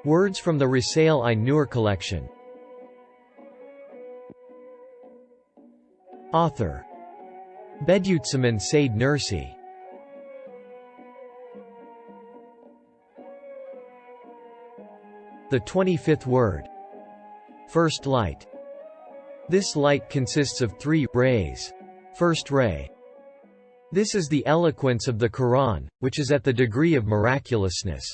Words from the Risale I-Nur collection. Author Bediüzzaman Said Nursi. The 25th word. First light. This light consists of 3 rays. First ray. This is the eloquence of the Qur'an, which is at the degree of miraculousness.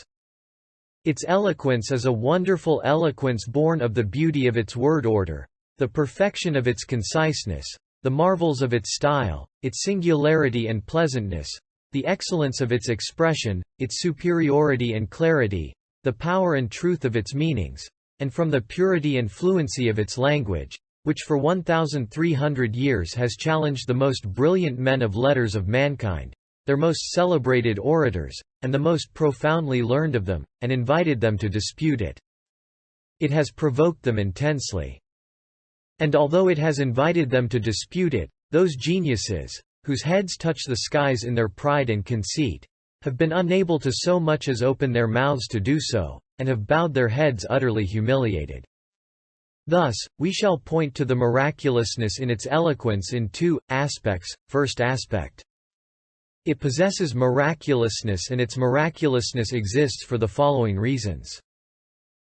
Its eloquence is a wonderful eloquence born of the beauty of its word order, the perfection of its conciseness, the marvels of its style, its singularity and pleasantness, the excellence of its expression, its superiority and clarity, the power and truth of its meanings, and from the purity and fluency of its language, which for 1,300 years has challenged the most brilliant men of letters of mankind, their most celebrated orators, and the most profoundly learned of them, and invited them to dispute it. It has provoked them intensely. And although it has invited them to dispute it, those geniuses, whose heads touch the skies in their pride and conceit, have been unable to so much as open their mouths to do so, and have bowed their heads utterly humiliated. Thus, we shall point to the miraculousness in its eloquence in 2 aspects. First aspect. It possesses miraculousness, and its miraculousness exists for the following reasons.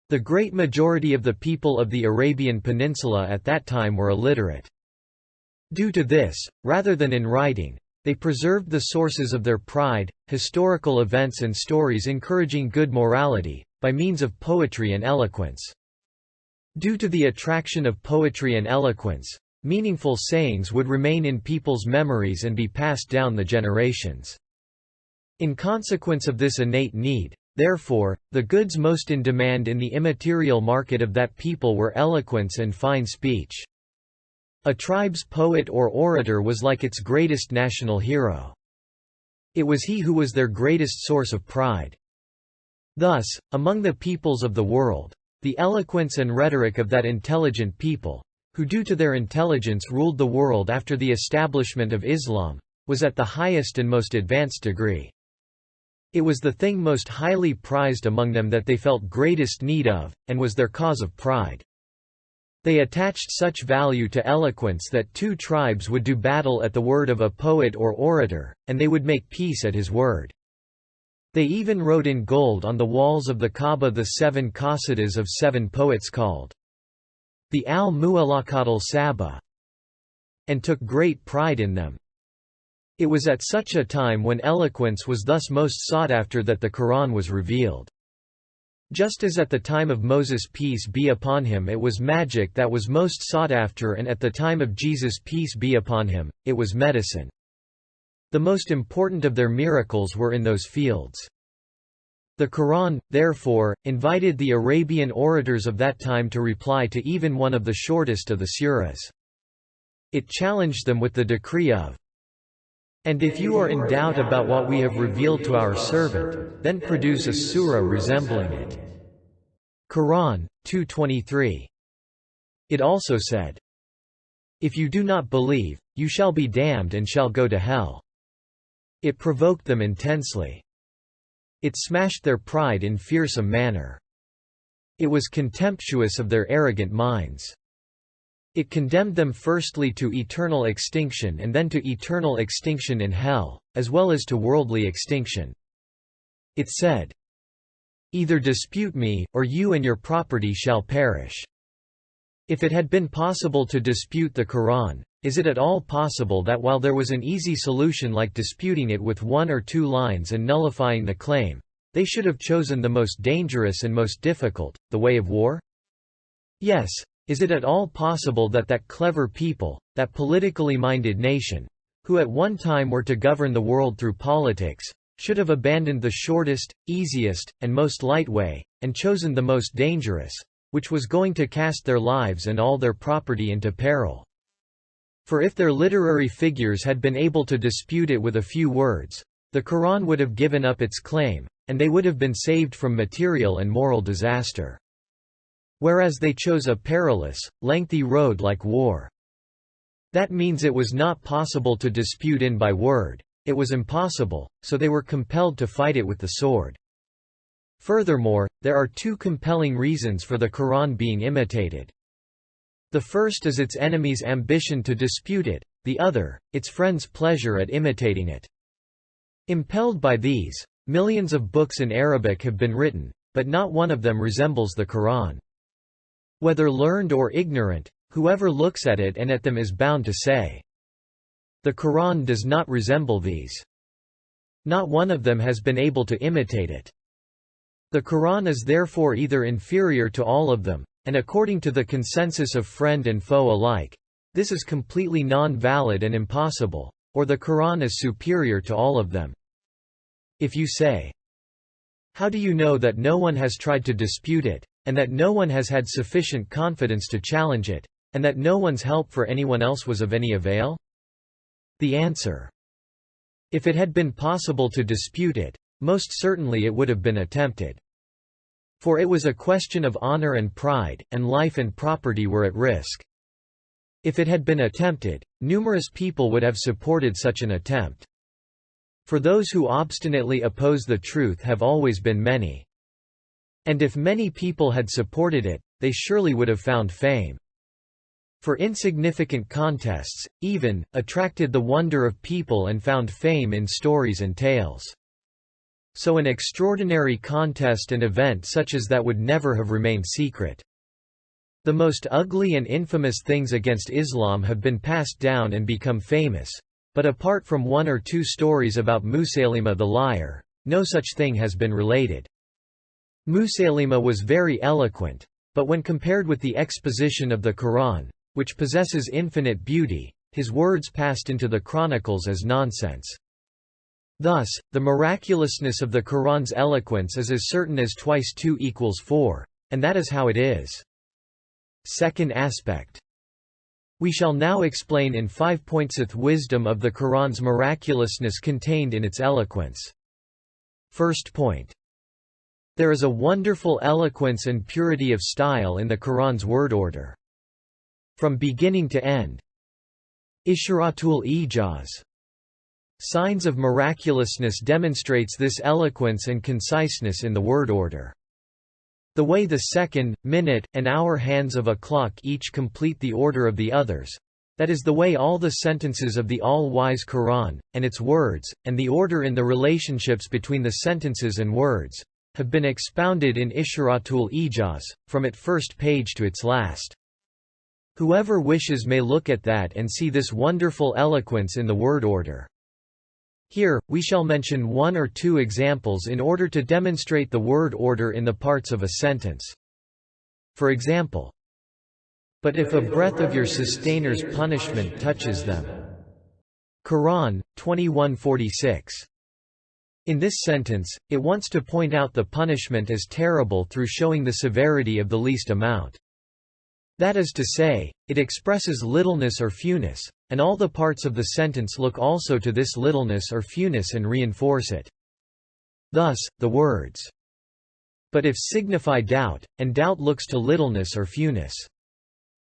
The great majority of the people of the Arabian Peninsula at that time were illiterate. Due to this, rather than in writing, they preserved the sources of their pride, historical events and stories encouraging good morality, by means of poetry and eloquence. Due to the attraction of poetry and eloquence, meaningful sayings would remain in people's memories and be passed down the generations. In consequence of this innate need, therefore, the goods most in demand in the immaterial market of that people were eloquence and fine speech. A tribe's poet or orator was like its greatest national hero. It was he who was their greatest source of pride. Thus, among the peoples of the world, the eloquence and rhetoric of that intelligent people, who due to their intelligence ruled the world after the establishment of Islam, was at the highest and most advanced degree. It was the thing most highly prized among them that they felt greatest need of, and was their cause of pride. They attached such value to eloquence that 2 tribes would do battle at the word of a poet or orator, and they would make peace at his word. They even wrote in gold on the walls of the Kaaba the 7 qasidas of 7 poets called the al-Mu'allaqat al-Saba, and took great pride in them. It was at such a time when eloquence was thus most sought after that the Qur'an was revealed. Just as at the time of Moses peace be upon him it was magic that was most sought after, and at the time of Jesus peace be upon him, it was medicine. The most important of their miracles were in those fields. The Qur'an, therefore, invited the Arabian orators of that time to reply to even one of the shortest of the surahs. It challenged them with the decree of, "And if you are in doubt about what we have revealed to our servant, then produce a surah resembling it." Qur'an 2:23. It also said, "If you do not believe, you shall be damned and shall go to hell." It provoked them intensely. It smashed their pride in fearsome manner. It was contemptuous of their arrogant minds. It condemned them firstly to eternal extinction and then to eternal extinction in hell, as well as to worldly extinction. It said, "Either dispute me, or you and your property shall perish." If it had been possible to dispute the Qur'an, is it at all possible that while there was an easy solution like disputing it with 1 or 2 lines and nullifying the claim, they should have chosen the most dangerous and most difficult, the way of war? Yes, is it at all possible that that clever people, that politically minded nation, who at one time were to govern the world through politics, should have abandoned the shortest, easiest, and most light way, and chosen the most dangerous, which was going to cast their lives and all their property into peril? For if their literary figures had been able to dispute it with a few words, the Qur'an would have given up its claim, and they would have been saved from material and moral disaster. Whereas they chose a perilous, lengthy road like war. That means it was not possible to dispute in by word, it was impossible, so they were compelled to fight it with the sword. Furthermore, There are two compelling reasons for the Qur'an being imitated. The first is its enemies' ambition to dispute it, the other, its friends' pleasure at imitating it. Impelled by these, millions of books in Arabic have been written, but not one of them resembles the Qur'an. Whether learned or ignorant, whoever looks at it and at them is bound to say, "The Qur'an does not resemble these." Not one of them has been able to imitate it. The Qur'an is therefore either inferior to all of them, and according to the consensus of friend and foe alike, this is completely non-valid and impossible, or the Qur'an is superior to all of them. If you say, "How do you know that no one has tried to dispute it, and that no one has had sufficient confidence to challenge it, and that no one's help for anyone else was of any avail?" The answer: if it had been possible to dispute it, most certainly it would have been attempted. For it was a question of honor and pride, and life and property were at risk. If it had been attempted, numerous people would have supported such an attempt. For those who obstinately oppose the truth have always been many. And if many people had supported it, they surely would have found fame. For insignificant contests, even, attracted the wonder of people and found fame in stories and tales. So an extraordinary contest and event such as that would never have remained secret. The most ugly and infamous things against Islam have been passed down and become famous, but apart from one or two stories about Musaylima the liar, no such thing has been related. Musaylima was very eloquent, but when compared with the exposition of the Qur'an, which possesses infinite beauty, his words passed into the chronicles as nonsense. Thus, the miraculousness of the Qur'an's eloquence is as certain as twice 2 equals 4, and that is how it is. Second aspect. We shall now explain in 5 points the wisdom of the Qur'an's miraculousness contained in its eloquence. First point. There is a wonderful eloquence and purity of style in the Qur'an's word order. From beginning to end. Isharatul ijaz. Signs of miraculousness demonstrates this eloquence and conciseness in the word order. The way the second, minute, and hour hands of a clock each complete the order of the others, that is the way all the sentences of the all-wise Qur'an, and its words, and the order in the relationships between the sentences and words, have been expounded in Isharatul ijaz, from its first page to its last. Whoever wishes may look at that and see this wonderful eloquence in the word order. Here, we shall mention 1 or 2 examples in order to demonstrate the word order in the parts of a sentence. For example, "But if a breath of your sustainers' punishment touches them." Qur'an, 21:46. In this sentence, it wants to point out the punishment as terrible through showing the severity of the least amount. That is to say, it expresses littleness or fewness, and all the parts of the sentence look also to this littleness or fewness and reinforce it. Thus, the words, "But if" signify doubt, and doubt looks to littleness or fewness.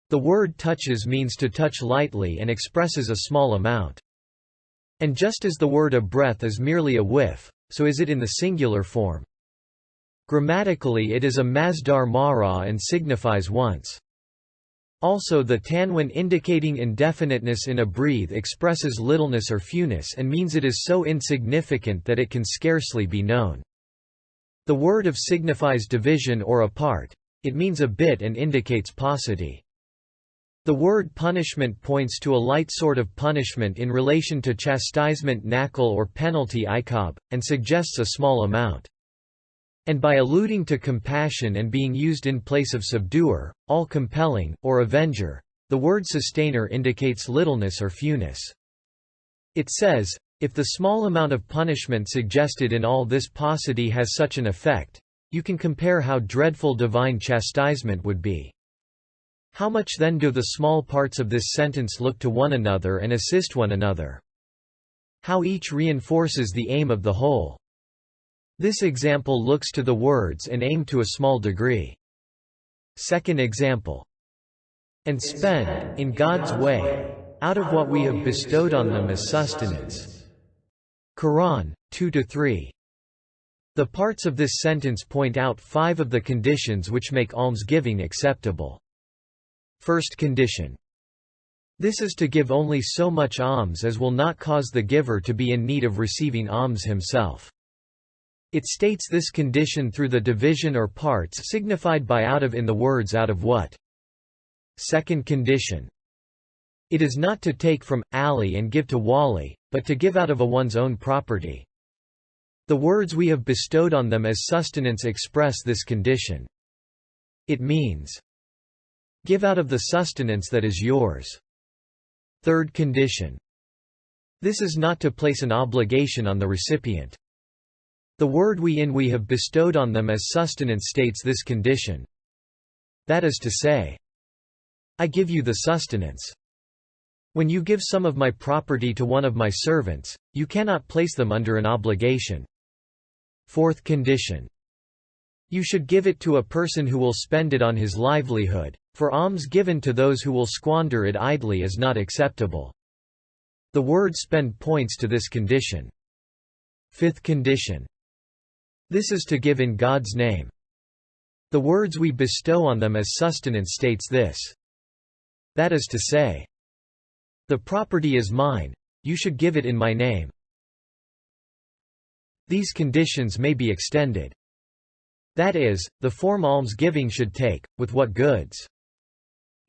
The word touches means to touch lightly and expresses a small amount. And just as the word a breath is merely a whiff, so is it in the singular form. Grammatically it is a masdar mara and signifies once. Also the tanwin indicating indefiniteness in a breathe expresses littleness or fewness and means it is so insignificant that it can scarcely be known. The word of signifies division or a part, it means a bit and indicates paucity. The word punishment points to a light sort of punishment in relation to chastisement nakal or penalty iqab, and suggests a small amount. And by alluding to compassion and being used in place of subduer, all-compelling, or avenger, the word sustainer indicates littleness or fewness. It says, if the small amount of punishment suggested in all this paucity has such an effect, you can compare how dreadful divine chastisement would be. How much then do the small parts of this sentence look to one another and assist one another? How each reinforces the aim of the whole. This example looks to the words and aim to a small degree. Second example. And spend, in God's way, out of what we have bestowed on them as sustenance. Qur'an, 2–3. The parts of this sentence point out 5 of the conditions which make almsgiving acceptable. First condition. This is to give only so much alms as will not cause the giver to be in need of receiving alms himself. It states this condition through the division or parts signified by out of in the words out of what. Second condition. It is not to take from Ali and give to Wali, but to give out of one's own property. The words we have bestowed on them as sustenance express this condition. It means, give out of the sustenance that is yours. Third condition. This is not to place an obligation on the recipient. The word we have bestowed on them as sustenance states this condition. That is to say, I give you the sustenance. When you give some of my property to one of my servants, you cannot place them under an obligation. Fourth condition. You should give it to a person who will spend it on his livelihood, for alms given to those who will squander it idly is not acceptable. The word spend points to this condition. Fifth condition. This is to give in God's name. The words we bestow on them as sustenance states this. That is to say, the property is mine, you should give it in my name. These conditions may be extended. That is, the form almsgiving should take, with what goods?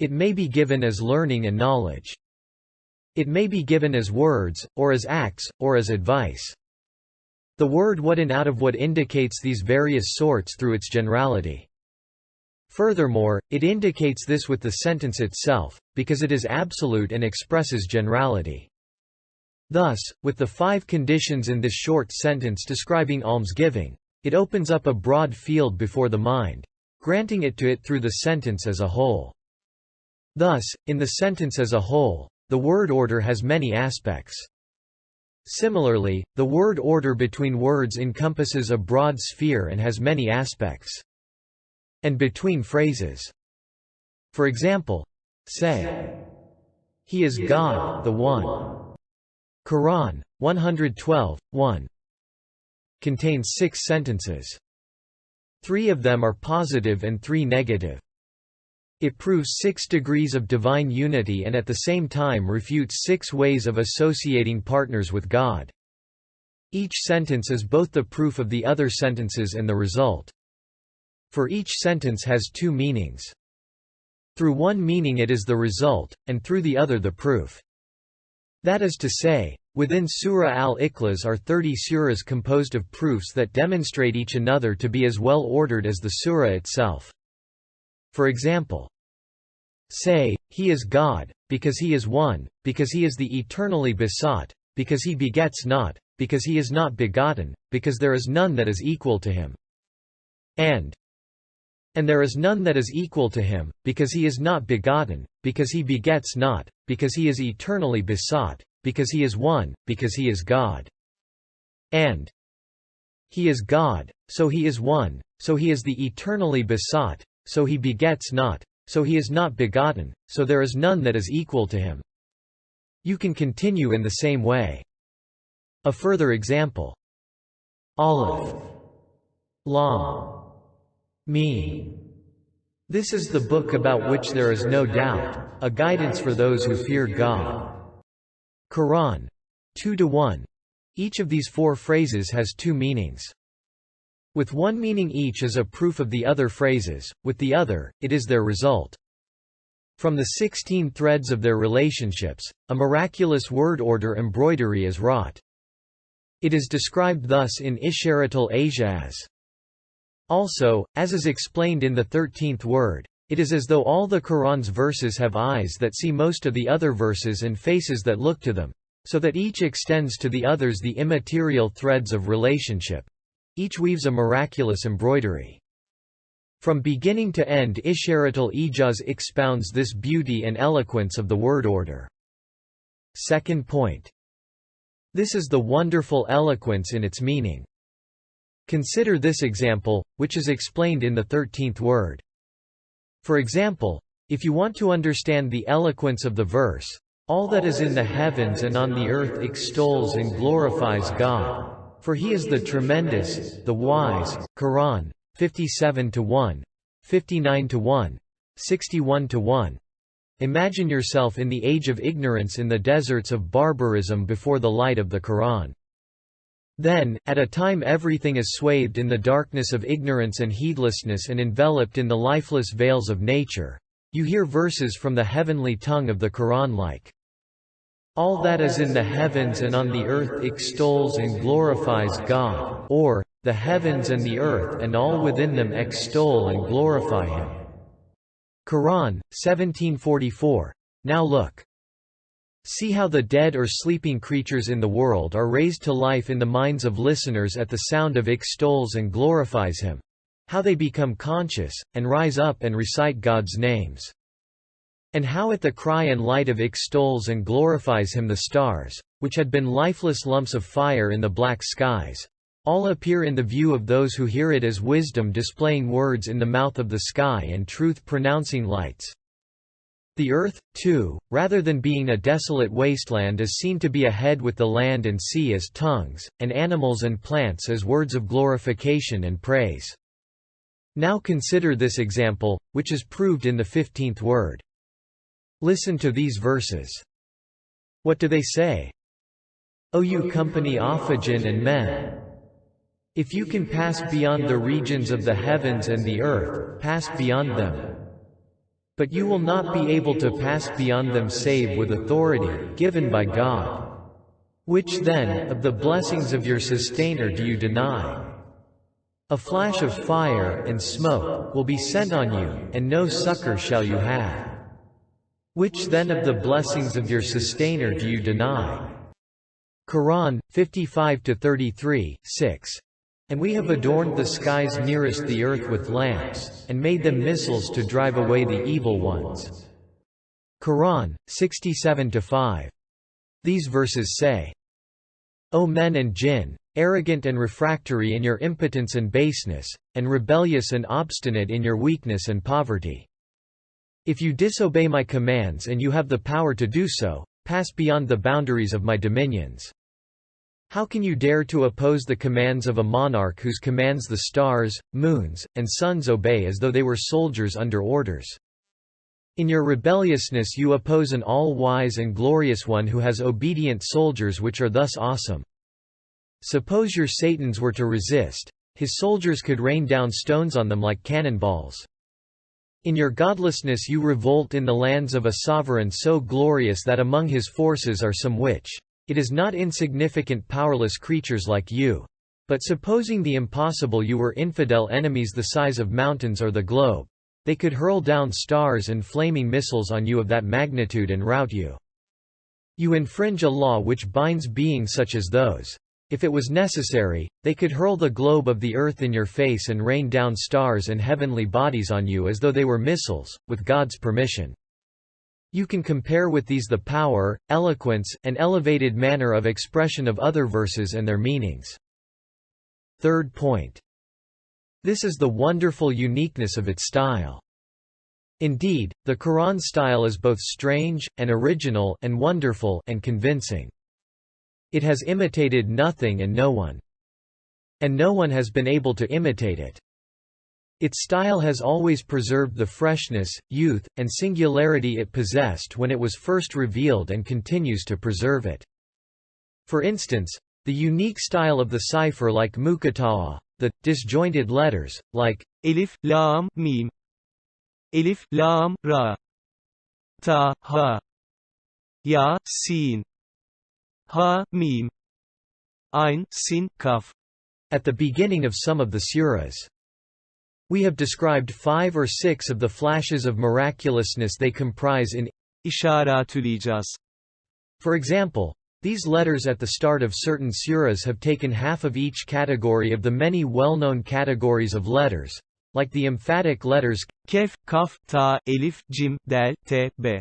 It may be given as learning and knowledge. It may be given as words, or as acts, or as advice. The word what and out of what indicates these various sorts through its generality. Furthermore, it indicates this with the sentence itself, because it is absolute and expresses generality. Thus, with the 5 conditions in this short sentence describing almsgiving, it opens up a broad field before the mind, granting it to it through the sentence as a whole. Thus, in the sentence as a whole, the word order has many aspects. Similarly, the word order between words encompasses a broad sphere and has many aspects. And between phrases. For example, say, He is God, the One. Qur'an, 112, 1. Contains 6 sentences. 3 of them are positive and 3 negative. It proves 6 degrees of divine unity and at the same time refutes 6 ways of associating partners with God. Each sentence is both the proof of the other sentences and the result. For each sentence has 2 meanings. Through one meaning it is the result, and through the other the proof. That is to say, within Surah al-Ikhlas are 30 surahs composed of proofs that demonstrate each another to be as well ordered as the surah itself. For example, say, He is God, because He is one, because He is the eternally besought, because He begets not, because He is not begotten, because there is none that is equal to Him. And there is none that is equal to Him, because He is not begotten, because He begets not, because He is eternally besought, because He is one, because He is God. And He is God, so He is one, so He is the eternally besought, so He begets not, so He is not begotten, so there is none that is equal to Him. You can continue in the same way. A further example. Aleph, Lam, Mim. This is the book about which there is no doubt, a guidance for those who fear God. Qur'an, 2:1. Each of these 4 phrases has 2 meanings. With one meaning each is a proof of the other phrases, with the other, it is their result. From the 16 threads of their relationships, a miraculous word order embroidery is wrought. It is described thus in Isharatul Asia as. Also, as is explained in the 13th word, it is as though all the Qur'an's verses have eyes that see most of the other verses and faces that look to them, so that each extends to the others the immaterial threads of relationship. Each weaves a miraculous embroidery. From beginning to end Isharatul Ijaz expounds this beauty and eloquence of the word order. Second point. This is the wonderful eloquence in its meaning. Consider this example, which is explained in the 13th word. For example, if you want to understand the eloquence of the verse, all that is in the heavens and on the earth extols and glorifies God. For he is the tremendous, the wise. Qur'an 57-1, 59-1, 61-1. Imagine yourself in the age of ignorance in the deserts of barbarism before the light of the Qur'an. Then, at a time everything is swathed in the darkness of ignorance and heedlessness and enveloped in the lifeless veils of nature, you hear verses from the heavenly tongue of the Qur'an like, "All that is in the heavens and on the earth extols and glorifies God," or, "The heavens and the earth and all within them extol and glorify Him." Qur'an 1744. Now look. See how the dead or sleeping creatures in the world are raised to life in the minds of listeners at the sound of extols and glorifies Him. How they become conscious, and rise up and recite God's names. And how at the cry and light of extols and glorifies Him the stars, which had been lifeless lumps of fire in the black skies, all appear in the view of those who hear it as wisdom displaying words in the mouth of the sky and truth pronouncing lights. The earth, too, rather than being a desolate wasteland, is seen to be a head with the land and sea as tongues, and animals and plants as words of glorification and praise. Now consider this example, which is proved in the 15th word. Listen to these verses. What do they say? O you company of jinn and men! If you can pass beyond the regions of the heavens and the earth, pass beyond them. But you will not be able to pass beyond them save with authority, given by God. Which then, of the blessings of your sustainer do you deny? A flash of fire and smoke will be sent on you, and no succor shall you have. Which then of the blessings of your sustainer do you deny? Qur'an 55-33, 6. And we have adorned the skies nearest the earth with lamps, and made them missiles to drive away the evil ones. Qur'an 67-5. These verses say, O men and jinn, arrogant and refractory in your impotence and baseness, and rebellious and obstinate in your weakness and poverty. If you disobey my commands and you have the power to do so, pass beyond the boundaries of my dominions. How can you dare to oppose the commands of a monarch whose commands the stars, moons, and suns obey as though they were soldiers under orders? In your rebelliousness you oppose an all-wise and glorious one who has obedient soldiers which are thus awesome. Suppose your Satans were to resist, his soldiers could rain down stones on them like cannonballs. In your godlessness you revolt in the lands of a sovereign so glorious that among his forces are some which, it is not insignificant powerless creatures like you. But supposing the impossible, you were infidel enemies the size of mountains or the globe. They could hurl down stars and flaming missiles on you of that magnitude and rout you. You infringe a law which binds beings such as those. If it was necessary, they could hurl the globe of the earth in your face and rain down stars and heavenly bodies on you as though they were missiles, with God's permission. You can compare with these the power, eloquence, and elevated manner of expression of other verses and their meanings. Third point. This is the wonderful uniqueness of its style. Indeed, the Qur'an style is both strange, and original, and wonderful, and convincing. It has imitated nothing and no one. And no one has been able to imitate it. Its style has always preserved the freshness, youth, and singularity it possessed when it was first revealed and continues to preserve it. For instance, the unique style of the cipher like muqatta'a, the disjointed letters, like Elif, Lam, Mim, Elif, Lam, Ra, Ta, Ha, Ya, Sin, Ha, Mim, Ain, Sin, Kaf, at the beginning of some of the surahs. We have described 5 or 6 of the flashes of miraculousness they comprise in Isharatul Ijaz. For example, these letters at the start of certain surahs have taken half of each category of the many well-known categories of letters, like the emphatic letters Kef, Kaf, Ta, Elif, Jim, Dal, Te, Be,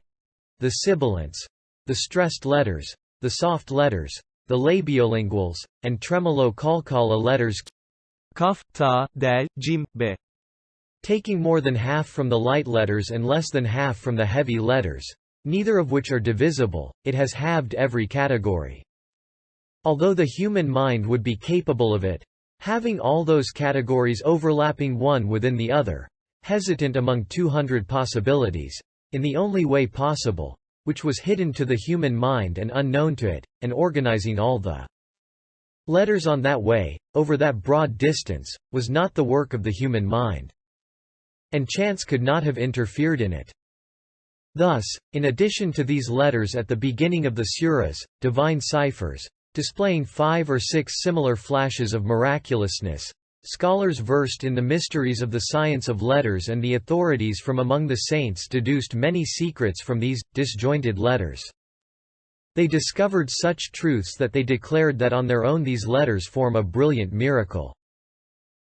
the sibilants, the stressed letters, the soft letters, the labiolinguals, and tremolo qalqala letters Kaf, Ta, Dal, Jim, Be. Taking more than half from the light letters and less than half from the heavy letters, neither of which are divisible, it has halved every category. Although the human mind would be capable of it, having all those categories overlapping one within the other, hesitant among 200 possibilities, in the only way possible, which was hidden to the human mind and unknown to it, and organizing all the letters on that way, over that broad distance, was not the work of the human mind. And chance could not have interfered in it. Thus, in addition to these letters at the beginning of the suras, divine ciphers, displaying 5 or 6 similar flashes of miraculousness, scholars versed in the mysteries of the science of letters and the authorities from among the saints deduced many secrets from these disjointed letters. They discovered such truths that they declared that on their own these letters form a brilliant miracle.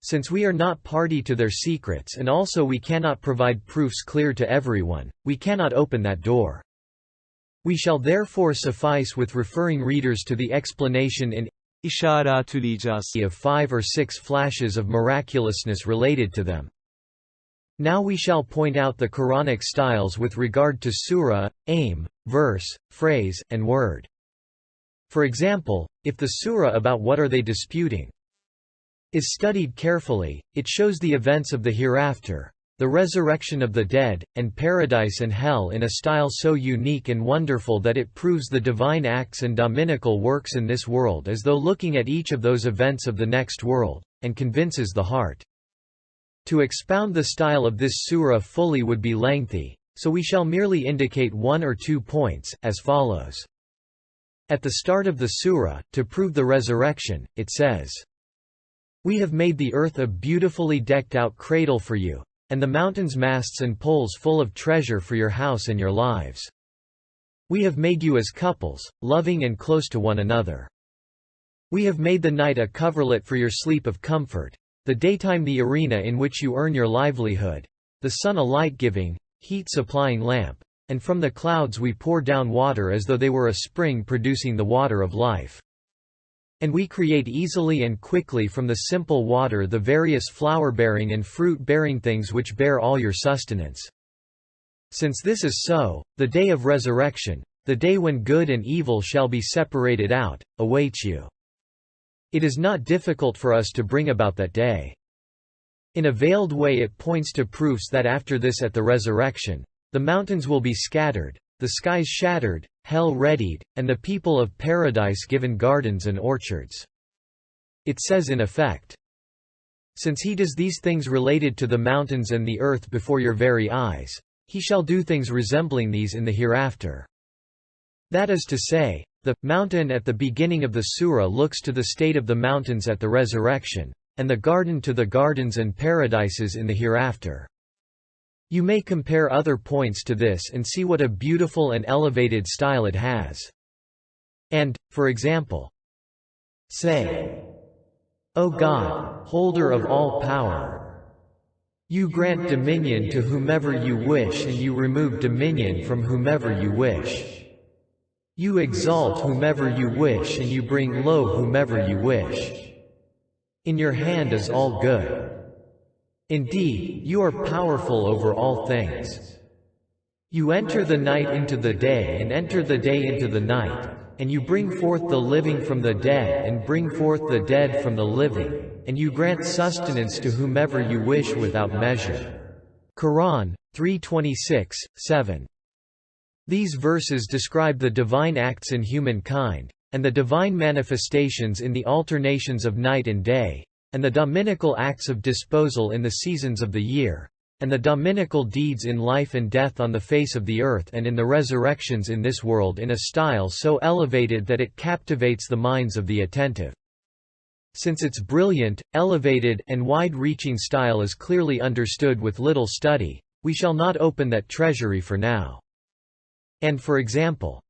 Since we are not party to their secrets and also we cannot provide proofs clear to everyone, we cannot open that door. We shall therefore suffice with referring readers to the explanation in of 5 or 6 flashes of miraculousness related to them. Now we shall point out the Quranic styles with regard to surah, aim, verse, phrase, and word. For example, if the surah about what are they disputing is studied carefully, it shows the events of the hereafter, the resurrection of the dead, and paradise and hell in a style so unique and wonderful that it proves the divine acts and dominical works in this world as though looking at each of those events of the next world, and convinces the heart. To expound the style of this surah fully would be lengthy, so we shall merely indicate 1 or 2 points, as follows. At the start of the surah, to prove the resurrection, it says, "We have made the earth a beautifully decked-out cradle for you, and the mountains masts and poles full of treasure for your house and your lives. We have made you as couples, loving and close to one another. We have made the night a coverlet for your sleep of comfort, the daytime the arena in which you earn your livelihood, the sun a light-giving, heat-supplying lamp, and from the clouds we pour down water as though they were a spring producing the water of life. And we create easily and quickly from the simple water the various flower-bearing and fruit-bearing things which bear all your sustenance. Since this is so, the day of resurrection, the day when good and evil shall be separated out, awaits you. It is not difficult for us to bring about that day." In a veiled way it points to proofs that after this at the resurrection, the mountains will be scattered, the skies shattered, hell readied, and the people of paradise given gardens and orchards. It says in effect, "Since he does these things related to the mountains and the earth before your very eyes, he shall do things resembling these in the hereafter." That is to say, the mountain at the beginning of the surah looks to the state of the mountains at the resurrection, and the garden to the gardens and paradises in the hereafter. You may compare other points to this and see what a beautiful and elevated style it has. And, for example, say, "O God, holder of all power, you grant dominion to whomever you wish and you remove dominion from whomever you wish. You exalt whomever you wish and you bring low whomever you wish. In your hand is all good. Indeed, you are powerful over all things. You enter the night into the day and enter the day into the night, and you bring forth the living from the dead and bring forth the dead from the living, and you grant sustenance to whomever you wish without measure." Qur'an 3:26-7. These verses describe the divine acts in humankind, and the divine manifestations in the alternations of night and day, and the dominical acts of disposal in the seasons of the year, and the dominical deeds in life and death on the face of the earth and in the resurrections in this world in a style so elevated that it captivates the minds of the attentive. Since its brilliant, elevated, and wide-reaching style is clearly understood with little study, we shall not open that treasury for now. And for example,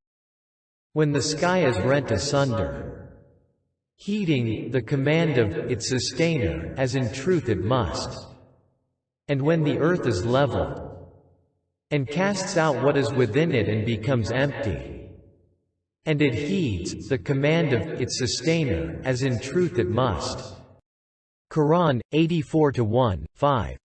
"When the sky is rent asunder, heeding the command of its sustainer as in truth it must, and when the earth is leveled, and casts out what is within it and becomes empty, and it heeds the command of its sustainer as in truth it must." Qur'an 84:1-5.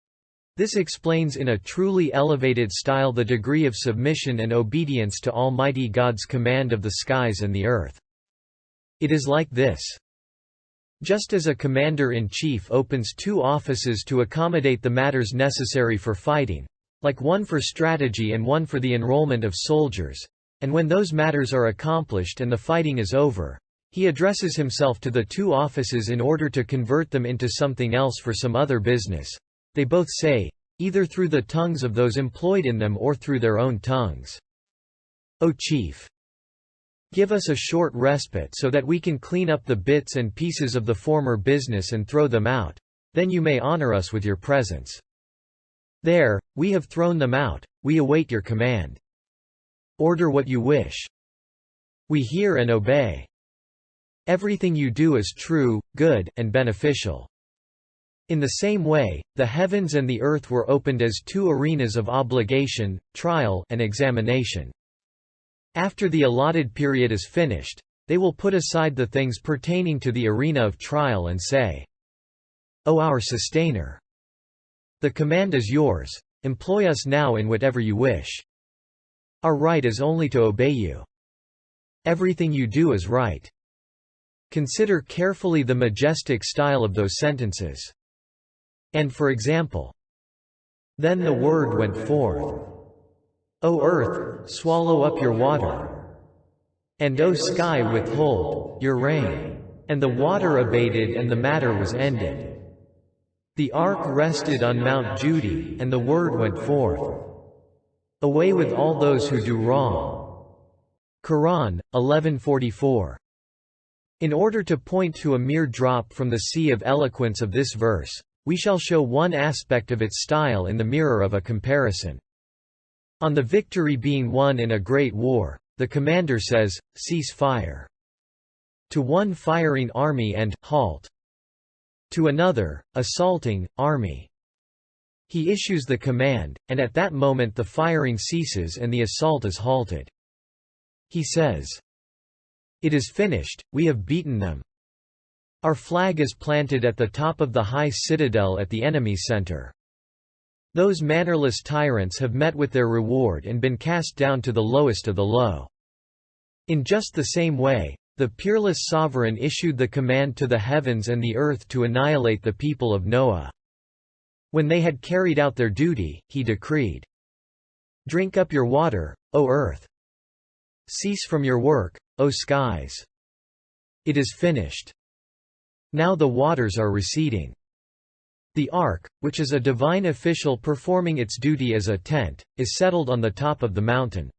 This explains in a truly elevated style the degree of submission and obedience to Almighty God's command of the skies and the earth. It is like this. Just as a commander-in-chief opens 2 offices to accommodate the matters necessary for fighting, like one for strategy and one for the enrollment of soldiers, and when those matters are accomplished and the fighting is over, he addresses himself to the 2 offices in order to convert them into something else for some other business. They both say, either through the tongues of those employed in them or through their own tongues, "O chief, give us a short respite so that we can clean up the bits and pieces of the former business and throw them out, then you may honor us with your presence. There, we have thrown them out, we await your command. Order what you wish. We hear and obey. Everything you do is true, good, and beneficial." In the same way, the heavens and the earth were opened as 2 arenas of obligation, trial, and examination. After the allotted period is finished, they will put aside the things pertaining to the arena of trial and say, "O our sustainer! The command is yours, employ us now in whatever you wish. Our right is only to obey you. Everything you do is right." Consider carefully the majestic style of those sentences. And for example, "Then the word went forth. O earth, swallow up your water. And O sky, withhold your rain. And the water abated and the matter was ended. The ark rested on Mount Judy, and the word went forth. Away with all those who do wrong." Qur'an, 11:44. In order to point to a mere drop from the sea of eloquence of this verse, we shall show one aspect of its style in the mirror of a comparison. On the victory being won in a great war, the commander says, "Cease fire." To one firing army and "Halt." To another, assaulting, army. He issues the command, and at that moment the firing ceases and the assault is halted. He says, "It is finished, we have beaten them. Our flag is planted at the top of the high citadel at the enemy's center. Those mannerless tyrants have met with their reward and been cast down to the lowest of the low." In just the same way, the peerless sovereign issued the command to the heavens and the earth to annihilate the people of Noah. When they had carried out their duty, he decreed, "Drink up your water, O earth. Cease from your work, O skies. It is finished. Now the waters are receding." The ark, which is a divine official performing its duty as a tent, is settled on the top of the mountain.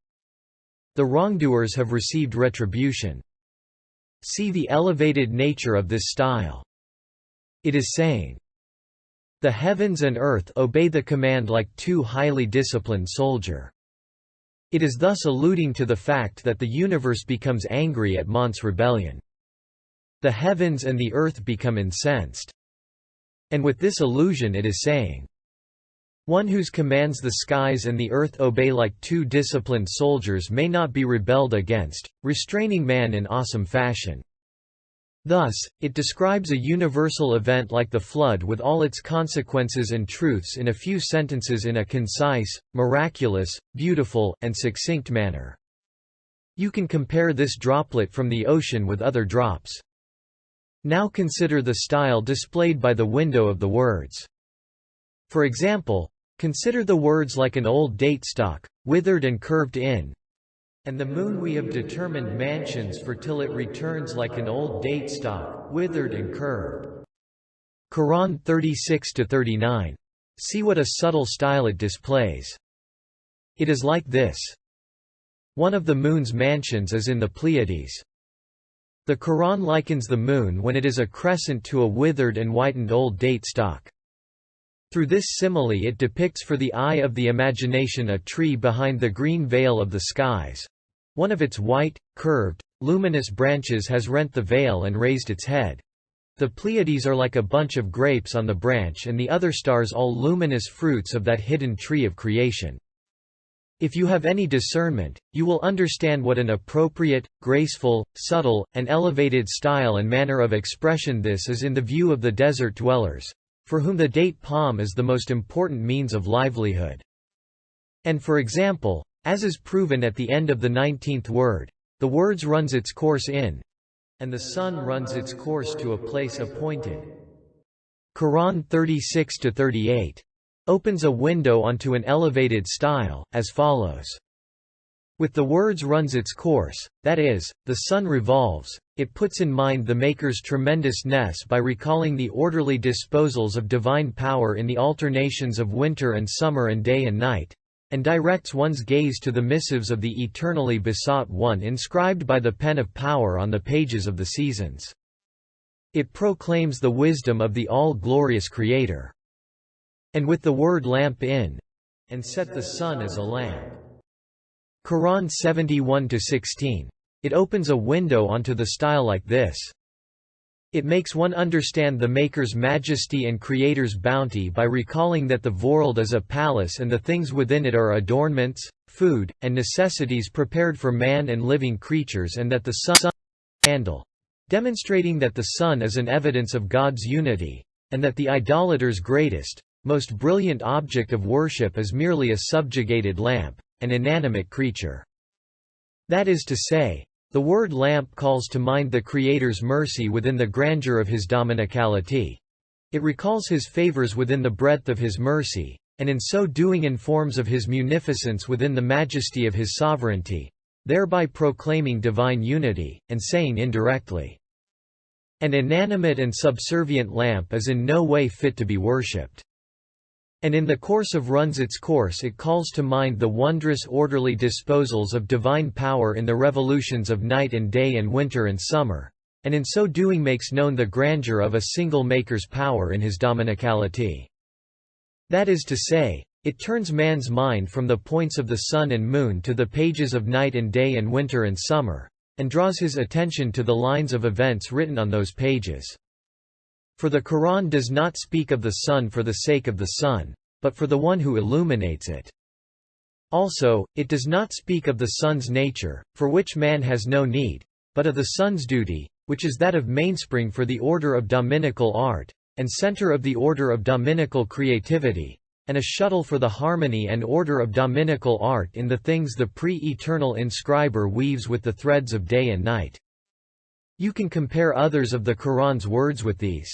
The wrongdoers have received retribution. See the elevated nature of this style. It is saying, "The heavens and earth obey the command like 2 highly disciplined soldiers." It is thus alluding to the fact that the universe becomes angry at Mont's rebellion. The heavens and the earth become incensed. And with this allusion it is saying, one whose commands the skies and the earth obey like 2 disciplined soldiers may not be rebelled against, restraining man in awesome fashion. Thus, it describes a universal event like the flood with all its consequences and truths in a few sentences in a concise, miraculous, beautiful, and succinct manner. You can compare this droplet from the ocean with other drops. Now consider the style displayed by the window of the words. For example, consider the words like an old date stock, withered and curved in. And the moon we have determined mansions for till it returns like an old date stock, withered and curved. Quran 36-39. See what a subtle style it displays. It is like this. One of the moon's mansions is in the Pleiades. The Quran likens the moon when it is a crescent to a withered and whitened old date stock. Through this simile it depicts for the eye of the imagination a tree behind the green veil of the skies. One of its white, curved, luminous branches has rent the veil and raised its head. The Pleiades are like a bunch of grapes on the branch and the other stars all luminous fruits of that hidden tree of creation. If you have any discernment, you will understand what an appropriate, graceful, subtle, and elevated style and manner of expression this is in the view of the desert dwellers, for whom the date palm is the most important means of livelihood. And for example, as is proven at the end of the 19th word, the words runs its course in, and the sun runs its course to a place appointed. Quran 36-38 opens a window onto an elevated style, as follows. With the words runs its course, that is, the sun revolves, it puts in mind the Maker's tremendousness by recalling the orderly disposals of divine power in the alternations of winter and summer and day and night, and directs one's gaze to the missives of the eternally besought one inscribed by the pen of power on the pages of the seasons. It proclaims the wisdom of the all-glorious Creator. And with the word lamp in, and set the sun as a lamp. Quran 71-16. It opens a window onto the style like this. It makes one understand the Maker's majesty and Creator's bounty by recalling that the world is a palace and the things within it are adornments, food, and necessities prepared for man and living creatures, and that the sun is a candle, demonstrating that the sun is an evidence of God's unity, and that the idolater's greatest, most brilliant object of worship is merely a subjugated lamp, an inanimate creature. That is to say, the word lamp calls to mind the Creator's mercy within the grandeur of his dominicality. It recalls his favors within the breadth of his mercy, and in so doing informs of his munificence within the majesty of his sovereignty, thereby proclaiming divine unity, and saying indirectly, an inanimate and subservient lamp is in no way fit to be worshipped. And in the course of runs its course it calls to mind the wondrous orderly disposals of divine power in the revolutions of night and day and winter and summer, and in so doing makes known the grandeur of a single Maker's power in his dominicality. That is to say, it turns man's mind from the points of the sun and moon to the pages of night and day and winter and summer, and draws his attention to the lines of events written on those pages. For the Quran does not speak of the sun for the sake of the sun, but for the one who illuminates it. Also, it does not speak of the sun's nature, for which man has no need, but of the sun's duty, which is that of mainspring for the order of dominical art, and center of the order of dominical creativity, and a shuttle for the harmony and order of dominical art in the things the pre-eternal inscriber weaves with the threads of day and night. You can compare others of the Quran's words with these.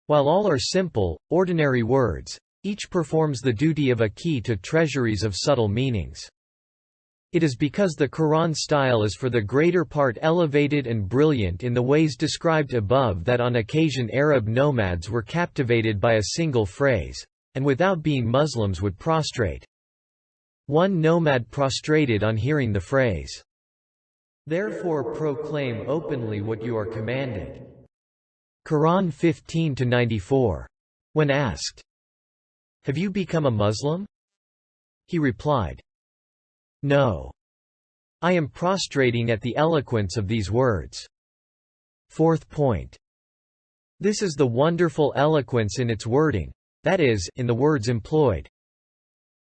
While all are simple, ordinary words, each performs the duty of a key to treasuries of subtle meanings. It is because the Quran style is for the greater part elevated and brilliant in the ways described above that on occasion Arab nomads were captivated by a single phrase, and without being Muslims would prostrate. One nomad prostrated on hearing the phrase, "Therefore proclaim openly what you are commanded." Quran 15-94. When asked, "Have you become a Muslim?" he replied, "No. I am prostrating at the eloquence of these words." Fourth point. This is the wonderful eloquence in its wording, that is, in the words employed.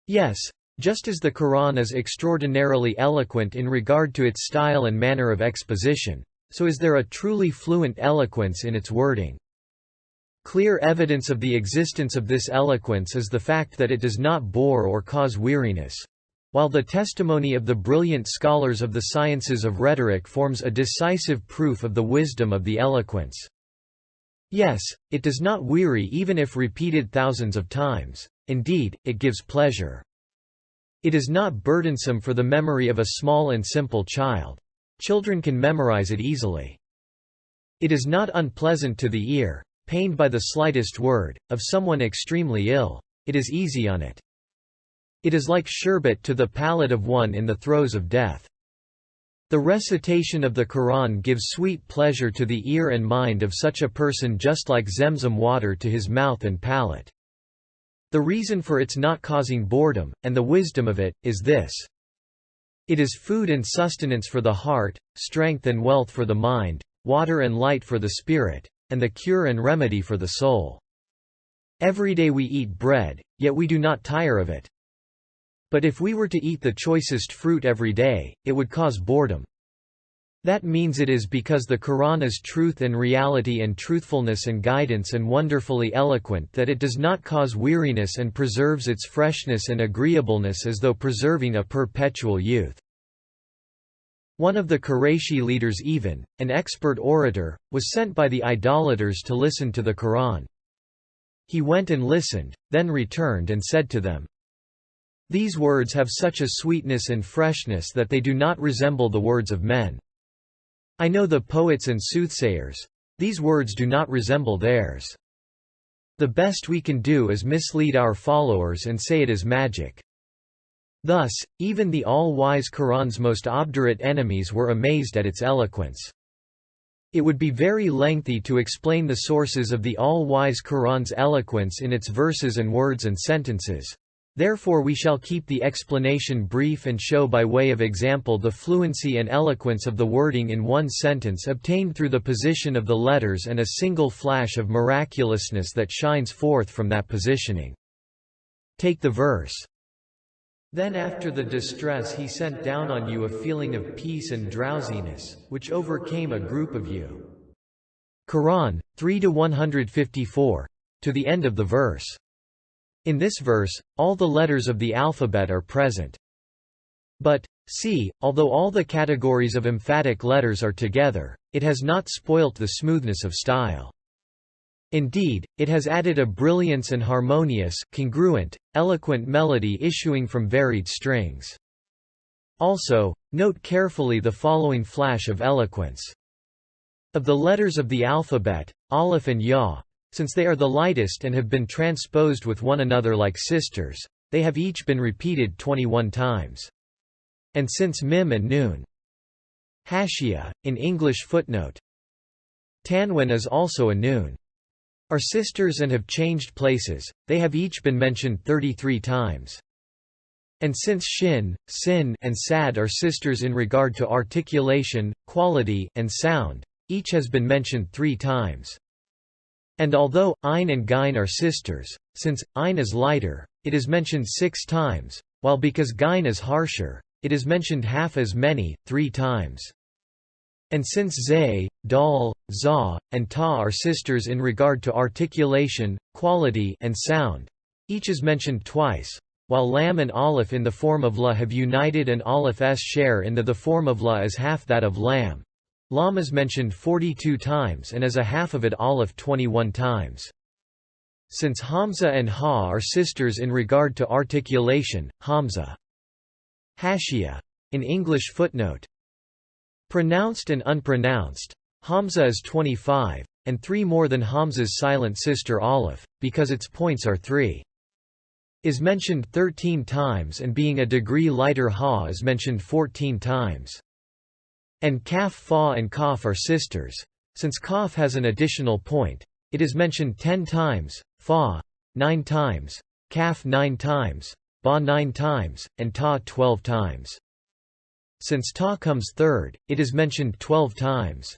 Yes, just as the Quran is extraordinarily eloquent in regard to its style and manner of exposition, so is there a truly fluent eloquence in its wording. Clear evidence of the existence of this eloquence is the fact that it does not bore or cause weariness, while the testimony of the brilliant scholars of the sciences of rhetoric forms a decisive proof of the wisdom of the eloquence. Yes, it does not weary even if repeated thousands of times. Indeed, it gives pleasure. It is not burdensome for the memory of a small and simple child. Children can memorize it easily. It is not unpleasant to the ear, pained by the slightest word, of someone extremely ill. It is easy on it. It is like sherbet to the palate of one in the throes of death. The recitation of the Quran gives sweet pleasure to the ear and mind of such a person, just like Zemzem water to his mouth and palate. The reason for its not causing boredom, and the wisdom of it, is this. It is food and sustenance for the heart, strength and wealth for the mind, water and light for the spirit, and the cure and remedy for the soul. Every day we eat bread, yet we do not tire of it. But if we were to eat the choicest fruit every day, it would cause boredom. That means it is because the Quran is truth and reality and truthfulness and guidance and wonderfully eloquent that it does not cause weariness and preserves its freshness and agreeableness as though preserving a perpetual youth. One of the Qurayshi leaders even, an expert orator, was sent by the idolaters to listen to the Qur'an. He went and listened, then returned and said to them, "These words have such a sweetness and freshness that they do not resemble the words of men. I know the poets and soothsayers. These words do not resemble theirs. The best we can do is mislead our followers and say it is magic." Thus, even the all-wise Qur'an's most obdurate enemies were amazed at its eloquence. It would be very lengthy to explain the sources of the all-wise Qur'an's eloquence in its verses and words and sentences. Therefore we shall keep the explanation brief and show by way of example the fluency and eloquence of the wording in one sentence obtained through the position of the letters and a single flash of miraculousness that shines forth from that positioning. Take the verse. Then after the distress he sent down on you a feeling of peace and drowsiness, which overcame a group of you. Quran, 3-154. To the end of the verse. In this verse, all the letters of the alphabet are present. But, see, although all the categories of emphatic letters are together, it has not spoilt the smoothness of style. Indeed, it has added a brilliance and harmonious, congruent, eloquent melody issuing from varied strings. Also, note carefully the following flash of eloquence. Of the letters of the alphabet, Aleph and Ya, since they are the lightest and have been transposed with one another like sisters, they have each been repeated 21 times. And since Mim and Nun, Hashia, in English footnote, Tanwin is also a Nun, are sisters and have changed places, they have each been mentioned 33 times. And since Shin, Sin, and Sad are sisters in regard to articulation, quality, and sound, each has been mentioned 3 times. And although Ain and Gain are sisters, since Ain is lighter, it is mentioned 6 times, while because Gain is harsher, it is mentioned half as many, 3 times. And since Zay, Dal, Za, and Ta are sisters in regard to articulation, quality, and sound, each is mentioned twice, while Lam and Aleph in the form of La have united and Aleph's share in the form of La is half that of Lam. Lam is mentioned 42 times and as a half of it Aleph 21 times. Since Hamza and Ha are sisters in regard to articulation, Hamza. Hashia. In English footnote. Pronounced and unpronounced, Hamza is 25, and 3 more than Hamza's silent sister Aleph, because its points are 3. Is mentioned 13 times and being a degree lighter Ha is mentioned 14 times. And Kaf, Fa and Kaf are sisters. Since Kaf has an additional point, it is mentioned 10 times, Fa 9 times, Kaf 9 times, Ba 9 times, and Ta 12 times. Since Ta comes third, it is mentioned 12 times.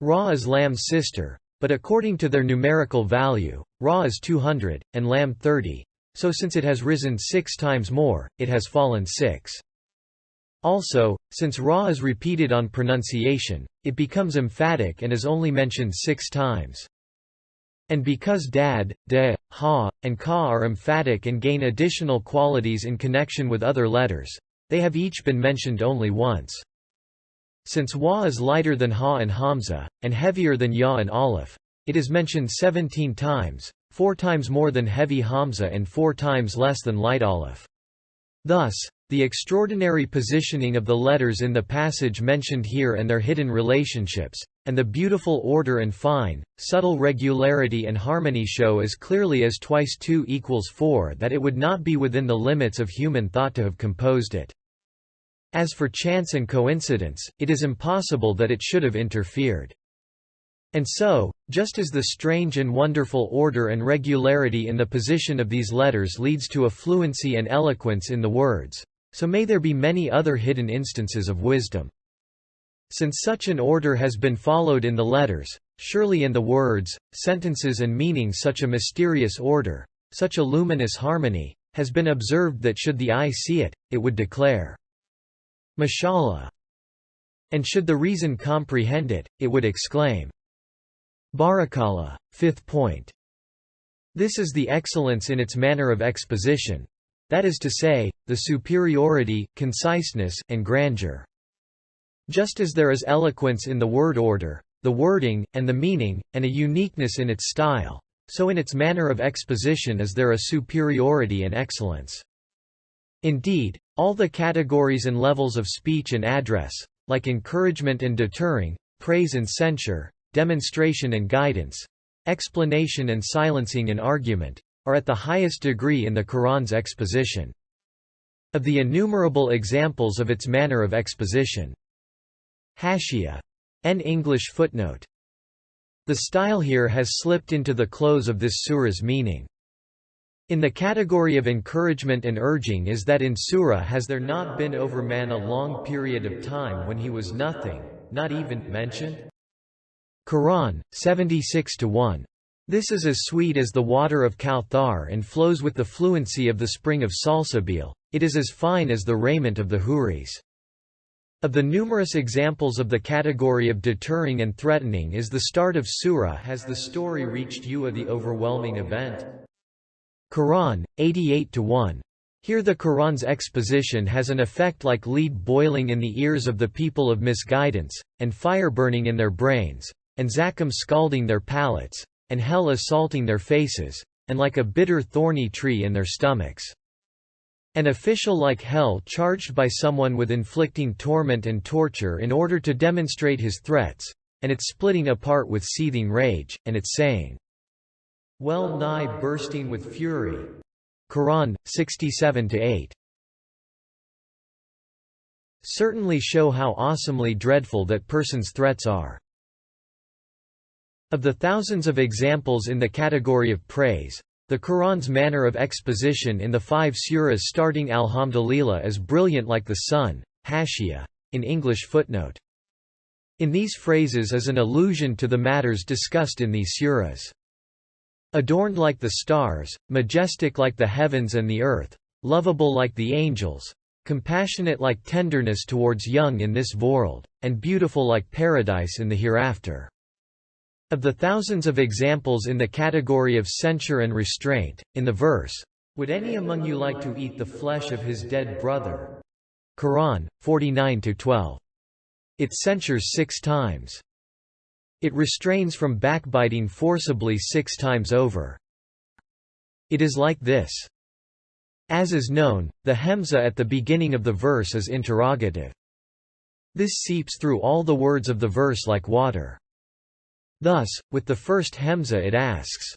Ra is Lam's sister, but according to their numerical value, Ra is 200, and Lam 30, so since it has risen 6 times more, it has fallen 6. Also, since Ra is repeated on pronunciation, it becomes emphatic and is only mentioned 6 times. And because Dad, De, Ha, and Ka are emphatic and gain additional qualities in connection with other letters, they have each been mentioned only once. Since Wa is lighter than Ha and Hamza, and heavier than Ya and Aleph, it is mentioned 17 times, 4 times more than heavy Hamza and 4 times less than light Aleph. Thus, the extraordinary positioning of the letters in the passage mentioned here and their hidden relationships, and the beautiful order and fine, subtle regularity and harmony show as clearly as twice 2 equals 4 that it would not be within the limits of human thought to have composed it. As for chance and coincidence, it is impossible that it should have interfered. And so, just as the strange and wonderful order and regularity in the position of these letters leads to a fluency and eloquence in the words, so may there be many other hidden instances of wisdom. Since such an order has been followed in the letters, surely in the words, sentences and meanings such a mysterious order, such a luminous harmony, has been observed that should the eye see it, it would declare, Mashallah. And should the reason comprehend it, it would exclaim, Barakallah. 5th point. This is the excellence in its manner of exposition. That is to say, the superiority, conciseness, and grandeur. Just as there is eloquence in the word order, the wording, and the meaning, and a uniqueness in its style, so in its manner of exposition is there a superiority and excellence. Indeed, all the categories and levels of speech and address, like encouragement and deterring, praise and censure, demonstration and guidance, explanation and silencing in argument, are at the highest degree in the Qur'an's exposition. Of the innumerable examples of its manner of exposition. Hashia. An English footnote. The style here has slipped into the close of this surah's meaning. In the category of encouragement and urging is that in surah has there not been over man a long period of time when he was nothing, not even mentioned? Qur'an, 76-1. This is as sweet as the water of Kawthar and flows with the fluency of the spring of Salsabil, it is as fine as the raiment of the Huris. Of the numerous examples of the category of deterring and threatening is the start of surah has the story reached you the overwhelming event? Qur'an, 88-1. Here the Qur'an's exposition has an effect like lead boiling in the ears of the people of misguidance, and fire burning in their brains, and zakum scalding their palates, and hell assaulting their faces, and like a bitter thorny tree in their stomachs. An official like hell charged by someone with inflicting torment and torture in order to demonstrate his threats, and its splitting apart with seething rage, and its saying, well nigh bursting with fury. Qur'an, 67-8. Certainly show how awesomely dreadful that person's threats are. Of the thousands of examples in the category of praise, the Qur'an's manner of exposition in the 5 surahs starting Alhamdulillah is brilliant like the sun. Hashia. In English footnote. In these phrases is an allusion to the matters discussed in these surahs. Adorned like the stars, majestic like the heavens and the earth, lovable like the angels, compassionate like tenderness towards young in this world, and beautiful like paradise in the hereafter. Of the thousands of examples in the category of censure and restraint, in the verse, "Would any among you like to eat the flesh of his dead brother?" Qur'an, 49-12. It censures 6 times. It restrains from backbiting forcibly 6 times over. It is like this. As is known, the hemza at the beginning of the verse is interrogative. This seeps through all the words of the verse like water. Thus, with the first hemza it asks,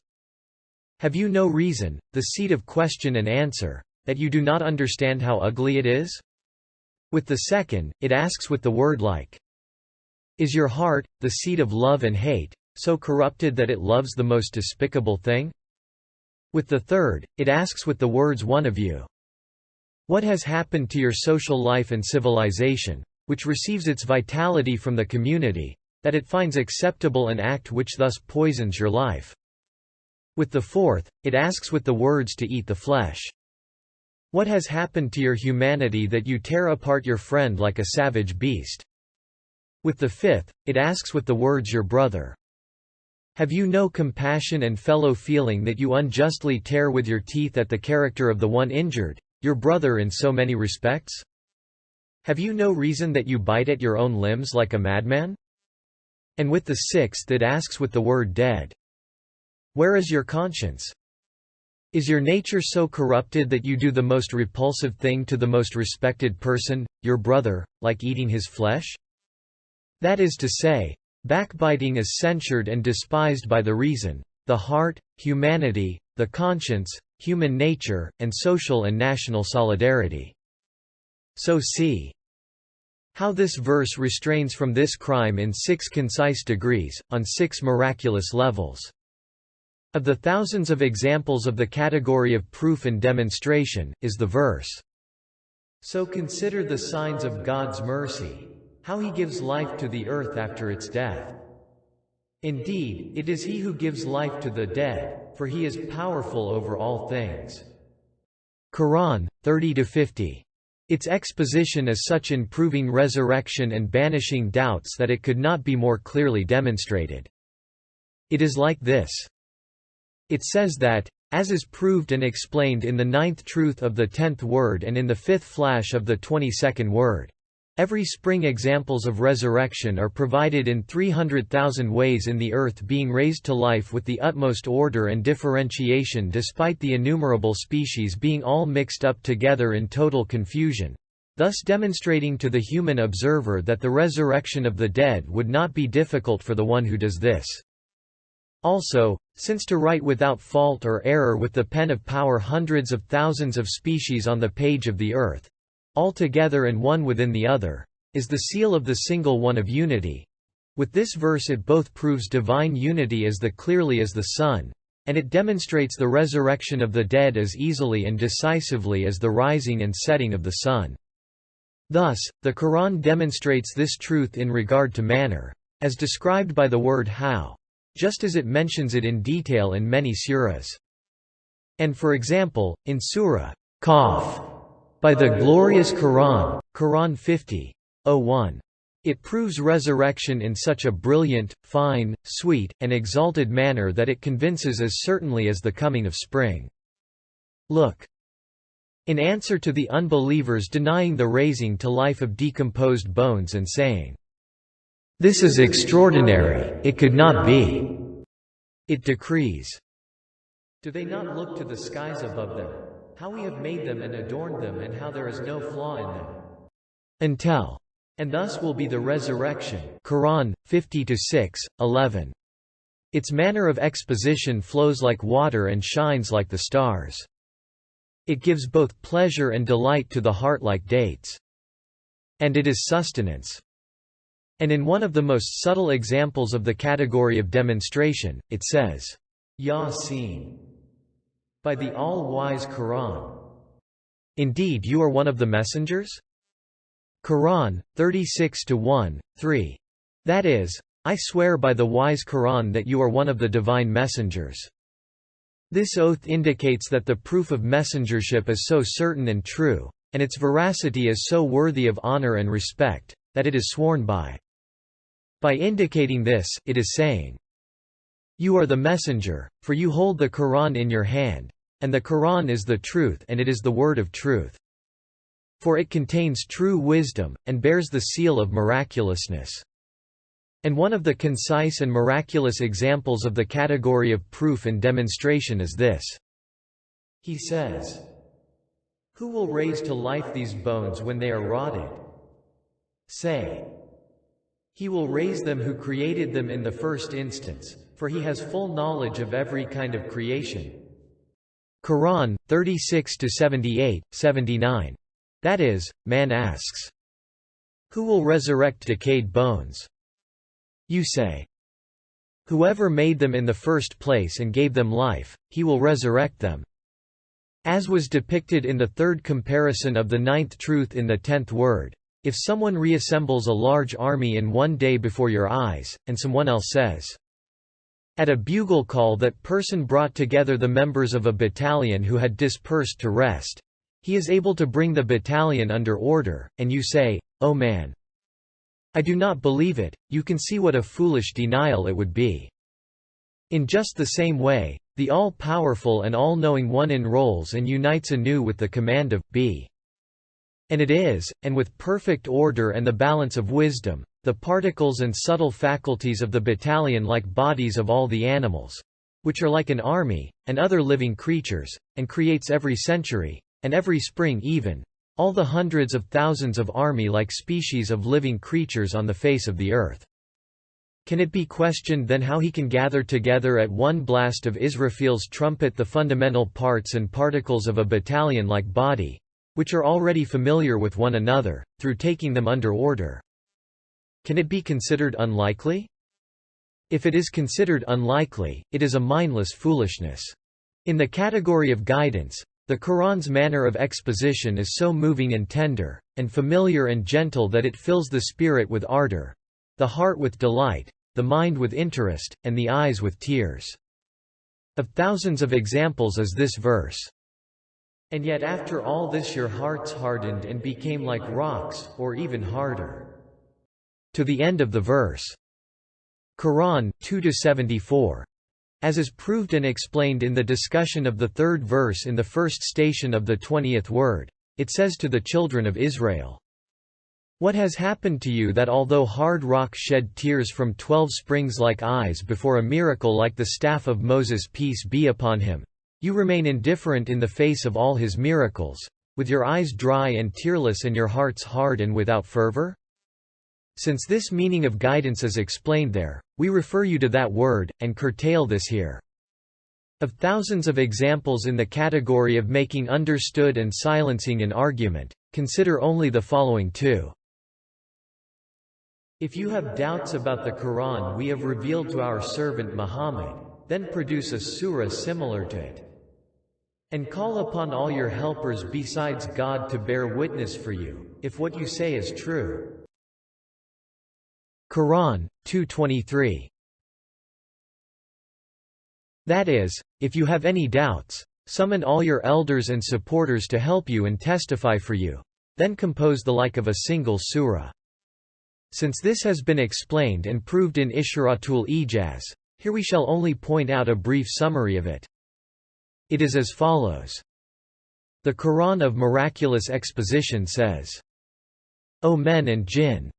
"Have you no reason, the seat of question and answer, that you do not understand how ugly it is?" With the second, it asks with the word like, "Is your heart, the seat of love and hate, so corrupted that it loves the most despicable thing?" With the third, it asks with the words "one of you. What has happened to your social life and civilization, which receives its vitality from the community, that it finds acceptable an act which thus poisons your life?" With the fourth, it asks with the words "to eat the flesh. What has happened to your humanity that you tear apart your friend like a savage beast?" With the fifth, it asks with the words "your brother. Have you no compassion and fellow feeling that you unjustly tear with your teeth at the character of the one injured, your brother in so many respects? Have you no reason that you bite at your own limbs like a madman?" And with the sixth it asks with the word "dead. Where is your conscience? Is your nature so corrupted that you do the most repulsive thing to the most respected person, your brother, like eating his flesh? That is to say, backbiting is censured and despised by the reason, the heart, humanity, the conscience, human nature, and social and national solidarity. So see how this verse restrains from this crime in 6 concise degrees, on 6 miraculous levels. Of the thousands of examples of the category of proof and demonstration, is the verse, "So consider the signs of God's mercy, how he gives life to the earth after its death. Indeed, it is he who gives life to the dead, for he is powerful over all things." Qur'an, 30-50. Its exposition is such in proving resurrection and banishing doubts that it could not be more clearly demonstrated. It is like this. It says that, as is proved and explained in the 9th truth of the 10th word and in the 5th flash of the 22nd word, Every spring examples of resurrection are provided in 300,000 ways in the earth being raised to life with the utmost order and differentiation despite the innumerable species being all mixed up together in total confusion, thus demonstrating to the human observer that the resurrection of the dead would not be difficult for the one who does this. Also, since to write without fault or error with the pen of power hundreds of thousands of species on the page of the earth, all together and one within the other, is the seal of the single one of unity. With this verse it both proves divine unity as clearly as the sun, and it demonstrates the resurrection of the dead as easily and decisively as the rising and setting of the sun. Thus, the Qur'an demonstrates this truth in regard to manner, as described by the word how, just as it mentions it in detail in many surahs. And for example, in Surah Qaf, by the glorious Qur'an, Qur'an 50:01, it proves resurrection in such a brilliant, fine, sweet, and exalted manner that it convinces as certainly as the coming of spring. Look. In answer to the unbelievers denying the raising to life of decomposed bones and saying, "This is extraordinary, it could not be," it decrees, "Do they not look to the skies above them? How we have made them and adorned them and how there is no flaw in them. Until. And thus will be the resurrection." Qur'an 50:6-11. Its manner of exposition flows like water and shines like the stars. It gives both pleasure and delight to the heart like dates. And it is sustenance. And in one of the most subtle examples of the category of demonstration, it says, Yasin, by the all-wise Qur'an. Indeed you are one of the messengers? Qur'an 36:1-3. That is, I swear by the wise Qur'an that you are one of the divine messengers. This oath indicates that the proof of messengership is so certain and true, and its veracity is so worthy of honor and respect, that it is sworn by. By indicating this, it is saying, "You are the messenger, for you hold the Qur'an in your hand, and the Qur'an is the truth and it is the word of truth. For it contains true wisdom, and bears the seal of miraculousness." And one of the concise and miraculous examples of the category of proof and demonstration is this. He says, "Who will raise to life these bones when they are rotted?" Say, "He will raise them who created them in the first instance, for he has full knowledge of every kind of creation." Qur'an 36:78-79. That is, man asks, "Who will resurrect decayed bones?" You say, "Whoever made them in the first place and gave them life, he will resurrect them." As was depicted in the third comparison of the ninth truth in the 10th word, if someone reassembles a large army in one day before your eyes, and someone else says, at a bugle call that person brought together the members of a battalion who had dispersed to rest, he is able to bring the battalion under order, and you say, "Oh man, I do not believe it," you can see what a foolish denial it would be. In just the same way, the all-powerful and all-knowing One enrolls and unites anew with the command of be. And it is, and with perfect order and the balance of wisdom, the particles and subtle faculties of the battalion-like bodies of all the animals, which are like an army, and other living creatures, and creates every century, and every spring even, all the hundreds of thousands of army-like species of living creatures on the face of the earth. Can it be questioned then how he can gather together at one blast of Israfil's trumpet the fundamental parts and particles of a battalion-like body, which are already familiar with one another, through taking them under order? Can it be considered unlikely? If it is considered unlikely, it is a mindless foolishness. In the category of guidance, the Qur'an's manner of exposition is so moving and tender, and familiar and gentle that it fills the spirit with ardor, the heart with delight, the mind with interest, and the eyes with tears. Of thousands of examples is this verse. And yet after all this your hearts hardened and became like rocks, or even harder. To the end of the verse. Qur'an 2-74. As is proved and explained in the discussion of the third verse in the first station of the 20th word, it says to the children of Israel, What has happened to you that although hard rock shed tears from 12 springs like eyes before a miracle like the staff of Moses, peace be upon him, you remain indifferent in the face of all his miracles, with your eyes dry and tearless and your hearts hard and without fervor? Since this meaning of guidance is explained there, we refer you to that word, and curtail this here. Of thousands of examples in the category of making understood and silencing an argument, consider only the following two. If you have doubts about the Qur'an we have revealed to our servant Muhammad, then produce a surah similar to it. And call upon all your helpers besides God to bear witness for you, if what you say is true. Qur'an 2:23. That is, if you have any doubts, summon all your elders and supporters to help you and testify for you. Then compose the like of a single surah. Since this has been explained and proved in Isharatul Ijaz, here we shall only point out a brief summary of it. It is as follows. The Qur'an of miraculous exposition says, O men and jinn!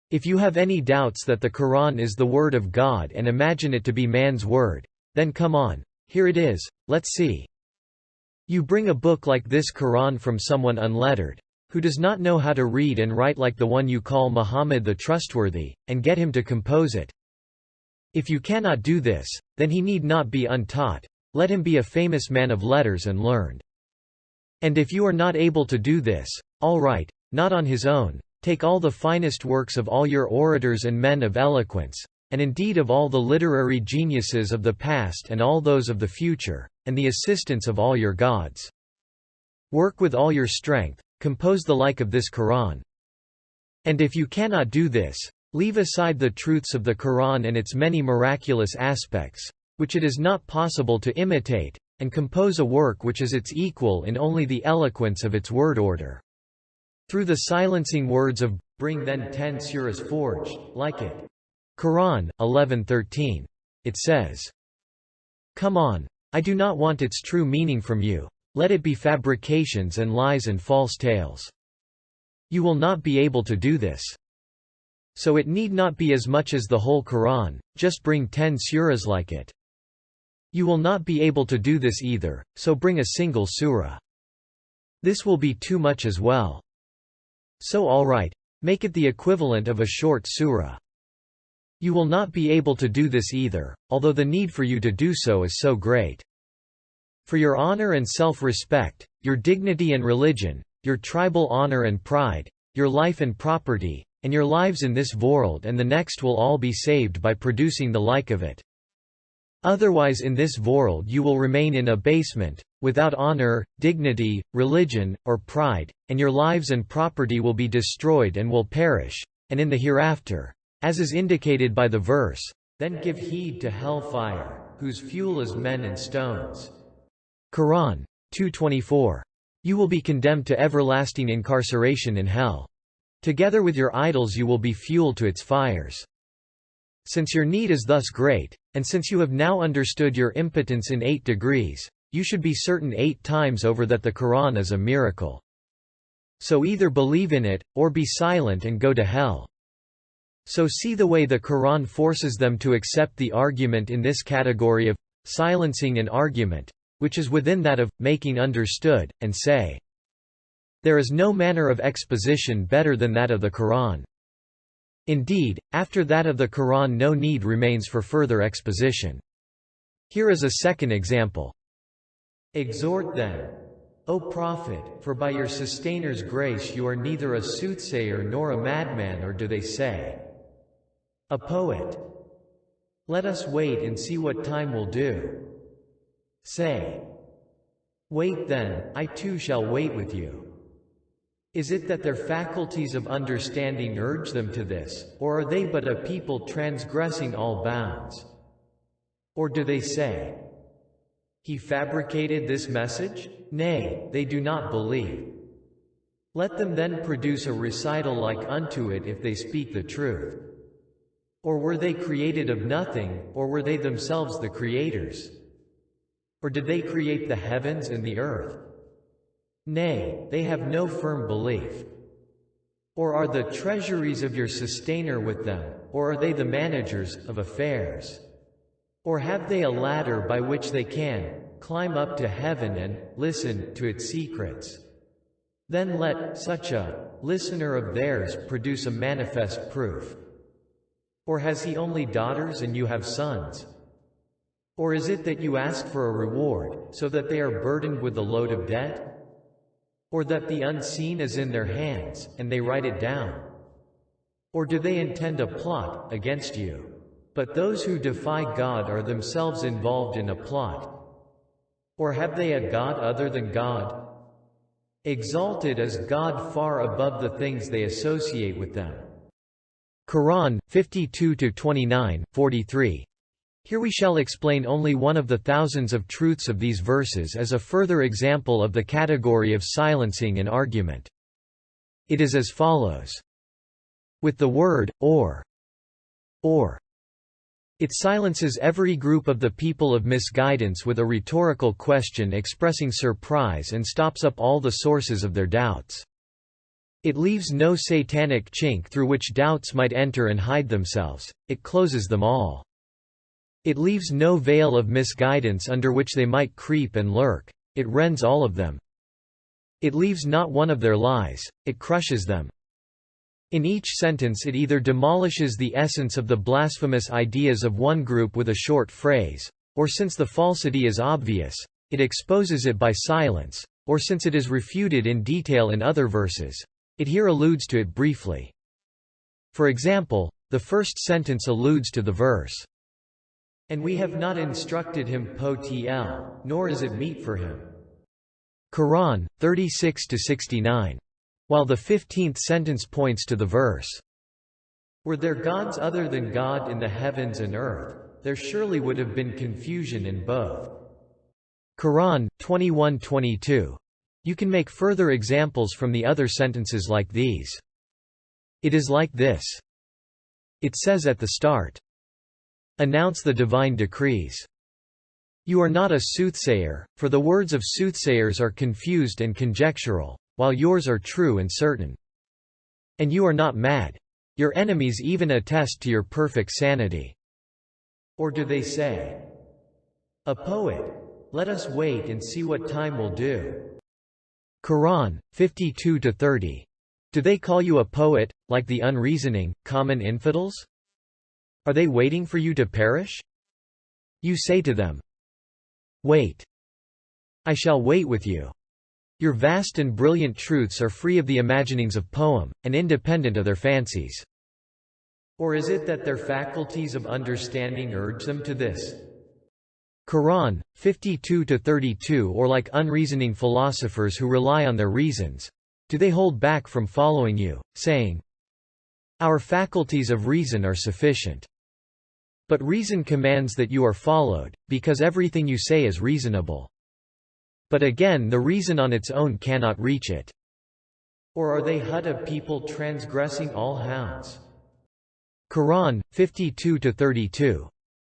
If you have any doubts that the Qur'an is the word of God and imagine it to be man's word, then come on, here it is, let's see. You bring a book like this Qur'an from someone unlettered, who does not know how to read and write like the one you call Muhammad the trustworthy, and get him to compose it. If you cannot do this, then he need not be untaught, let him be a famous man of letters and learned. And if you are not able to do this, all right, not on his own, take all the finest works of all your orators and men of eloquence, and indeed of all the literary geniuses of the past and all those of the future, and the assistance of all your gods. Work with all your strength, compose the like of this Qur'an. And if you cannot do this, leave aside the truths of the Qur'an and its many miraculous aspects, which it is not possible to imitate, and compose a work which is its equal in only the eloquence of its word order. Through the silencing words of, bring then 10 surahs forged, like it. Qur'an 11:13. It says, Come on, I do not want its true meaning from you. Let it be fabrications and lies and false tales. You will not be able to do this. So it need not be as much as the whole Qur'an, just bring 10 surahs like it. You will not be able to do this either, so bring a single surah. This will be too much as well. So all right, make it the equivalent of a short surah. You will not be able to do this either, although the need for you to do so is so great. For your honor and self-respect, your dignity and religion, your tribal honor and pride, your life and property, and your lives in this world and the next will all be saved by producing the like of it. Otherwise in this world you will remain in abasement, without honor, dignity, religion, or pride, and your lives and property will be destroyed and will perish, and in the hereafter, as is indicated by the verse, then give heed to hellfire, whose fuel is men and stones. Qur'an 2:24. You will be condemned to everlasting incarceration in hell. Together with your idols you will be fuel to its fires. Since your need is thus great, and since you have now understood your impotence in 8 degrees, you should be certain 8 times over that the Qur'an is a miracle. So either believe in it, or be silent and go to hell. So see the way the Qur'an forces them to accept the argument in this category of silencing an argument, which is within that of making understood, and say, there is no manner of exposition better than that of the Qur'an. Indeed, after that of the Qur'an no need remains for further exposition. Here is a second example. Exhort then, O Prophet, for by your Sustainer*s grace you are neither a soothsayer nor a madman, or do they say, a poet. Let us wait and see what time will do. Say, wait then, I too shall wait with you. Is it that their faculties of understanding urge them to this, or are they but a people transgressing all bounds? Or do they say, he fabricated this message? Nay, they do not believe. Let them then produce a recital like unto it if they speak the truth. Or were they created of nothing, or were they themselves the creators? Or did they create the heavens and the earth? Nay, they have no firm belief. Or are the treasuries of your sustainer with them, or are they the managers of affairs? Or have they a ladder by which they can climb up to heaven and listen to its secrets? Then let such a listener of theirs produce a manifest proof. Or has he only daughters and you have sons? Or is it that you ask for a reward, so that they are burdened with the load of debt? Or that the unseen is in their hands, and they write it down? Or do they intend a plot against you? But those who defy God are themselves involved in a plot. Or have they a God other than God? Exalted is God far above the things they associate with them. Quran 52-29, 43. Here we shall explain only one of the thousands of truths of these verses as a further example of the category of silencing an argument. It is as follows. With the word, or, it silences every group of the people of misguidance with a rhetorical question expressing surprise and stops up all the sources of their doubts. It leaves no satanic chink through which doubts might enter and hide themselves, it closes them all. It leaves no veil of misguidance under which they might creep and lurk, it rends all of them. It leaves not one of their lies, it crushes them. In each sentence it either demolishes the essence of the blasphemous ideas of one group with a short phrase, or since the falsity is obvious, it exposes it by silence, or since it is refuted in detail in other verses, it here alludes to it briefly. For example, the first sentence alludes to the verse, "And we have not instructed him po-tl, nor is it meet for him." Quran 36-69. While the 15th sentence points to the verse, "Were there gods other than God in the heavens and earth, there surely would have been confusion in both." Quran 21-22. You can make further examples from the other sentences like these. It is like this. It says at the start, "Announce the divine decrees. You are not a soothsayer, for the words of soothsayers are confused and conjectural, while yours are true and certain. And you are not mad. Your enemies even attest to your perfect sanity." Or do they say, "A poet? Let us wait and see what time will do." Quran 52-30. Do they call you a poet, like the unreasoning, common infidels? Are they waiting for you to perish? You say to them, "Wait. I shall wait with you." Your vast and brilliant truths are free of the imaginings of poem, and independent of their fancies. Or is it that their faculties of understanding urge them to this? Quran 52-32. Or like unreasoning philosophers who rely on their reasons, do they hold back from following you, saying, "Our faculties of reason are sufficient." But reason commands that you are followed, because everything you say is reasonable. But again the reason on its own cannot reach it. Or are they Hutta people transgressing all hounds? Quran 52-32.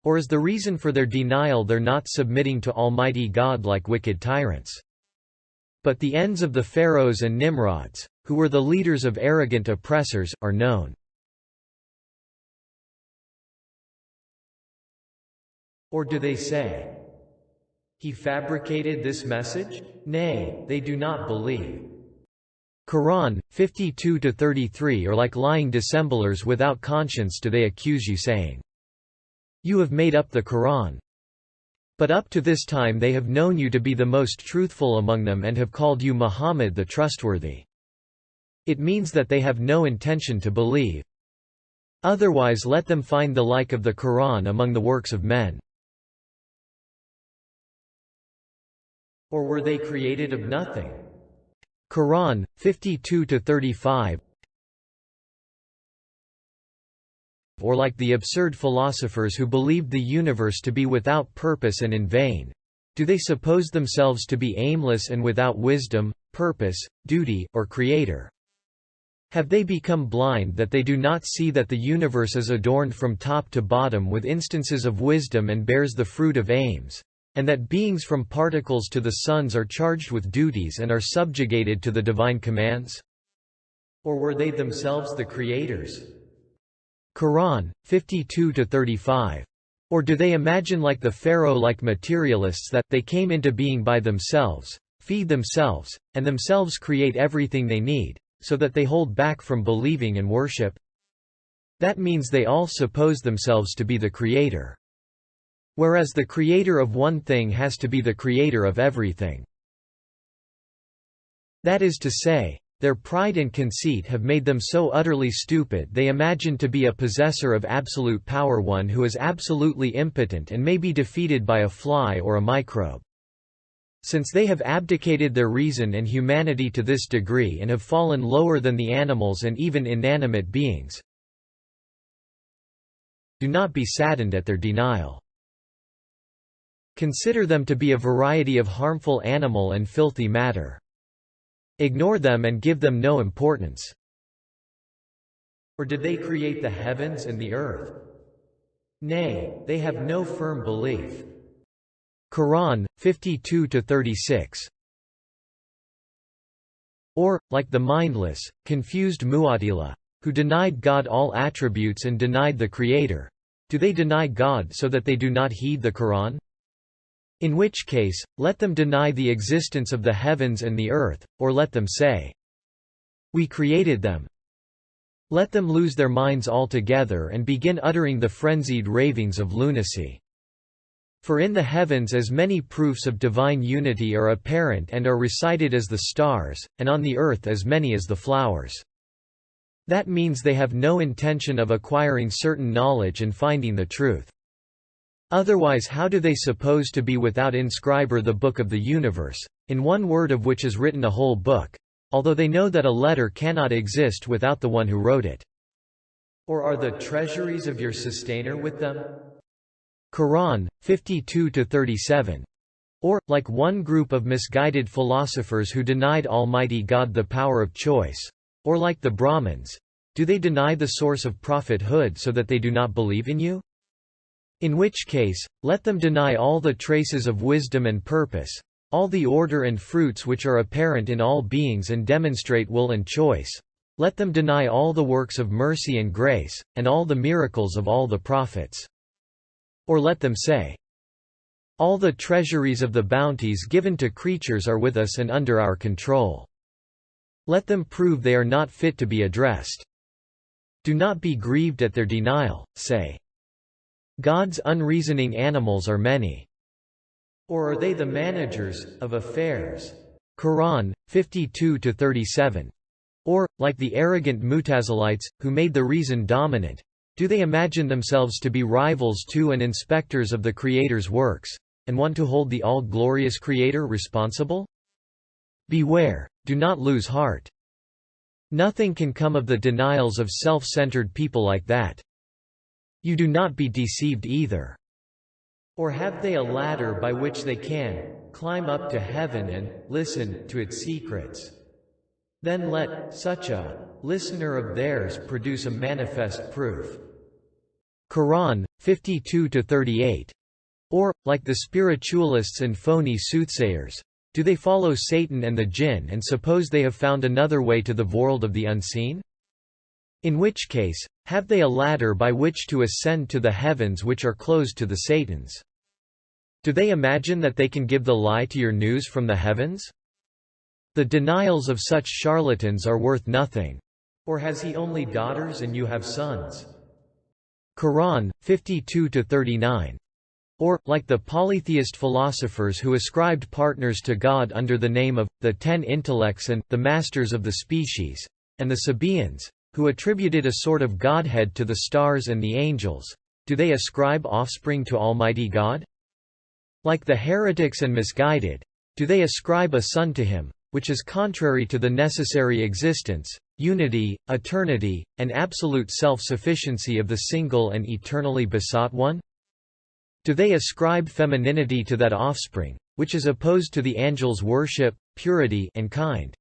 Or is the reason for their denial their not submitting to Almighty God like wicked tyrants? But the ends of the pharaohs and Nimrods, who were the leaders of arrogant oppressors, are known. Or do they say, "He fabricated this message?" Nay, they do not believe. Quran 52-33. Or like lying dissemblers without conscience do they accuse you saying, "You have made up the Quran." But up to this time they have known you to be the most truthful among them and have called you Muhammad the trustworthy. It means that they have no intention to believe. Otherwise let them find the like of the Quran among the works of men. Or were they created of nothing? Quran 52-35. Or like the absurd philosophers who believed the universe to be without purpose and in vain. Do they suppose themselves to be aimless and without wisdom, purpose, duty, or creator? Have they become blind that they do not see that the universe is adorned from top to bottom with instances of wisdom and bears the fruit of aims? And that beings from particles to the suns are charged with duties and are subjugated to the divine commands? Or were they themselves the creators? Qur'an, 52–35. Or do they imagine like the Pharaoh-like materialists that they came into being by themselves, feed themselves, and themselves create everything they need, so that they hold back from believing and worship? That means they all suppose themselves to be the creator. Whereas the creator of one thing has to be the creator of everything. That is to say, their pride and conceit have made them so utterly stupid they imagine to be a possessor of absolute power, one who is absolutely impotent and may be defeated by a fly or a microbe. Since they have abdicated their reason and humanity to this degree and have fallen lower than the animals and even inanimate beings, do not be saddened at their denial. Consider them to be a variety of harmful animal and filthy matter. Ignore them and give them no importance. Or did they create the heavens and the earth? Nay, they have no firm belief. Qur'an, 52–36. Or, like the mindless, confused Mu'tazila, who denied God all attributes and denied the Creator, do they deny God so that they do not heed the Qur'an? In which case, let them deny the existence of the heavens and the earth, or let them say, "We created them." Let them lose their minds altogether and begin uttering the frenzied ravings of lunacy. For in the heavens as many proofs of divine unity are apparent and are recited as the stars, and on the earth as many as the flowers. That means they have no intention of acquiring certain knowledge and finding the truth. Otherwise how do they suppose to be without inscriber the book of the universe, in one word of which is written a whole book, although they know that a letter cannot exist without the one who wrote it? Or are the treasuries of your sustainer with them? Qur'an, 52–37. Or, like one group of misguided philosophers who denied Almighty God the power of choice, or like the Brahmins, do they deny the source of prophethood so that they do not believe in you? In which case, let them deny all the traces of wisdom and purpose, all the order and fruits which are apparent in all beings and demonstrate will and choice. Let them deny all the works of mercy and grace, and all the miracles of all the prophets. Or let them say, "All the treasuries of the bounties given to creatures are with us and under our control." Let them prove they are not fit to be addressed. Do not be grieved at their denial, say, "God's unreasoning animals are many." Or are they the managers of affairs? Qur'an, 52–37. Or, like the arrogant Mu'tazilites, who made the reason dominant, do they imagine themselves to be rivals to and inspectors of the Creator's works, and want to hold the all-glorious Creator responsible? Beware, do not lose heart. Nothing can come of the denials of self-centered people like that. You do not be deceived either. Or have they a ladder by which they can climb up to heaven and listen to its secrets? Then let such a listener of theirs produce a manifest proof. Qur'an, 52–38. Or, like the spiritualists and phony soothsayers, do they follow Satan and the jinn and suppose they have found another way to the world of the unseen? In which case, have they a ladder by which to ascend to the heavens which are closed to the Satans? Do they imagine that they can give the lie to your news from the heavens? The denials of such charlatans are worth nothing. Or has he only daughters and you have sons? Qur'an, 52–39. Or, like the polytheist philosophers who ascribed partners to God under the name of the 10 intellects and the masters of the species, and the Sabaeans, who attributed a sort of godhead to the stars and the angels, do they ascribe offspring to Almighty God? Like the heretics and misguided, do they ascribe a son to him, which is contrary to the necessary existence, unity, eternity, and absolute self-sufficiency of the single and eternally besought one? Do they ascribe femininity to that offspring, which is opposed to the angels' worship, purity, and kind?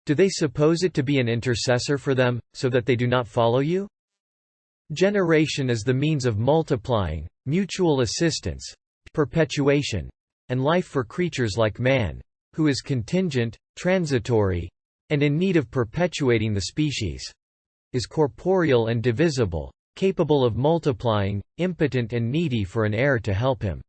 Do they suppose it to be an intercessor for them, so that they do not follow you? Generation is the means of multiplying, mutual assistance, perpetuation, and life for creatures like man, who is contingent, transitory, and in need of perpetuating the species, is corporeal and divisible, capable of multiplying, impotent and needy for an heir to help him.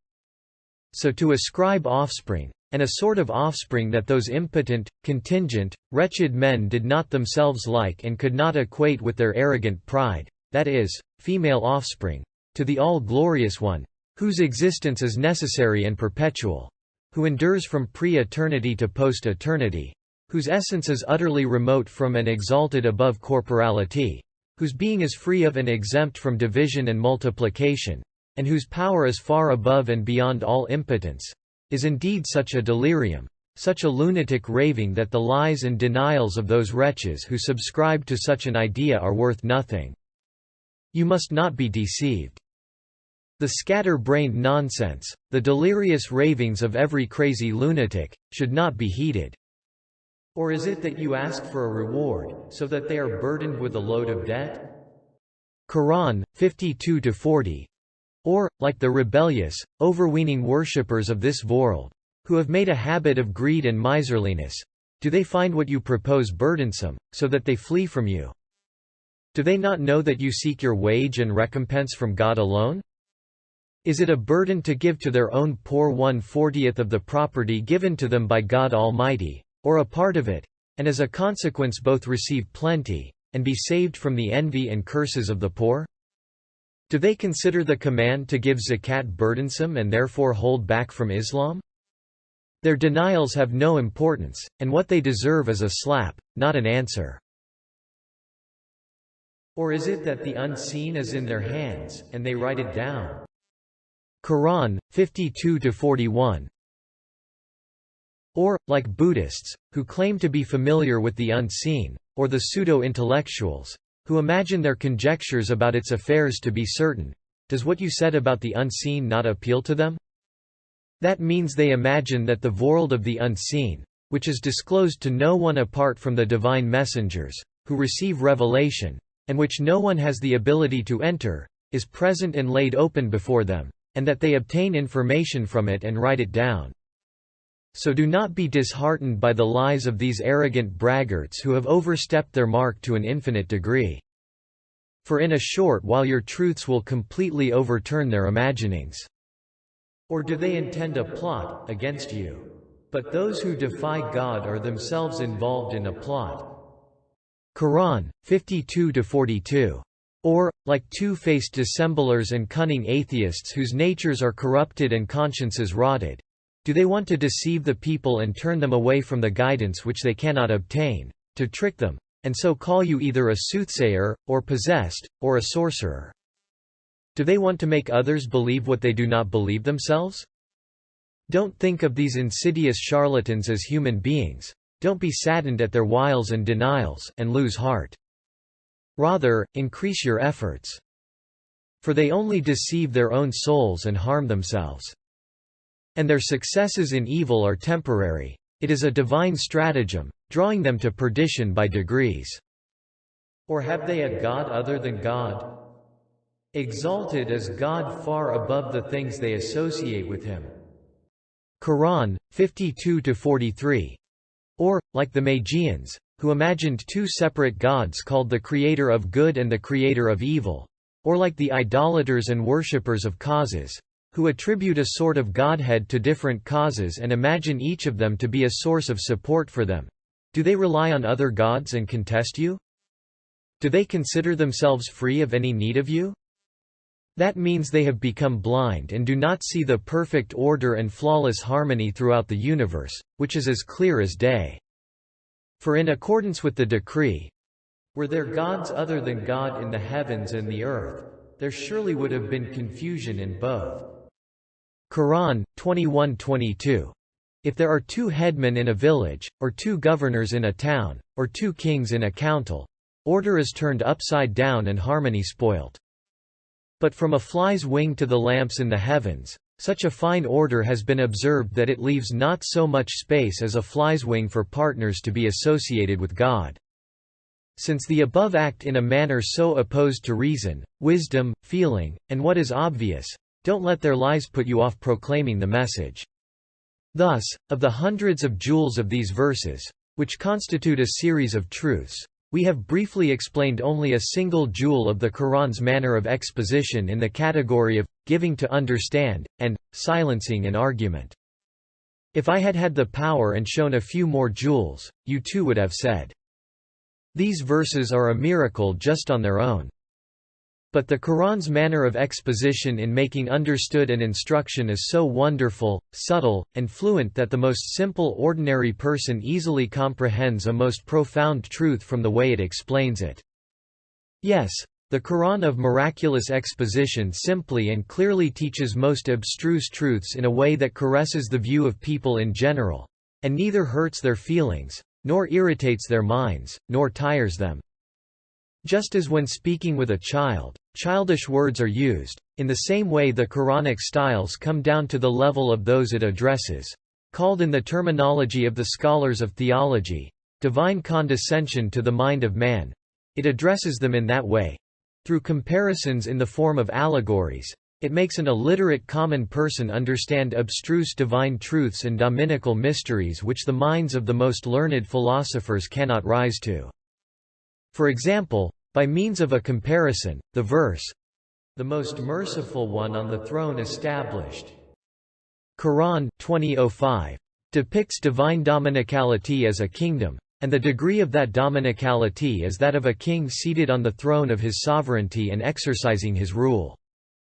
So to ascribe offspring, and a sort of offspring that those impotent, contingent, wretched men did not themselves like and could not equate with their arrogant pride, that is, female offspring, to the all-glorious One, whose existence is necessary and perpetual, who endures from pre-eternity to post-eternity, whose essence is utterly remote from and exalted above corporality, whose being is free of and exempt from division and multiplication, and whose power is far above and beyond all impotence, is indeed such a delirium, such a lunatic raving that the lies and denials of those wretches who subscribe to such an idea are worth nothing. You must not be deceived. The scatter-brained nonsense, the delirious ravings of every crazy lunatic, should not be heeded. Or is it that you ask for a reward, so that they are burdened with a load of debt? Qur'an 52-40. Or, like the rebellious, overweening worshippers of this world, who have made a habit of greed and miserliness, do they find what you propose burdensome, so that they flee from you? Do they not know that you seek your wage and recompense from God alone? Is it a burden to give to their own poor 1/40th of the property given to them by God Almighty, or a part of it, and as a consequence both receive plenty, and be saved from the envy and curses of the poor? Do they consider the command to give zakat burdensome and therefore hold back from Islam? Their denials have no importance, and what they deserve is a slap, not an answer. Or is it that the unseen is in their hands, and they write it down? Qur'an 52-41. Or, like Buddhists, who claim to be familiar with the unseen, or the pseudo-intellectuals, who imagine their conjectures about its affairs to be certain, does what you said about the unseen not appeal to them? That means they imagine that the world of the unseen, which is disclosed to no one apart from the divine messengers, who receive revelation, and which no one has the ability to enter, is present and laid open before them, and that they obtain information from it and write it down. So do not be disheartened by the lies of these arrogant braggarts who have overstepped their mark to an infinite degree. For in a short while your truths will completely overturn their imaginings. Or do they intend a plot against you? But those who defy God are themselves involved in a plot. Qur'an 52-42. Or, like two-faced dissemblers and cunning atheists whose natures are corrupted and consciences rotted, do they want to deceive the people and turn them away from the guidance which they cannot obtain, to trick them, and so call you either a soothsayer, or possessed, or a sorcerer? Do they want to make others believe what they do not believe themselves? Don't think of these insidious charlatans as human beings, don't be saddened at their wiles and denials, and lose heart. Rather, increase your efforts. For they only deceive their own souls and harm themselves. And their successes in evil are temporary. It is a divine stratagem, drawing them to perdition by degrees. Or have they a God other than God? Exalted is God far above the things they associate with Him. Qur'an 52-43. Or, like the Magians, who imagined two separate gods called the Creator of Good and the Creator of Evil, or like the idolaters and worshippers of causes, who attribute a sort of godhead to different causes and imagine each of them to be a source of support for them. Do they rely on other gods and contest you? Do they consider themselves free of any need of you? That means they have become blind and do not see the perfect order and flawless harmony throughout the universe, which is as clear as day. For in accordance with the decree, were there gods other than God in the heavens and the earth, there surely would have been confusion in both. Qur'an 21-22. If there are two headmen in a village, or two governors in a town, or two kings in a council, order is turned upside down and harmony spoilt. But from a fly's wing to the lamps in the heavens, such a fine order has been observed that it leaves not so much space as a fly's wing for partners to be associated with God. Since the above act in a manner so opposed to reason, wisdom, feeling, and what is obvious, don't let their lies put you off proclaiming the message. Thus, of the hundreds of jewels of these verses, which constitute a series of truths. We have briefly explained only a single jewel of the Quran's manner of exposition in the category of giving to understand, and silencing an argument. If I had had the power and shown a few more jewels, you too would have said, "These verses are a miracle just on their own." But the Quran's manner of exposition in making understood an instruction is so wonderful, subtle, and fluent that the most simple ordinary person easily comprehends a most profound truth from the way it explains it. Yes, the Quran of miraculous exposition simply and clearly teaches most abstruse truths in a way that caresses the view of people in general, and neither hurts their feelings, nor irritates their minds, nor tires them. Just as when speaking with a child, childish words are used, in the same way the Quranic styles come down to the level of those it addresses, called in the terminology of the scholars of theology, divine condescension to the mind of man. It addresses them in that way. Through comparisons in the form of allegories, it makes an illiterate common person understand abstruse divine truths and dominical mysteries which the minds of the most learned philosophers cannot rise to. For example, by means of a comparison, the verse, "The most merciful one on the throne established," Quran 20:05, depicts divine dominicality as a kingdom, and the degree of that dominicality as that of a king seated on the throne of his sovereignty and exercising his rule.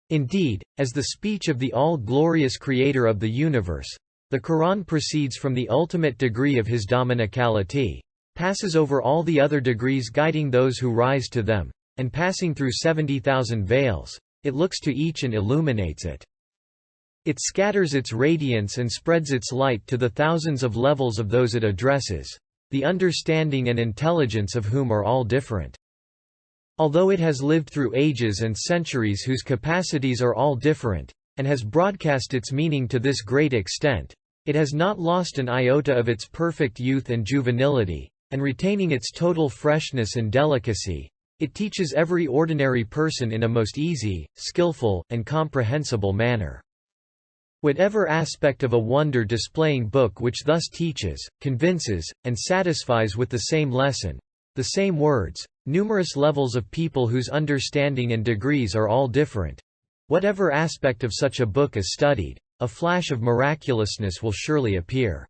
Indeed, as the speech of the all-glorious Creator of the universe, the Quran proceeds from the ultimate degree of his dominicality, passes over all the other degrees guiding those who rise to them, and passing through 70,000 veils, it looks to each and illuminates it. It scatters its radiance and spreads its light to the thousands of levels of those it addresses, the understanding and intelligence of whom are all different. Although it has lived through ages and centuries whose capacities are all different, and has broadcast its meaning to this great extent, it has not lost an iota of its perfect youth and juvenility, and retaining its total freshness and delicacy, it teaches every ordinary person in a most easy, skillful, and comprehensible manner. Whatever aspect of a wonder-displaying book which thus teaches, convinces, and satisfies with the same lesson, the same words, numerous levels of people whose understanding and degrees are all different, whatever aspect of such a book is studied, a flash of miraculousness will surely appear.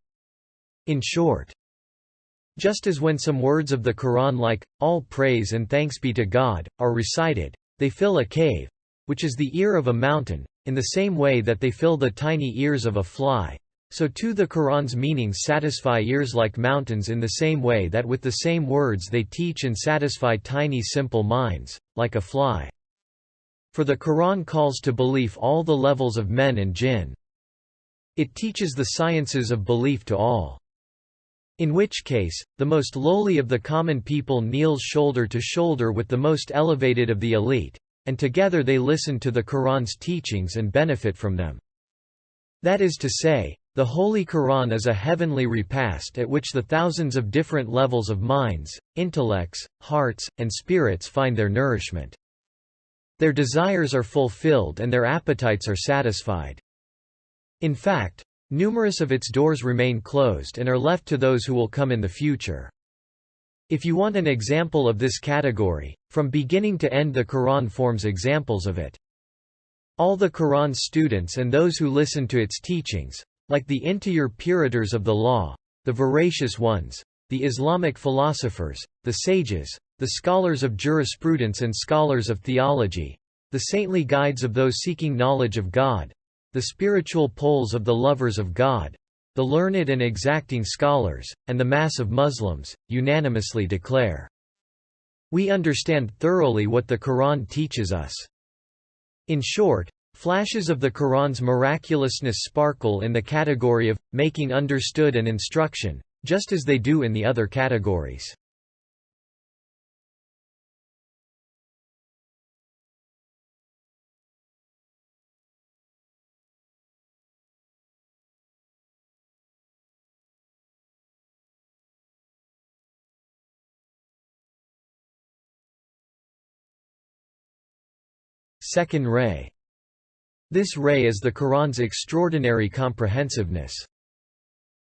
In short, just as when some words of the Quran like, "All praise and thanks be to God," are recited, they fill a cave, which is the ear of a mountain, in the same way that they fill the tiny ears of a fly, so too the Quran's meanings satisfy ears like mountains in the same way that with the same words they teach and satisfy tiny simple minds, like a fly. For the Quran calls to belief all the levels of men and jinn. It teaches the sciences of belief to all. In which case, the most lowly of the common people kneels shoulder to shoulder with the most elevated of the elite, and together they listen to the Quran's teachings and benefit from them. That is to say, the Holy Quran is a heavenly repast at which the thousands of different levels of minds, intellects, hearts, and spirits find their nourishment. Their desires are fulfilled and their appetites are satisfied. In fact, numerous of its doors remain closed and are left to those who will come in the future. If you want an example of this category, from beginning to end the Quran forms examples of it. All the Quran's students and those who listen to its teachings, like the interior puritors of the law, the veracious ones, the Islamic philosophers, the sages, the scholars of jurisprudence and scholars of theology, the saintly guides of those seeking knowledge of God, the spiritual poles of the lovers of God, the learned and exacting scholars, and the mass of Muslims, unanimously declare, "We understand thoroughly what the Quran teaches us." In short, flashes of the Quran's miraculousness sparkle in the category of making understood an instruction, just as they do in the other categories. Second ray. This ray is the Quran's extraordinary comprehensiveness.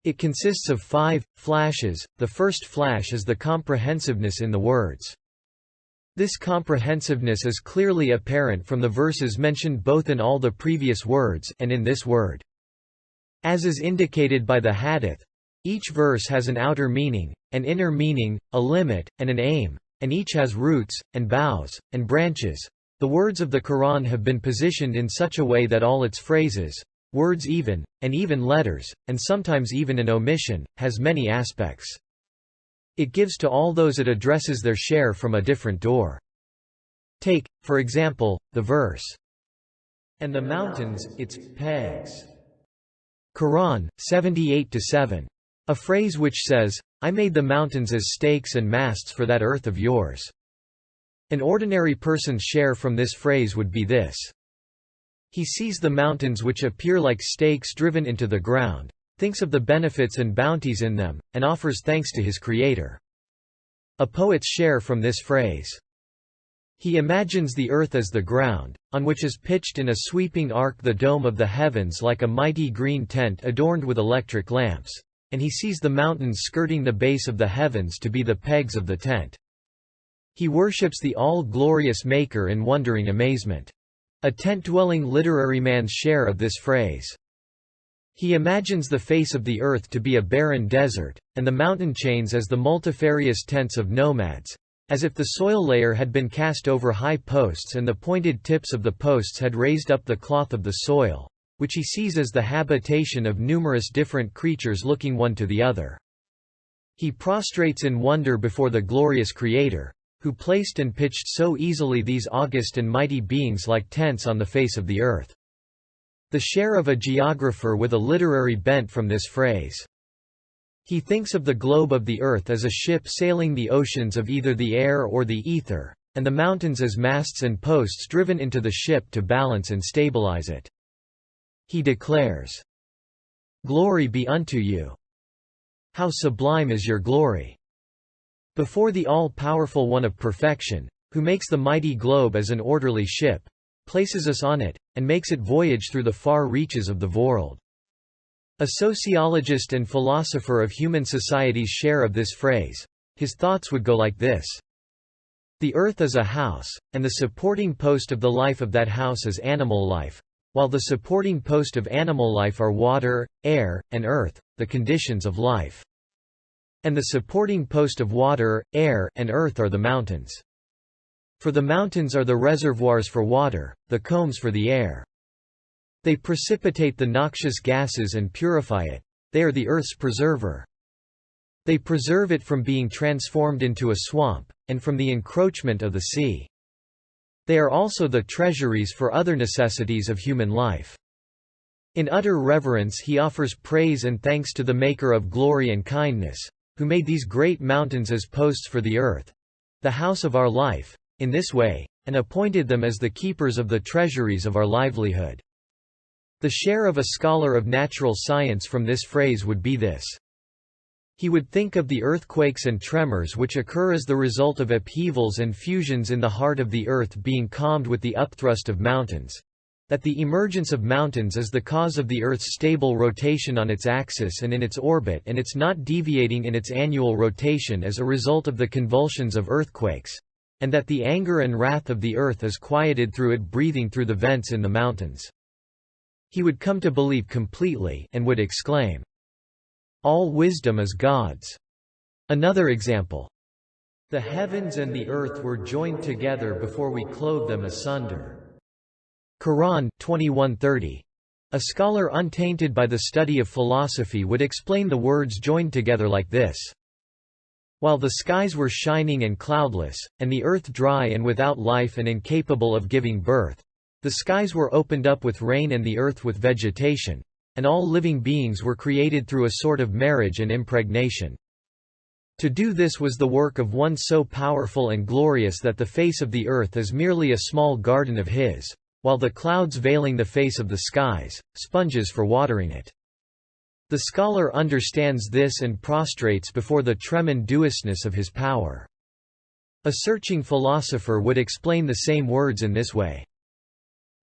It consists of 5 flashes. The first flash is the comprehensiveness in the words. This comprehensiveness is clearly apparent from the verses mentioned both in all the previous words and in this word. As is indicated by the hadith, each verse has an outer meaning, an inner meaning, a limit, and an aim, and each has roots, and boughs, and branches. The words of the Qur'an have been positioned in such a way that all its phrases, words even, and even letters, and sometimes even an omission, has many aspects. It gives to all those it addresses their share from a different door. Take, for example, the verse, "And the mountains, its pegs." Qur'an, 78-7. A phrase which says, "I made the mountains as stakes and masts for that earth of yours." An ordinary person's share from this phrase would be this. He sees the mountains which appear like stakes driven into the ground, thinks of the benefits and bounties in them, and offers thanks to his Creator. A poet's share from this phrase. He imagines the earth as the ground, on which is pitched in a sweeping arc the dome of the heavens like a mighty green tent adorned with electric lamps, and he sees the mountains skirting the base of the heavens to be the pegs of the tent. He worships the all-glorious Maker in wondering amazement. A tent-dwelling literary man's share of this phrase. He imagines the face of the earth to be a barren desert, and the mountain chains as the multifarious tents of nomads, as if the soil layer had been cast over high posts and the pointed tips of the posts had raised up the cloth of the soil, which he sees as the habitation of numerous different creatures looking one to the other. He prostrates in wonder before the glorious Creator, who placed and pitched so easily these august and mighty beings like tents on the face of the earth. The share of a geographer with a literary bent from this phrase. He thinks of the globe of the earth as a ship sailing the oceans of either the air or the ether, and the mountains as masts and posts driven into the ship to balance and stabilize it. He declares, "Glory be unto you! How sublime is your glory! Before the all-powerful One of perfection, who makes the mighty globe as an orderly ship, places us on it, and makes it voyage through the far reaches of the world." A sociologist and philosopher of human society's share of this phrase. His thoughts would go like this. The earth is a house, and the supporting post of the life of that house is animal life, while the supporting post of animal life are water, air, and earth, the conditions of life. And the supporting post of water, air, and earth are the mountains. For the mountains are the reservoirs for water, the combs for the air. They precipitate the noxious gases and purify it. They are the earth's preserver. They preserve it from being transformed into a swamp, and from the encroachment of the sea. They are also the treasuries for other necessities of human life. In utter reverence he offers praise and thanks to the Maker of glory and kindness, who made these great mountains as posts for the earth, the house of our life, in this way, and appointed them as the keepers of the treasuries of our livelihood. The share of a scholar of natural science from this phrase would be this. He would think of the earthquakes and tremors which occur as the result of upheavals and fusions in the heart of the earth being calmed with the upthrust of mountains. That the emergence of mountains is the cause of the Earth's stable rotation on its axis and in its orbit and its not deviating in its annual rotation as a result of the convulsions of earthquakes, and that the anger and wrath of the Earth is quieted through it breathing through the vents in the mountains. He would come to believe completely and would exclaim, "All wisdom is God's." Another example. The heavens and the earth were joined together before we clove them asunder. Qur'an 21:30. A scholar untainted by the study of philosophy would explain the words joined together like this. While the skies were shining and cloudless, and the earth dry and without life and incapable of giving birth, the skies were opened up with rain and the earth with vegetation, and all living beings were created through a sort of marriage and impregnation. To do this was the work of one so powerful and glorious that the face of the earth is merely a small garden of his, while the clouds veiling the face of the skies, sponges for watering it. The scholar understands this and prostrates before the tremendousness of his power. A searching philosopher would explain the same words in this way.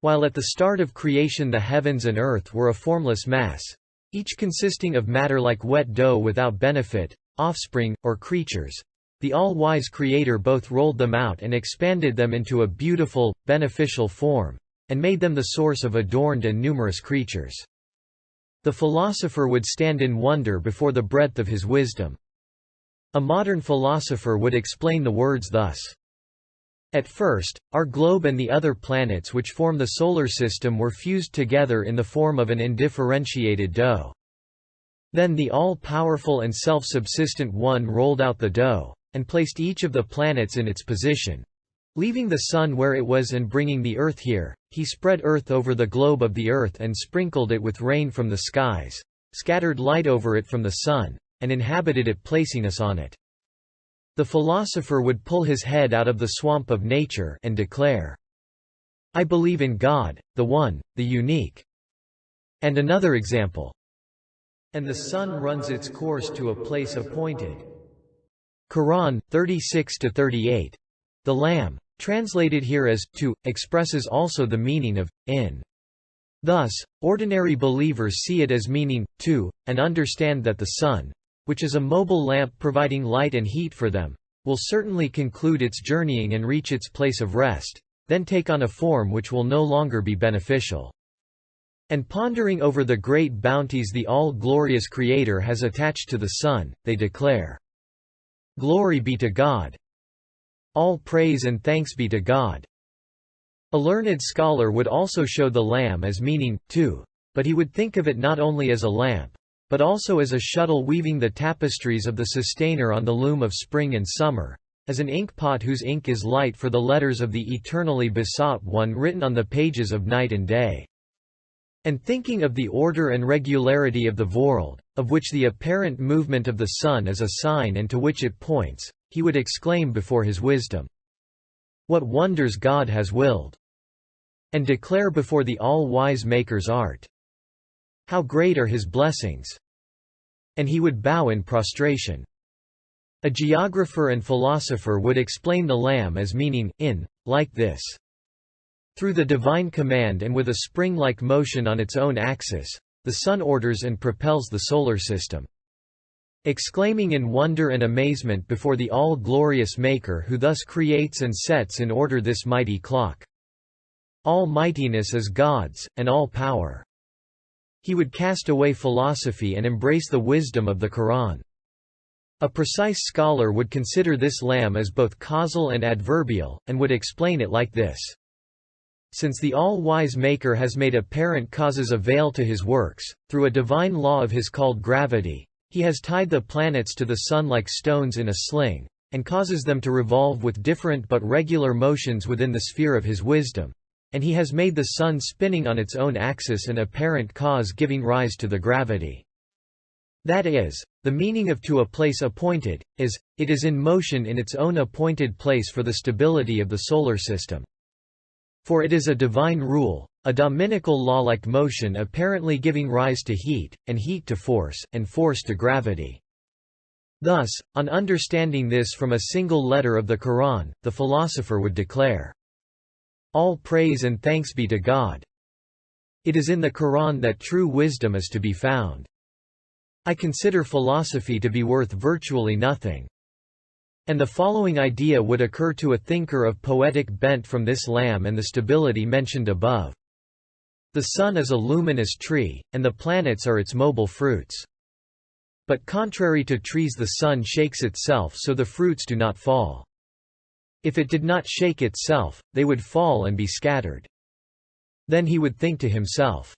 While at the start of creation the heavens and earth were a formless mass, each consisting of matter like wet dough without benefit, offspring, or creatures. The all-wise Creator both rolled them out and expanded them into a beautiful, beneficial form, and made them the source of adorned and numerous creatures. The philosopher would stand in wonder before the breadth of his wisdom. A modern philosopher would explain the words thus. At first, our globe and the other planets which form the solar system were fused together in the form of an indifferentiated dough. Then the all-powerful and self-subsistent One rolled out the dough, and placed each of the planets in its position. Leaving the sun where it was and bringing the earth here, he spread earth over the globe of the earth and sprinkled it with rain from the skies, scattered light over it from the sun, and inhabited it, placing us on it. The philosopher would pull his head out of the swamp of nature and declare, "I believe in God, the One, the Unique." And another example, "And the sun runs its course to a place appointed." Qur'an 36-38. The Lamb, translated here as to, expresses also the meaning of in. Thus, ordinary believers see it as meaning to, and understand that the sun, which is a mobile lamp providing light and heat for them, will certainly conclude its journeying and reach its place of rest, then take on a form which will no longer be beneficial. And pondering over the great bounties the all-glorious Creator has attached to the sun, they declare, "Glory be to God! All praise and thanks be to God." A learned scholar would also show the lamb as meaning to, but he would think of it not only as a lamp, but also as a shuttle weaving the tapestries of the sustainer on the loom of spring and summer, as an ink pot whose ink is light for the letters of the eternally besought One written on the pages of night and day. And thinking of the order and regularity of the world, of which the apparent movement of the sun is a sign and to which it points, he would exclaim before his wisdom, "What wonders God has willed!" and declare before the all-wise Maker's art, "How great are his blessings!" and he would bow in prostration. A geographer and philosopher would explain the lamb as meaning in, like this. Through the divine command and with a spring-like motion on its own axis, the sun orders and propels the solar system. Exclaiming in wonder and amazement before the all-glorious Maker who thus creates and sets in order this mighty clock. All mightiness is God's, and all power. He would cast away philosophy and embrace the wisdom of the Qur'an. A precise scholar would consider this lamb as both causal and adverbial, and would explain it like this. Since the all-wise Maker has made apparent causes avail to his works, through a divine law of his called gravity, he has tied the planets to the sun like stones in a sling, and causes them to revolve with different but regular motions within the sphere of his wisdom, and he has made the sun spinning on its own axis an apparent cause giving rise to the gravity. That is, the meaning of to a place appointed, is, it is in motion in its own appointed place for the stability of the solar system. For it is a divine rule, a dominical law like motion apparently giving rise to heat, and heat to force, and force to gravity. Thus, on understanding this from a single letter of the Qur'an, the philosopher would declare, "All praise and thanks be to God." It is in the Qur'an that true wisdom is to be found. I consider philosophy to be worth virtually nothing. And the following idea would occur to a thinker of poetic bent from this lamb and the stability mentioned above. The sun is a luminous tree, and the planets are its mobile fruits. But contrary to trees, the sun shakes itself so the fruits do not fall. If it did not shake itself, they would fall and be scattered. Then he would think to himself,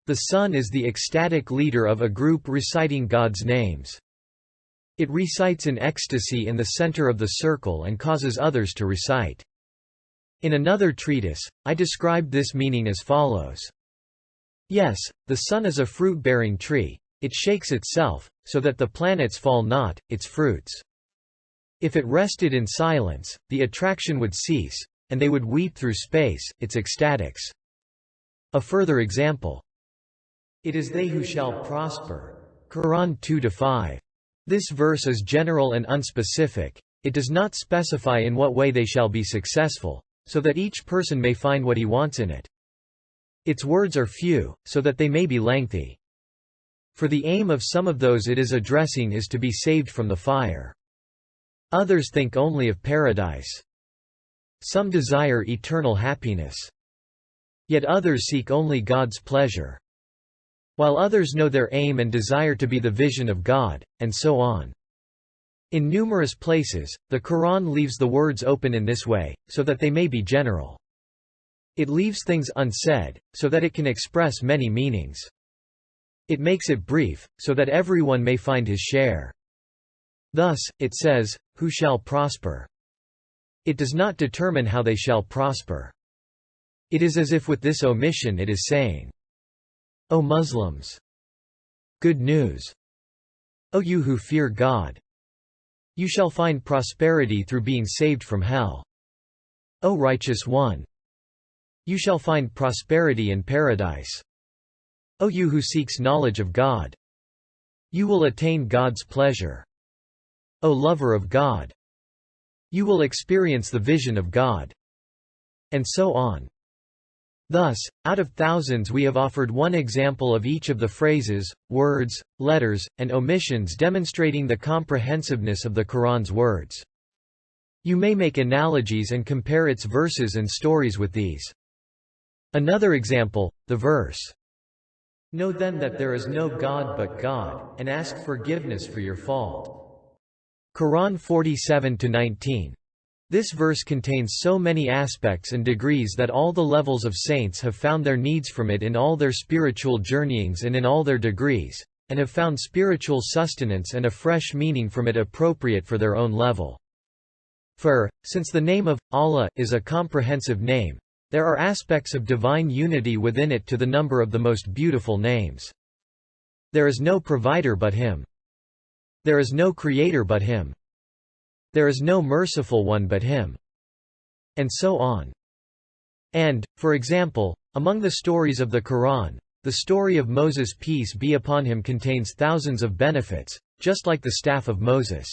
"The sun is the ecstatic leader of a group reciting God's names. It recites in ecstasy in the center of the circle and causes others to recite." In another treatise, I described this meaning as follows. Yes, the sun is a fruit-bearing tree. It shakes itself, so that the planets fall not, its fruits. If it rested in silence, the attraction would cease, and they would weep through space, its ecstatics. A further example. It is they who shall prosper. Qur'an 2-5. This verse is general and unspecific. It does not specify in what way they shall be successful, so that each person may find what he wants in it. Its words are few, so that they may be lengthy. For the aim of some of those it is addressing is to be saved from the fire. Others think only of paradise. Some desire eternal happiness. Yet others seek only God's pleasure. While others know their aim and desire to be the vision of God, and so on. In numerous places, the Qur'an leaves the words open in this way, so that they may be general. It leaves things unsaid, so that it can express many meanings. It makes it brief, so that everyone may find his share. Thus, it says, "Who shall prosper?" It does not determine how they shall prosper. It is as if with this omission it is saying, "O Muslims! Good news! O you who fear God! You shall find prosperity through being saved from hell. O righteous one! You shall find prosperity in paradise. O you who seeks knowledge of God! You will attain God's pleasure. O lover of God! You will experience the vision of God." And so on. Thus, out of thousands we have offered one example of each of the phrases, words, letters, and omissions demonstrating the comprehensiveness of the Qur'an's words. You may make analogies and compare its verses and stories with these. Another example, the verse, "Know then that there is no God but God, and ask forgiveness for your fault." Quran 47-19. This verse contains so many aspects and degrees that all the levels of saints have found their needs from it in all their spiritual journeyings and in all their degrees, and have found spiritual sustenance and a fresh meaning from it appropriate for their own level. For, since the name of Allah is a comprehensive name, there are aspects of divine unity within it to the number of the most beautiful names. There is no provider but Him. There is no creator but Him. There is no merciful one but Him. And so on. And, for example, among the stories of the Quran, the story of Moses peace be upon him contains thousands of benefits, just like the staff of Moses.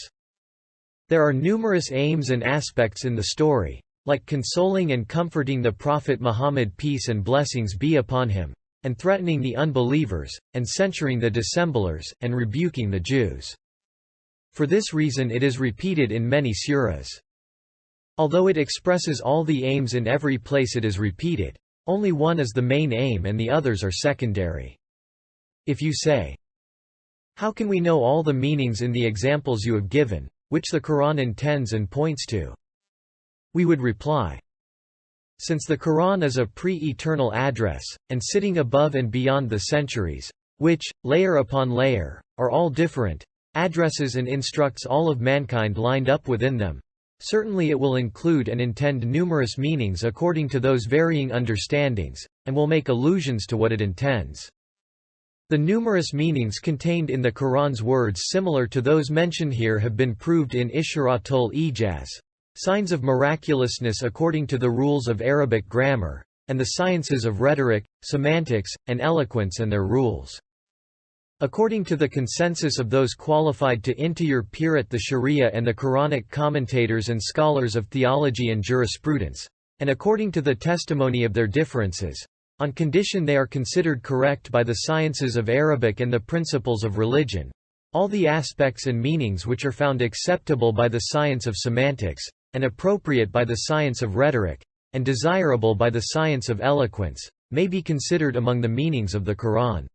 There are numerous aims and aspects in the story, like consoling and comforting the Prophet Muhammad peace and blessings be upon him, and threatening the unbelievers, and censuring the dissemblers, and rebuking the Jews. For this reason it is repeated in many surahs. Although it expresses all the aims in every place it is repeated, only one is the main aim and the others are secondary. If you say, "How can we know all the meanings in the examples you have given, which the Quran intends and points to?" We would reply, since the Quran is a pre-eternal address, and sitting above and beyond the centuries, which, layer upon layer, are all different addresses and instructs all of mankind lined up within them, certainly it will include and intend numerous meanings according to those varying understandings, and will make allusions to what it intends. The numerous meanings contained in the Quran's words similar to those mentioned here have been proved in Isharatul Ijaz, signs of miraculousness according to the rules of Arabic grammar, and the sciences of rhetoric, semantics, and eloquence and their rules. According to the consensus of those qualified to interpret the Sharia and the Quranic commentators and scholars of theology and jurisprudence, and according to the testimony of their differences, on condition they are considered correct by the sciences of Arabic and the principles of religion, all the aspects and meanings which are found acceptable by the science of semantics, and appropriate by the science of rhetoric, and desirable by the science of eloquence, may be considered among the meanings of the Quran.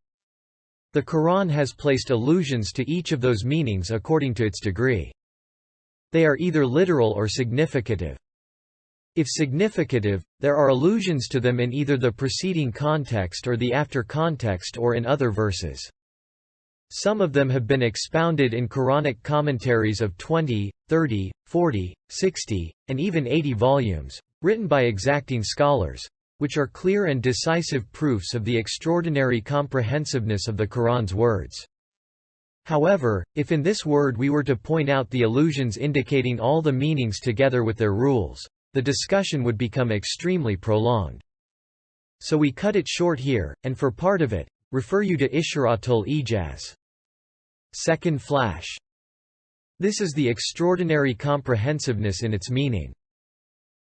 The Quran has placed allusions to each of those meanings according to its degree. They are either literal or significative. If significative, there are allusions to them in either the preceding context or the after context or in other verses. Some of them have been expounded in Quranic commentaries of 20, 30, 40, 60, and even 80 volumes, written by exacting scholars, which are clear and decisive proofs of the extraordinary comprehensiveness of the Quran's words. However, if in this word we were to point out the allusions indicating all the meanings together with their rules, the discussion would become extremely prolonged. So we cut it short here, and for part of it, refer you to Isharatul Ijaz. Second flash. This is the extraordinary comprehensiveness in its meaning.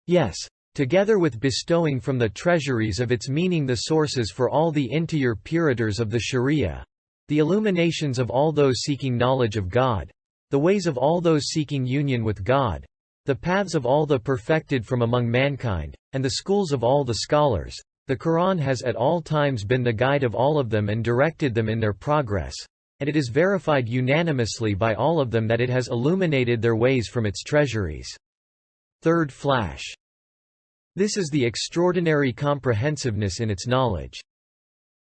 Yes, together with bestowing from the treasuries of its meaning the sources for all the interpurators of the Sharia, the illuminations of all those seeking knowledge of God, the ways of all those seeking union with God, the paths of all the perfected from among mankind, and the schools of all the scholars. The Qur'an has at all times been the guide of all of them and directed them in their progress, and it is verified unanimously by all of them that it has illuminated their ways from its treasuries. Third flash. This is the extraordinary comprehensiveness in its knowledge.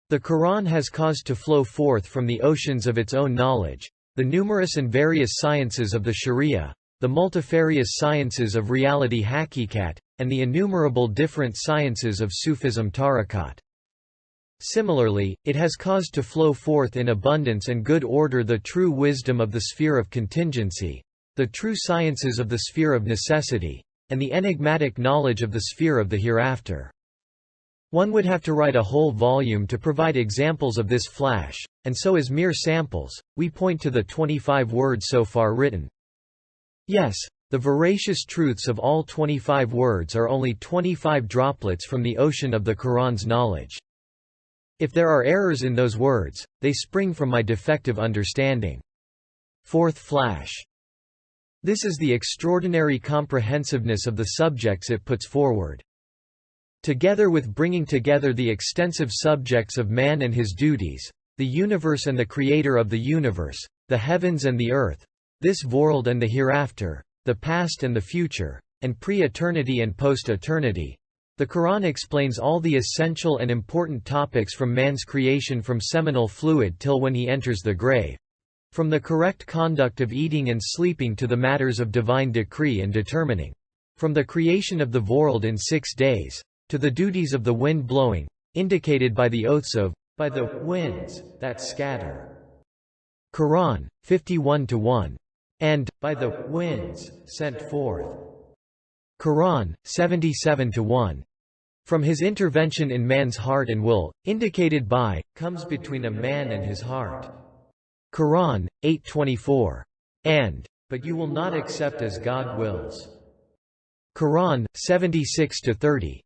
The Qur'an has caused to flow forth from the oceans of its own knowledge, the numerous and various sciences of the Sharia, the multifarious sciences of reality haqiqat, and the innumerable different sciences of Sufism tariqat. Similarly, it has caused to flow forth in abundance and good order the true wisdom of the sphere of contingency, the true sciences of the sphere of necessity, and the enigmatic knowledge of the sphere of the hereafter. One would have to write a whole volume to provide examples of this flash, and so as mere samples, we point to the 25 words so far written. Yes, the voracious truths of all 25 words are only 25 droplets from the ocean of the Qur'an's knowledge. If there are errors in those words, they spring from my defective understanding. Fourth flash. This is the extraordinary comprehensiveness of the subjects it puts forward. Together with bringing together the extensive subjects of man and his duties, the universe and the creator of the universe, the heavens and the earth, this world and the hereafter, the past and the future, and pre-eternity and post-eternity, the Qur'an explains all the essential and important topics from man's creation from seminal fluid till when he enters the grave. From the correct conduct of eating and sleeping to the matters of divine decree and determining. From the creation of the world in 6 days, to the duties of the wind blowing, indicated by the oaths of, by the winds that scatter. Qur'an, 51-1. And, by the winds sent forth. Qur'an, 77-1. From his intervention in man's heart and will, indicated by, comes between a man and his heart. Qur'an, 8-24. And, but you will not accept as God wills. Qur'an, 76-30.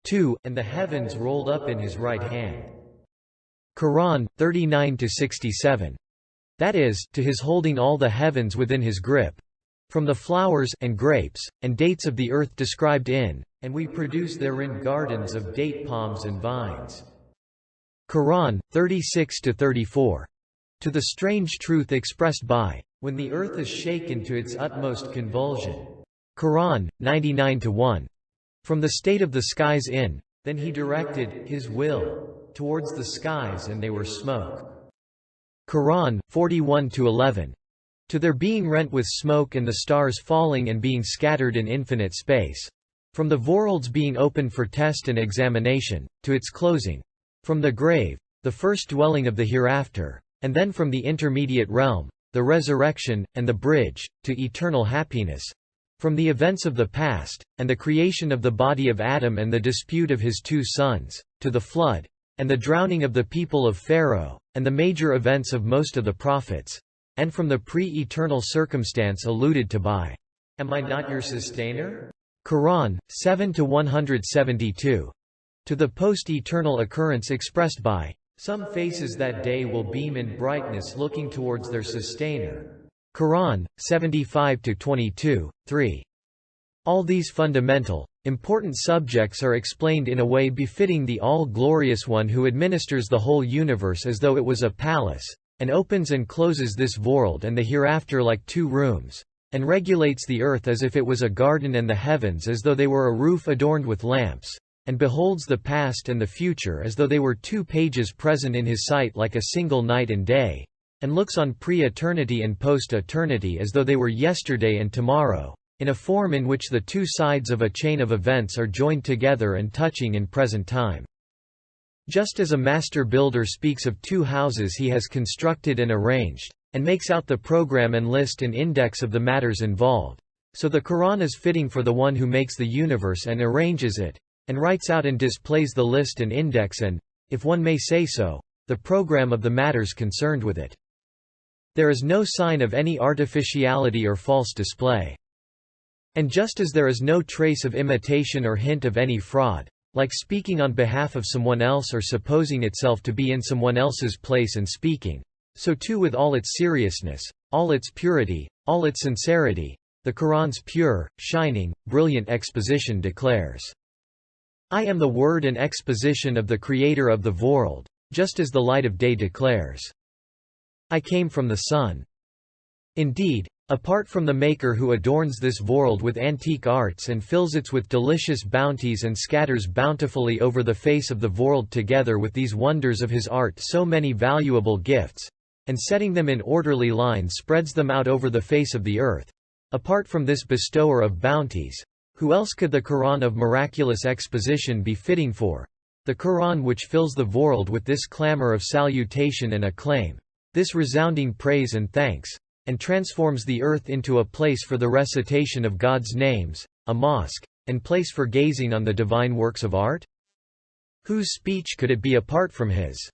2. And the heavens rolled up in his right hand. Qur'an, 39-67. That is, to his holding all the heavens within his grip. From the flowers and grapes, and dates of the earth described in, and we produce therein gardens of date palms and vines. Qur'an, 36-34. To the strange truth expressed by, when the earth is shaken to its utmost convulsion. Qur'an, 99-1. From the state of the skies in, then he directed his will towards the skies and they were smoke. Qur'an, 41-11. To their being rent with smoke and the stars falling and being scattered in infinite space. From the worlds being opened for test and examination, to its closing. From the grave, the first dwelling of the hereafter, and then from the intermediate realm, the resurrection, and the bridge, to eternal happiness. From the events of the past, and the creation of the body of Adam and the dispute of his 2 sons, to the flood, and the drowning of the people of Pharaoh, and the major events of most of the prophets, and from the pre-eternal circumstance alluded to by, "Am I not your sustainer?" Qur'an, 7-172. To the post-eternal occurrence expressed by, "Some faces that day will beam in brightness looking towards their sustainer." Qur'an, 75-22, 3. All these fundamental, important subjects are explained in a way befitting the all-glorious one who administers the whole universe as though it was a palace, and opens and closes this world and the hereafter like 2 rooms, and regulates the earth as if it was a garden and the heavens as though they were a roof adorned with lamps, and beholds the past and the future as though they were 2 pages present in his sight like a single night and day, and looks on pre-eternity and post-eternity as though they were yesterday and tomorrow, in a form in which the 2 sides of a chain of events are joined together and touching in present time. Just as a master builder speaks of 2 houses he has constructed and arranged, and makes out the program and list and index of the matters involved, so the Qur'an is fitting for the one who makes the universe and arranges it, and writes out and displays the list and index and, if one may say so, the program of the matters concerned with it. There is no sign of any artificiality or false display. And just as there is no trace of imitation or hint of any fraud, like speaking on behalf of someone else or supposing itself to be in someone else's place and speaking, So too with all its seriousness, all its purity, all its sincerity, the Qur'an's pure, shining, brilliant exposition declares, "I am the word and exposition of the Creator of the world," just as the light of day declares, "I came from the sun." Indeed, apart from the Maker who adorns this world with antique arts and fills it with delicious bounties and scatters bountifully over the face of the world together with these wonders of his art so many valuable gifts, and setting them in orderly line spreads them out over the face of the earth, apart from this bestower of bounties, who else could the Qur'an of miraculous exposition be fitting for? The Qur'an which fills the world with this clamor of salutation and acclaim, this resounding praise and thanks, and transforms the earth into a place for the recitation of God's names, a mosque, and place for gazing on the divine works of art? Whose speech could it be apart from his?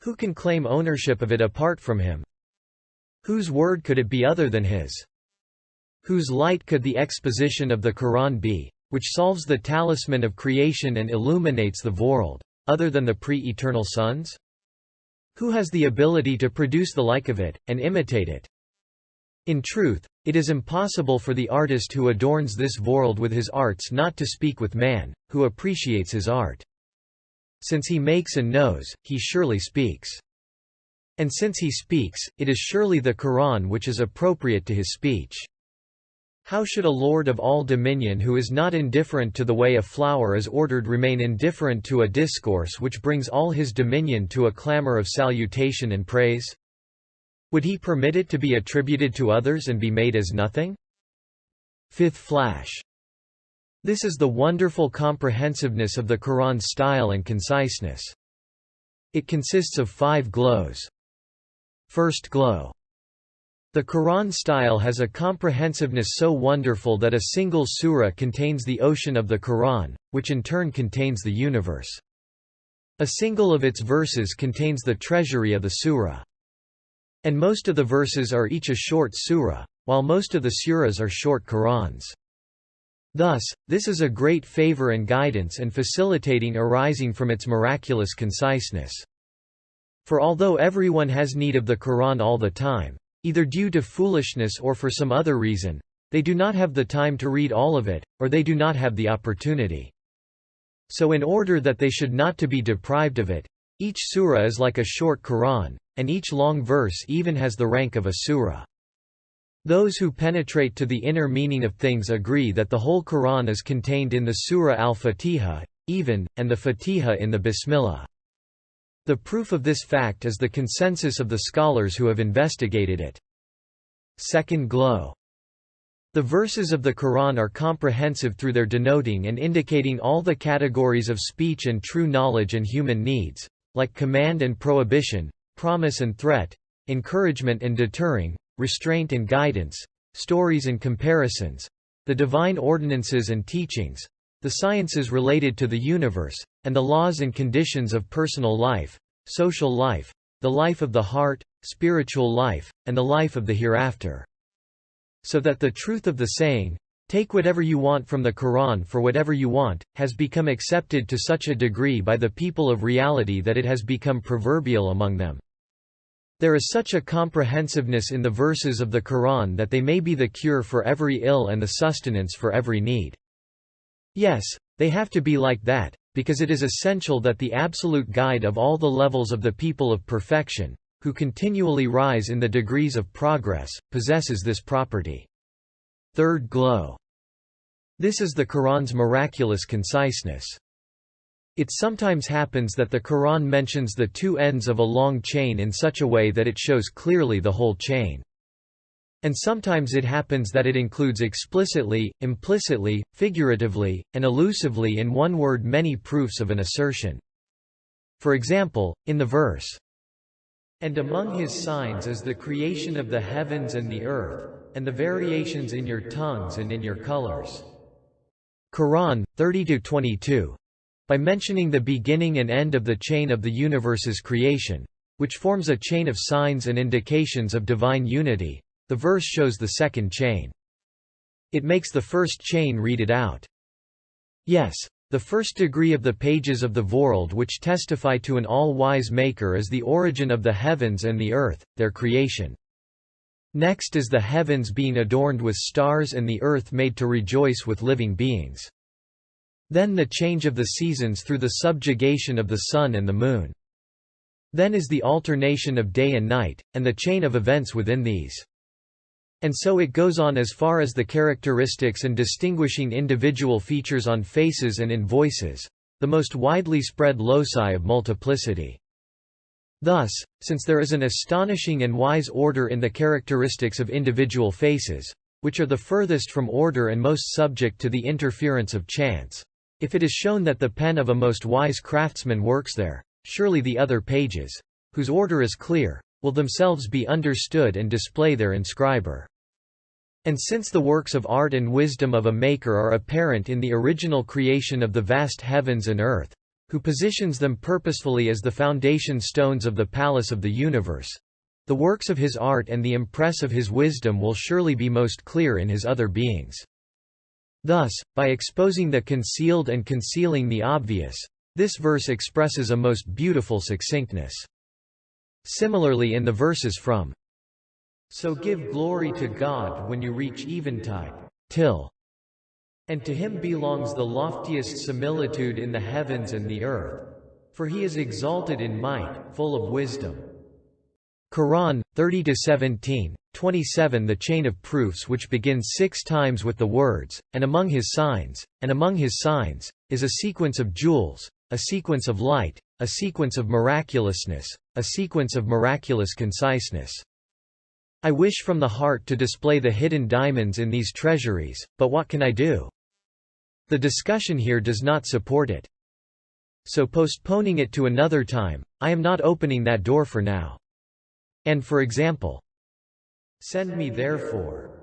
Who can claim ownership of it apart from him? Whose word could it be other than his? Whose light could the exposition of the Qur'an be, which solves the talisman of creation and illuminates the world, other than the pre-eternal suns? Who has the ability to produce the like of it, and imitate it? In truth, it is impossible for the artist who adorns this world with his arts not to speak with man, who appreciates his art. Since he makes and knows, he surely speaks. And since he speaks, it is surely the Qur'an which is appropriate to his speech. How should a lord of all dominion who is not indifferent to the way a flower is ordered remain indifferent to a discourse which brings all his dominion to a clamor of salutation and praise? Would he permit it to be attributed to others and be made as nothing? Fifth flash. This is the wonderful comprehensiveness of the Qur'an's style and conciseness. It consists of 5 glows. First glow. The Qur'an style has a comprehensiveness so wonderful that a single surah contains the ocean of the Qur'an, which in turn contains the universe. A single of its verses contains the treasury of the surah. And most of the verses are each a short surah, while most of the surahs are short Qur'ans. Thus, this is a great favor and guidance and facilitating arising from its miraculous conciseness. For although everyone has need of the Qur'an all the time, either due to foolishness or for some other reason, they do not have the time to read all of it, or they do not have the opportunity. So in order that they should not to be deprived of it, each surah is like a short Qur'an, and each long verse even has the rank of a surah. Those who penetrate to the inner meaning of things agree that the whole Qur'an is contained in the Surah al-Fatiha, even, and the Fatiha in the Bismillah. The proof of this fact is the consensus of the scholars who have investigated it. Second glow. The verses of the Qur'an are comprehensive through their denoting and indicating all the categories of speech and true knowledge and human needs, like command and prohibition, promise and threat, encouragement and deterring, restraint and guidance, stories and comparisons, the divine ordinances and teachings, the sciences related to the universe, and the laws and conditions of personal life, social life, the life of the heart, spiritual life, and the life of the hereafter. So that the truth of the saying, "Take whatever you want from the Qur'an for whatever you want," has become accepted to such a degree by the people of reality that it has become proverbial among them. There is such a comprehensiveness in the verses of the Qur'an that they may be the cure for every ill and the sustenance for every need. Yes, they have to be like that, because it is essential that the absolute guide of all the levels of the people of perfection, who continually rise in the degrees of progress, possesses this property. Third glow. This is the Qur'an's miraculous conciseness. It sometimes happens that the Qur'an mentions the 2 ends of a long chain in such a way that it shows clearly the whole chain. And sometimes it happens that it includes explicitly, implicitly, figuratively, and elusively in one word many proofs of an assertion. For example, in the verse, "And among his signs is the creation of the heavens and the earth, and the variations in your tongues and in your colors." Quran 30-22. By mentioning the beginning and end of the chain of the universe's creation, which forms a chain of signs and indications of divine unity, the verse shows the second chain. It makes the first chain read it out. Yes, The first degree of the pages of the world which testify to an all-wise Maker is the origin of the heavens and the earth, their creation. Next is the heavens being adorned with stars and the earth made to rejoice with living beings. Then the change of the seasons through the subjugation of the sun and the moon. Then is the alternation of day and night, and the chain of events within these. And so it goes on as far as the characteristics and distinguishing individual features on faces and in voices, the most widely spread loci of multiplicity. Thus, since there is an astonishing and wise order in the characteristics of individual faces, which are the furthest from order and most subject to the interference of chance, if it is shown that the pen of a most wise craftsman works there, surely the other pages, whose order is clear, will themselves be understood and display their inscriber. And since the works of art and wisdom of a maker are apparent in the original creation of the vast heavens and earth, who positions them purposefully as the foundation stones of the palace of the universe, the works of his art and the impress of his wisdom will surely be most clear in his other beings. Thus, by exposing the concealed and concealing the obvious, this verse expresses a most beautiful succinctness. Similarly in the verses from "So give glory to God when you reach eventide, till and to him belongs the loftiest similitude in the heavens and the earth, for he is exalted in might, full of wisdom." Qur'an 30-17, 27. The chain of proofs which begins 6 times with the words, "and among his signs," is a sequence of jewels, a sequence of light, a sequence of miraculousness, a sequence of miraculous conciseness. I wish from the heart to display the hidden diamonds in these treasuries, but what can I do? The discussion here does not support it. So postponing it to another time, I am not opening that door for now. And for example, "Send me therefore,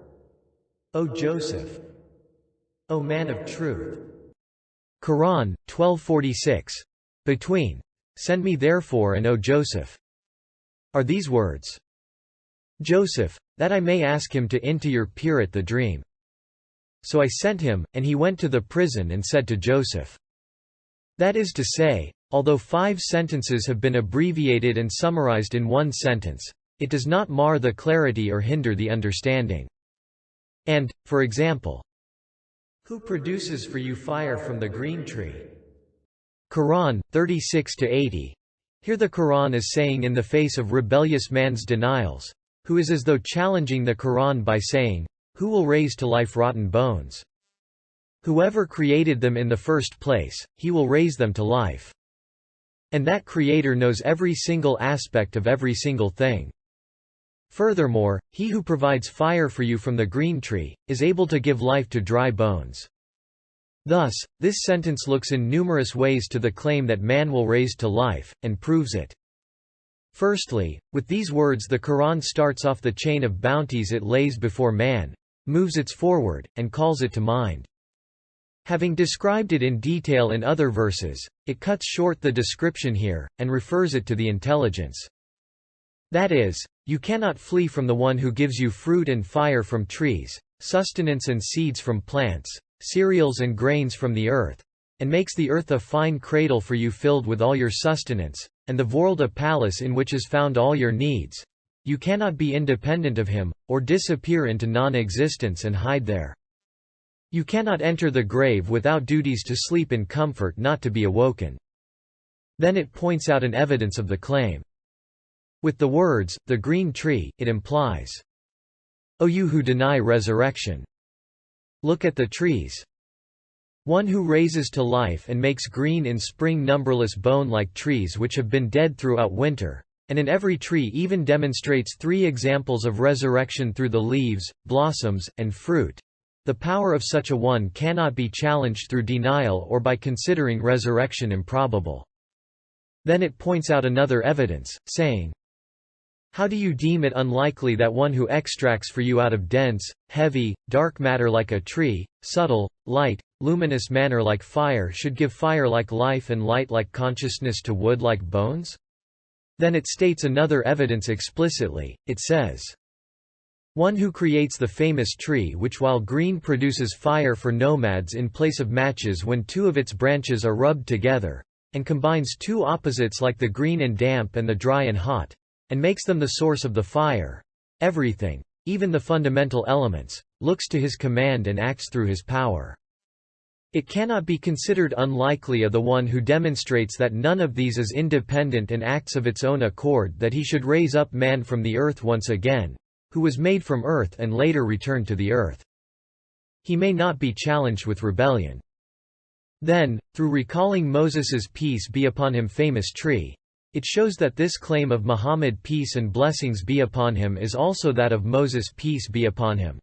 O Joseph, O man of truth." Qur'an 12:46. Between "Send me therefore" and "O Joseph" are these words, "Joseph, that I may ask him to interpret the dream. So I sent him, and he went to the prison and said to Joseph." That is to say, although 5 sentences have been abbreviated and summarized in one sentence, it does not mar the clarity or hinder the understanding. And, for example, "Who produces for you fire from the green tree?" Qur'an 36-80. Here the Qur'an is saying in the face of rebellious man's denials, who is as though challenging the Qur'an by saying, "Who will raise to life rotten bones? Whoever created them in the first place, he will raise them to life. And that Creator knows every single aspect of every single thing. Furthermore, he who provides fire for you from the green tree, is able to give life to dry bones." Thus, this sentence looks in numerous ways to the claim that man will raise to life, and proves it. Firstly, with these words the Qur'an starts off the chain of bounties it lays before man, moves it forward, and calls it to mind. Having described it in detail in other verses, it cuts short the description here, and refers it to the intelligence. That is, you cannot flee from the one who gives you fruit and fire from trees, sustenance and seeds from plants, cereals and grains from the earth, and makes the earth a fine cradle for you filled with all your sustenance, and the world a palace in which is found all your needs. You cannot be independent of him, or disappear into non-existence and hide there. You cannot enter the grave without duties to sleep in comfort not to be awoken. Then it points out an evidence of the claim. With the words, "the green tree," it implies, "O you who deny resurrection! Look at the trees. One who raises to life and makes green in spring numberless bone-like trees which have been dead throughout winter, and in every tree even demonstrates 3 examples of resurrection through the leaves, blossoms, and fruit. The power of such a one cannot be challenged through denial or by considering resurrection improbable." Then it points out another evidence, saying, "How do you deem it unlikely that one who extracts for you out of dense, heavy, dark matter like a tree, subtle, light, luminous matter like fire should give fire like life and light like consciousness to wood like bones?" Then it states another evidence explicitly, it says, One who creates the famous tree which while green produces fire for nomads in place of matches when two of its branches are rubbed together, and combines two opposites like the green and damp and the dry and hot, and makes them the source of the fire. Everything, even the fundamental elements, looks to his command and acts through his power. It cannot be considered unlikely of the one who demonstrates that none of these is independent and acts of its own accord that he should raise up man from the earth once again, who was made from earth and later returned to the earth. He may not be challenged with rebellion. Then, through recalling Moses's peace be upon him famous tree, it shows that this claim of Muhammad peace and blessings be upon him is also that of Moses peace be upon him.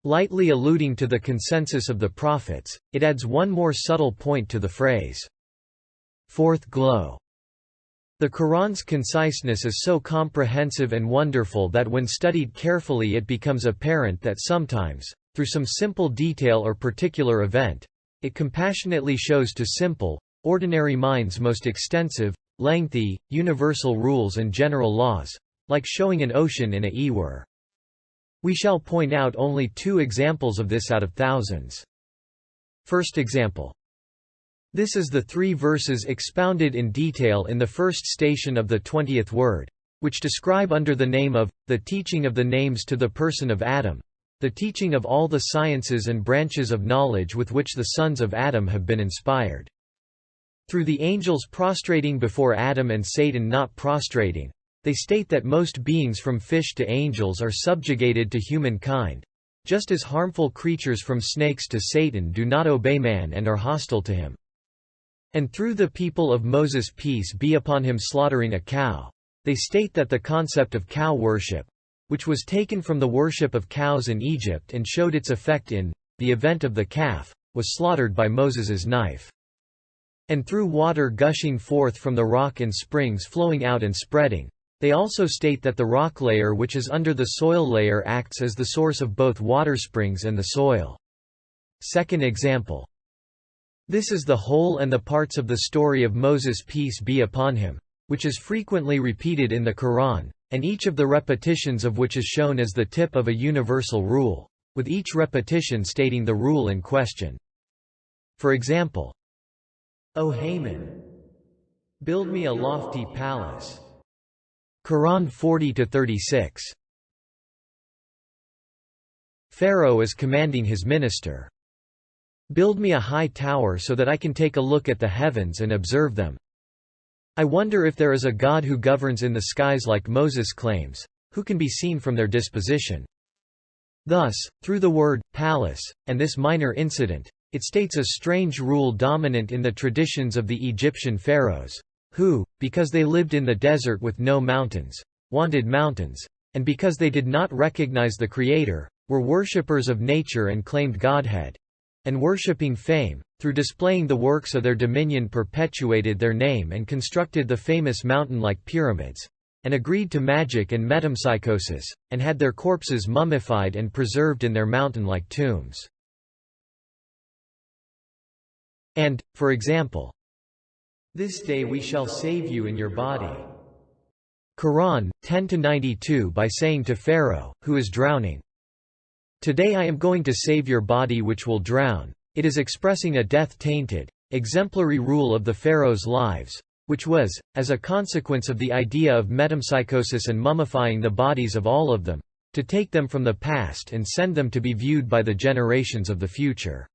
Lightly alluding to the consensus of the prophets, it adds one more subtle point to the phrase. Fourth glow. The Quran's conciseness is so comprehensive and wonderful that when studied carefully it becomes apparent that sometimes, through some simple detail or particular event, it compassionately shows to simple, ordinary minds most extensive, lengthy, universal rules and general laws, like showing an ocean in a ewer. We shall point out only 2 examples of this out of thousands. First example. This is the 3 verses expounded in detail in the first station of the 20th word, which describe under the name of, the teaching of the names to the person of Adam, the teaching of all the sciences and branches of knowledge with which the sons of Adam have been inspired. Through the angels prostrating before Adam and Satan not prostrating, they state that most beings from fish to angels are subjugated to humankind, just as harmful creatures from snakes to Satan do not obey man and are hostile to him. And through the people of Moses peace be upon him slaughtering a cow, they state that the concept of cow worship, which was taken from the worship of cows in Egypt and showed its effect in the event of the calf, was slaughtered by Moses's knife. And through water gushing forth from the rock and springs flowing out and spreading, they also state that the rock layer which is under the soil layer acts as the source of both water springs and the soil. Second example. This is the whole and the parts of the story of Moses peace be upon him, which is frequently repeated in the Qur'an, and each of the repetitions of which is shown as the tip of a universal rule, with each repetition stating the rule in question. For example, O Haman, build me a lofty palace. Quran 40-36. Pharaoh is commanding his minister, build me a high tower so that I can take a look at the heavens and observe them. I wonder if there is a God who governs in the skies like Moses claims, who can be seen from their disposition. Thus, through the word palace, and this minor incident, it states a strange rule dominant in the traditions of the Egyptian pharaohs, who, because they lived in the desert with no mountains, wanted mountains, and because they did not recognize the Creator, were worshippers of nature and claimed godhead, and worshipping fame, through displaying the works of their dominion perpetuated their name and constructed the famous mountain-like pyramids, and agreed to magic and metempsychosis, and had their corpses mummified and preserved in their mountain-like tombs. And, for example, this day we shall save you in your body. Quran 10-92 by saying to Pharaoh, who is drowning, today I am going to save your body which will drown. It is expressing a death-tainted, exemplary rule of the pharaohs' lives, which was, as a consequence of the idea of metempsychosis and mummifying the bodies of all of them, to take them from the past and send them to be viewed by the generations of the future.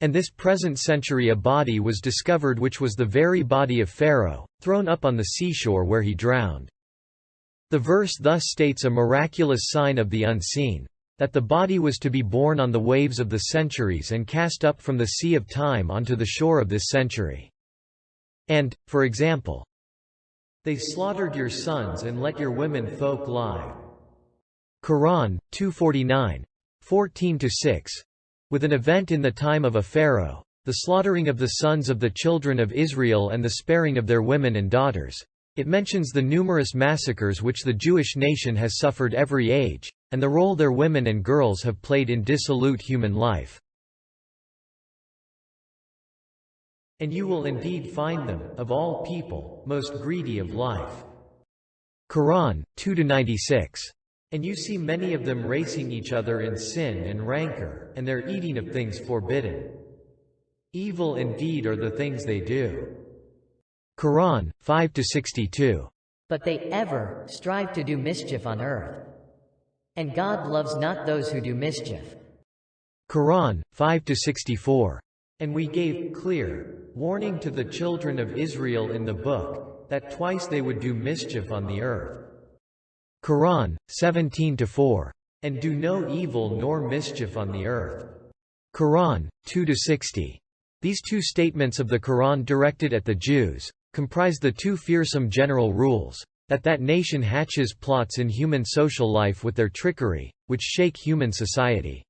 And this present century a body was discovered which was the very body of Pharaoh, thrown up on the seashore where he drowned. The verse thus states a miraculous sign of the unseen, that the body was to be born on the waves of the centuries and cast up from the sea of time onto the shore of this century. And, for example, they slaughtered your sons and let your women folk lie. Quran 249, 14-6. With an event in the time of a pharaoh, the slaughtering of the sons of the children of Israel and the sparing of their women and daughters, it mentions the numerous massacres which the Jewish nation has suffered every age, and the role their women and girls have played in dissolute human life. And you will indeed find them, of all people, most greedy of life. Quran 2-96. And you see many of them racing each other in sin and rancor, and their eating of things forbidden. Evil indeed are the things they do. Quran 5-62. But they ever strive to do mischief on earth. And God loves not those who do mischief. Quran 5-64. And we gave clear warning to the children of Israel in the book, that twice they would do mischief on the earth. Quran 17-4. And do no evil nor mischief on the earth. Quran 2-60. These two statements of the Quran directed at the Jews comprise the two fearsome general rules, that nation hatches plots in human social life with their trickery, which shake human society.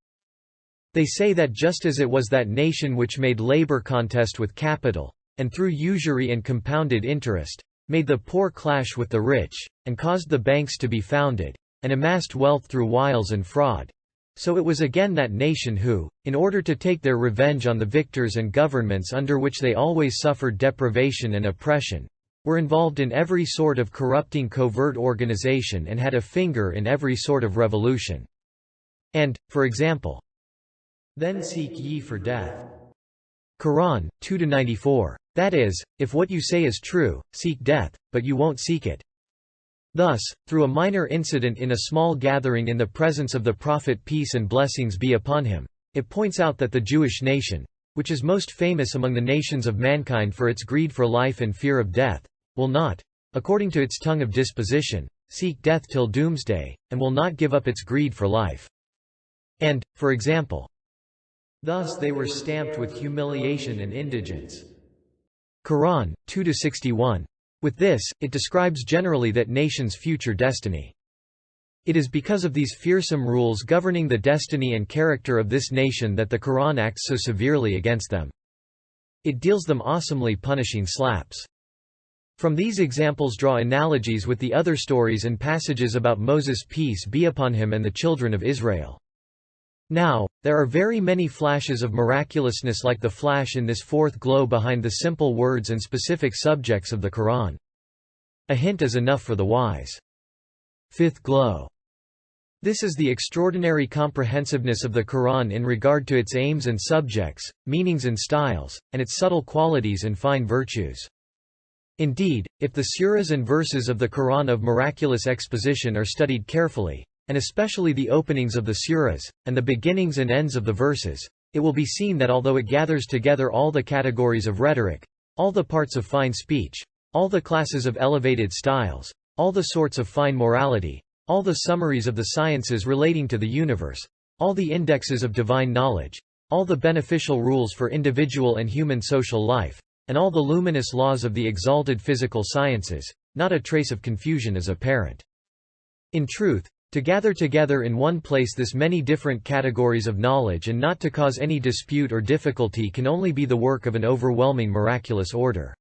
They say that just as it was that nation which made labor contest with capital, and through usury and compounded interest, made the poor clash with the rich, and caused the banks to be founded, and amassed wealth through wiles and fraud, so it was again that nation who, in order to take their revenge on the victors and governments under which they always suffered deprivation and oppression, were involved in every sort of corrupting covert organization and had a finger in every sort of revolution. And, for example, then seek ye for death. Quran 2-94. That is, if what you say is true, seek death, but you won't seek it. Thus, through a minor incident in a small gathering in the presence of the Prophet peace and blessings be upon him, it points out that the Jewish nation, which is most famous among the nations of mankind for its greed for life and fear of death, will not, according to its tongue of disposition, seek death till doomsday, and will not give up its greed for life. And, for example, thus they were stamped with humiliation and indigence. Quran 2-61. With this, it describes generally that nation's future destiny. It is because of these fearsome rules governing the destiny and character of this nation that the Quran acts so severely against them. It deals them awesomely punishing slaps. From these examples draw analogies with the other stories and passages about Moses peace be upon him and the children of Israel. Now, there are very many flashes of miraculousness like the flash in this fourth glow behind the simple words and specific subjects of the Quran. A hint is enough for the wise. Fifth glow. This is the extraordinary comprehensiveness of the Quran in regard to its aims and subjects, meanings and styles, and its subtle qualities and fine virtues. Indeed, if the suras and verses of the Quran of miraculous exposition are studied carefully, and especially the openings of the suras, and the beginnings and ends of the verses, it will be seen that although it gathers together all the categories of rhetoric, all the parts of fine speech, all the classes of elevated styles, all the sorts of fine morality, all the summaries of the sciences relating to the universe, all the indexes of divine knowledge, all the beneficial rules for individual and human social life, and all the luminous laws of the exalted physical sciences, not a trace of confusion is apparent. In truth, to gather together in one place this many different categories of knowledge and not to cause any dispute or difficulty can only be the work of an overwhelming miraculous order.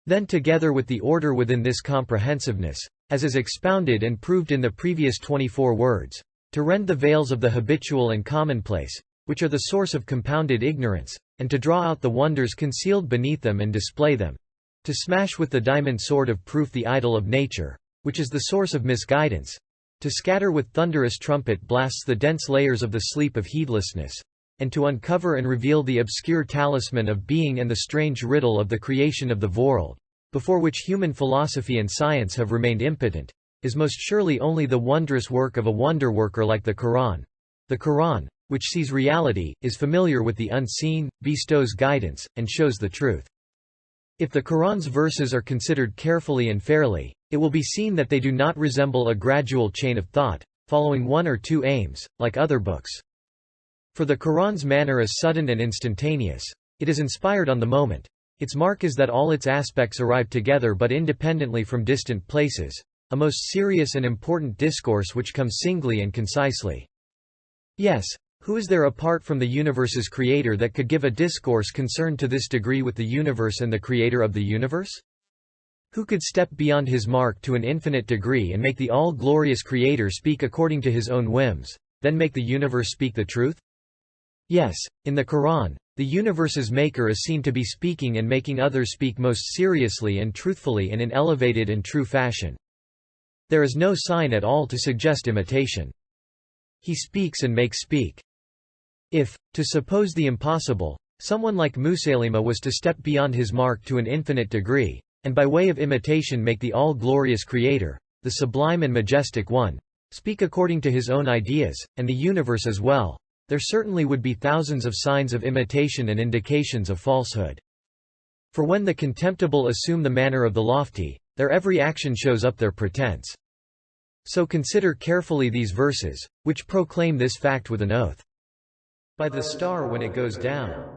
Then together with the order within this comprehensiveness, as is expounded and proved in the previous 24 words, to rend the veils of the habitual and commonplace, which are the source of compounded ignorance, and to draw out the wonders concealed beneath them and display them, to smash with the diamond sword of proof the idol of nature, which is the source of misguidance, to scatter with thunderous trumpet blasts the dense layers of the sleep of heedlessness, and to uncover and reveal the obscure talisman of being and the strange riddle of the creation of the world, before which human philosophy and science have remained impotent, is most surely only the wondrous work of a wonder-worker like the Quran. The Quran, which sees reality, is familiar with the unseen, bestows guidance, and shows the truth. If the Quran's verses are considered carefully and fairly, it will be seen that they do not resemble a gradual chain of thought, following one or two aims, like other books. For the Quran's manner is sudden and instantaneous. It is inspired on the moment. Its mark is that all its aspects arrive together but independently from distant places, a most serious and important discourse which comes singly and concisely. Yes, who is there apart from the universe's creator that could give a discourse concerned to this degree with the universe and the creator of the universe? Who could step beyond his mark to an infinite degree and make the all-glorious creator speak according to his own whims, then make the universe speak the truth? Yes, in the Quran, the universe's maker is seen to be speaking and making others speak most seriously and truthfully and in elevated and true fashion. There is no sign at all to suggest imitation. He speaks and makes speak. If, to suppose the impossible, someone like Musaylima was to step beyond his mark to an infinite degree, and by way of imitation make the all-glorious Creator, the sublime and majestic One, speak according to his own ideas, and the universe as well, there certainly would be thousands of signs of imitation and indications of falsehood. For when the contemptible assume the manner of the lofty, their every action shows up their pretense. So consider carefully these verses, which proclaim this fact with an oath. By the star when it goes down,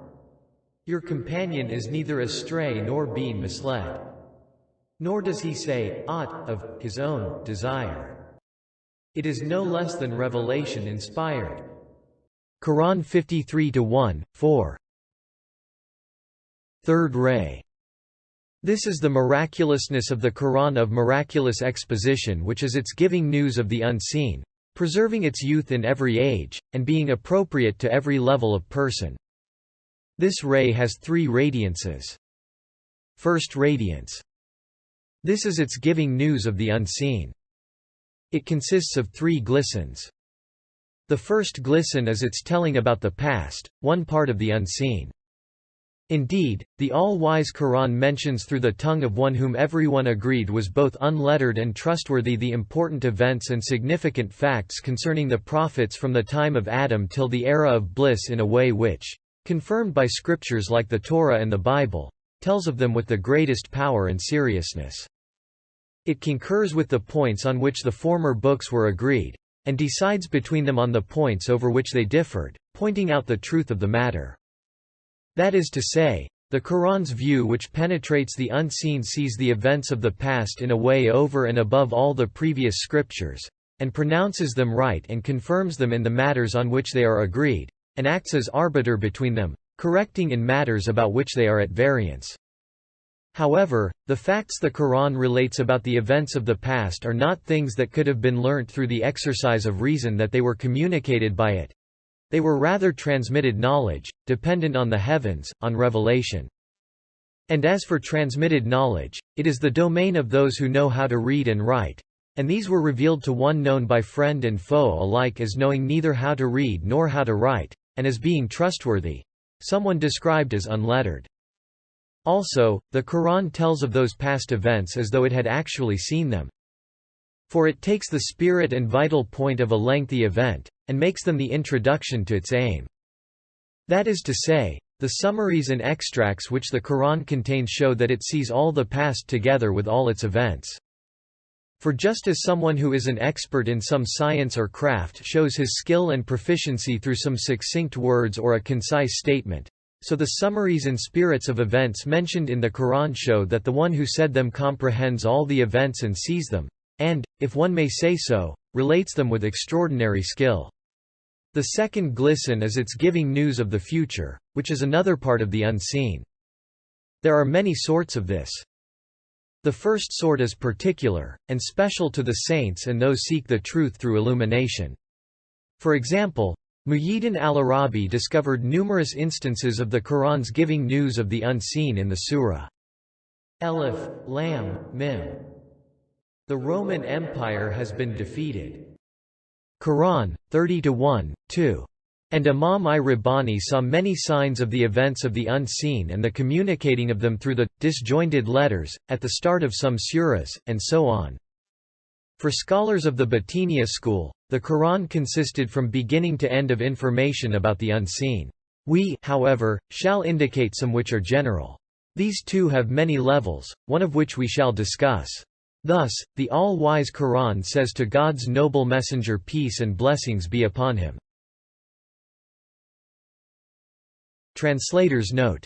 your companion is neither astray nor being misled. Nor does he say aught of his own desire. It is no less than revelation inspired. Quran 53:1, 4. Third ray. This is the miraculousness of the Quran, of miraculous exposition, which is its giving news of the unseen, preserving its youth in every age, and being appropriate to every level of person. This ray has three radiances. First radiance. This is its giving news of the unseen. It consists of three glistens. The first glisten is its telling about the past, one part of the unseen. Indeed, the all-wise Quran mentions through the tongue of one whom everyone agreed was both unlettered and trustworthy the important events and significant facts concerning the prophets from the time of Adam till the era of bliss in a way which, confirmed by scriptures like the Torah and the Bible, tells of them with the greatest power and seriousness. It concurs with the points on which the former books were agreed, and decides between them on the points over which they differed, pointing out the truth of the matter. That is to say, the Quran's view, which penetrates the unseen, sees the events of the past in a way over and above all the previous scriptures, and pronounces them right and confirms them in the matters on which they are agreed, and acts as arbiter between them, correcting in matters about which they are at variance. However, the facts the Quran relates about the events of the past are not things that could have been learnt through the exercise of reason, that they were communicated by it. They were rather transmitted knowledge, dependent on the heavens, on revelation. And as for transmitted knowledge, it is the domain of those who know how to read and write, and these were revealed to one known by friend and foe alike as knowing neither how to read nor how to write, and as being trustworthy, someone described as unlettered. Also, the Quran tells of those past events as though it had actually seen them. For it takes the spirit and vital point of a lengthy event, and makes them the introduction to its aim. That is to say, the summaries and extracts which the Quran contains show that it sees all the past together with all its events. For just as someone who is an expert in some science or craft shows his skill and proficiency through some succinct words or a concise statement, so the summaries and spirits of events mentioned in the Quran show that the one who said them comprehends all the events and sees them, and, if one may say so, relates them with extraordinary skill. The second glisten is its giving news of the future, which is another part of the unseen. There are many sorts of this. The first sort is particular, and special to the saints and those seek the truth through illumination. For example, Muhyiddin al-Arabi discovered numerous instances of the Quran's giving news of the unseen in the surah Alif, Lam, Mim. The Roman Empire has been defeated. Quran, 30:1, 2. And Imam I-Rabbani saw many signs of the events of the unseen and the communicating of them through the disjointed letters, at the start of some surahs, and so on. For scholars of the Batiniya school, the Quran consisted from beginning to end of information about the unseen. We, however, shall indicate some which are general. These too have many levels, one of which we shall discuss. Thus, the all-wise Quran says to God's noble messenger, peace and blessings be upon him. Translator's note.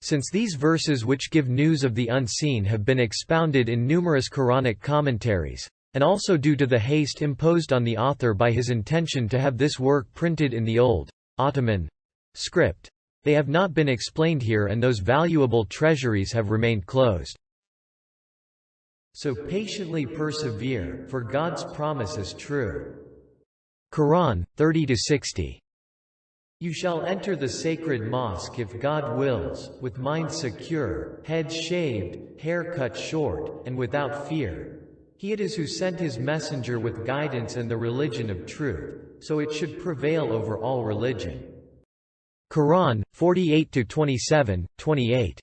Since these verses which give news of the unseen have been expounded in numerous Quranic commentaries, and also due to the haste imposed on the author by his intention to have this work printed in the old, Ottoman script, they have not been explained here, and those valuable treasuries have remained closed. So patiently persevere, for God's promise is true. Quran, 30–60. You shall enter the sacred mosque if God wills, with minds secure, heads shaved, hair cut short, and without fear. He it is who sent his messenger with guidance and the religion of truth, so it should prevail over all religion. Quran 48-27, 28.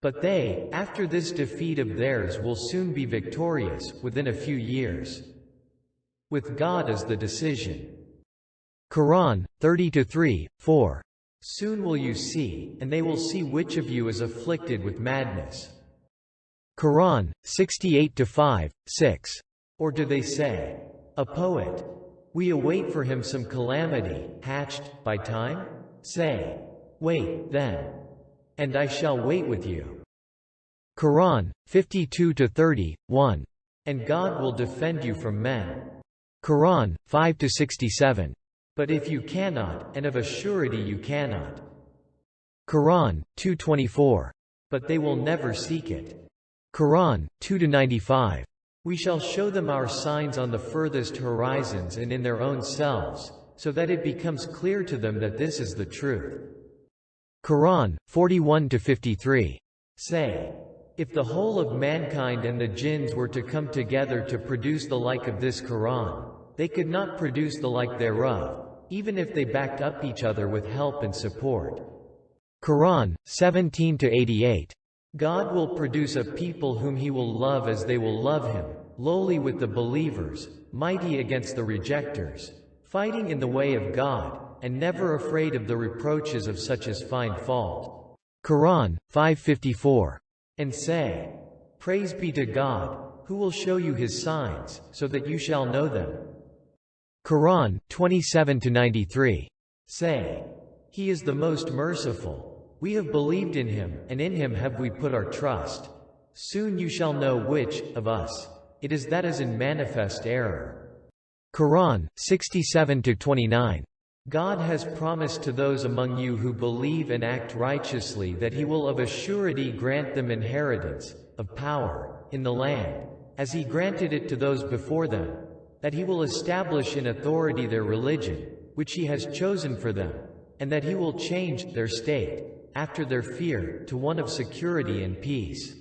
But they, after this defeat of theirs, will soon be victorious, within a few years. With God is the decision. Quran 30-3, 4. Soon will you see, and they will see which of you is afflicted with madness. Quran 68-5, 6. Or do they say, a poet? We await for him some calamity, hatched by time? Say, wait, then. And I shall wait with you. Quran 52-30, 1. And God will defend you from men. Quran 5-67. But if you cannot, and of a surety you cannot. Quran 2:24. But they will never seek it. Quran 2-95. We shall show them our signs on the furthest horizons and in their own selves, so that it becomes clear to them that this is the truth. Quran 41-53. Say, if the whole of mankind and the jinns were to come together to produce the like of this Quran, they could not produce the like thereof, even if they backed up each other with help and support. Quran 17-88. God will produce a people whom he will love as they will love him, lowly with the believers, mighty against the rejectors, fighting in the way of God, and never afraid of the reproaches of such as find fault. Quran 5:54. And say, praise be to God, who will show you his signs, so that you shall know them. Quran 27-93. Say, he is the most merciful. We have believed in him, and in him have we put our trust. Soon you shall know which, of us, it is that is in manifest error. Quran 67-29. God has promised to those among you who believe and act righteously that he will of a surety grant them inheritance, of power, in the land, as he granted it to those before them, that he will establish in authority their religion, which he has chosen for them, and that he will change their state, after their fear, to one of security and peace.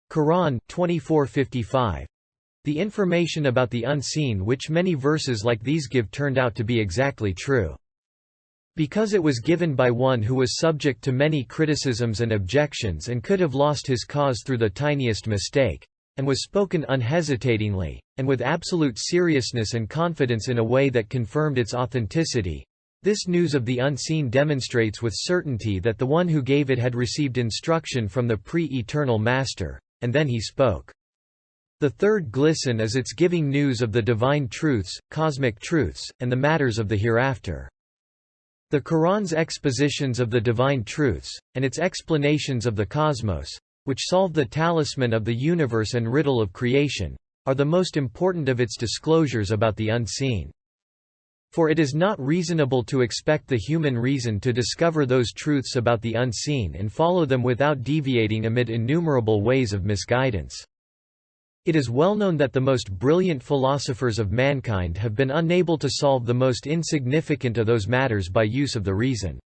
Quran 24:55. The information about the unseen which many verses like these give turned out to be exactly true. Because it was given by one who was subject to many criticisms and objections and could have lost his cause through the tiniest mistake, and was spoken unhesitatingly, and with absolute seriousness and confidence in a way that confirmed its authenticity, this news of the unseen demonstrates with certainty that the one who gave it had received instruction from the pre-eternal Master, and then he spoke. The third glisten is its giving news of the divine truths, cosmic truths, and the matters of the hereafter. The Quran's expositions of the divine truths, and its explanations of the cosmos, which solve the talisman of the universe and riddle of creation, are the most important of its disclosures about the unseen. For it is not reasonable to expect the human reason to discover those truths about the unseen and follow them without deviating amid innumerable ways of misguidance. It is well known that the most brilliant philosophers of mankind have been unable to solve the most insignificant of those matters by use of the reason.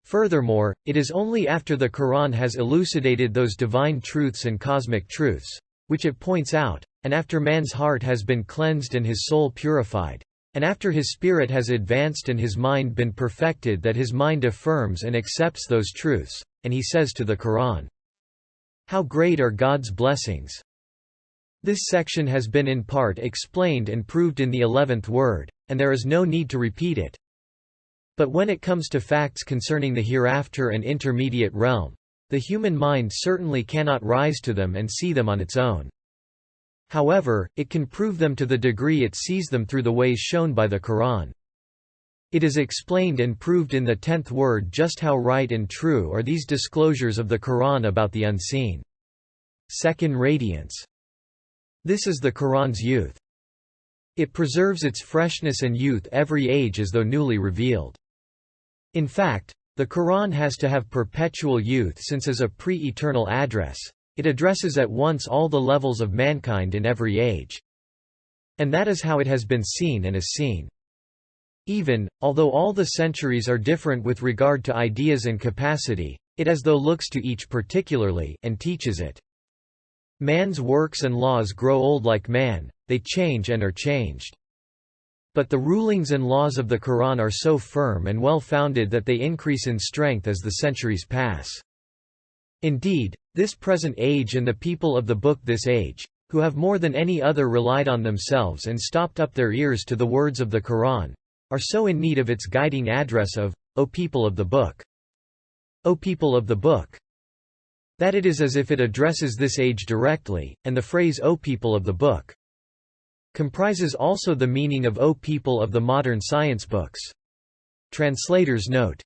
Furthermore, it is only after the Quran has elucidated those divine truths and cosmic truths, which it points out, and after man's heart has been cleansed and his soul purified, and after his spirit has advanced and his mind been perfected, that his mind affirms and accepts those truths, and he says to the Quran, "How great are God's blessings!" This section has been in part explained and proved in the 11th word, and there is no need to repeat it. But when it comes to facts concerning the hereafter and intermediate realm, the human mind certainly cannot rise to them and see them on its own. However, it can prove them to the degree it sees them through the ways shown by the Quran. It is explained and proved in the 10th word just how right and true are these disclosures of the Quran about the unseen. Second radiance. This is the Quran's youth. It preserves its freshness and youth every age as though newly revealed. In fact, The Qur'an has to have perpetual youth since as a pre-eternal address, it addresses at once all the levels of mankind in every age. And that is how it has been seen and is seen. Even, although all the centuries are different with regard to ideas and capacity, it as though looks to each particularly, and teaches it. Man's works and laws grow old like man, they change and are changed. But the rulings and laws of the Qur'an are so firm and well-founded that they increase in strength as the centuries pass. Indeed, this present age and the people of the book this age, who have more than any other relied on themselves and stopped up their ears to the words of the Qur'an, are so in need of its guiding address of, O people of the book. O people of the book, that it is as if it addresses this age directly, and the phrase O people of the book comprises also the meaning of O people of the modern science books. Translators note.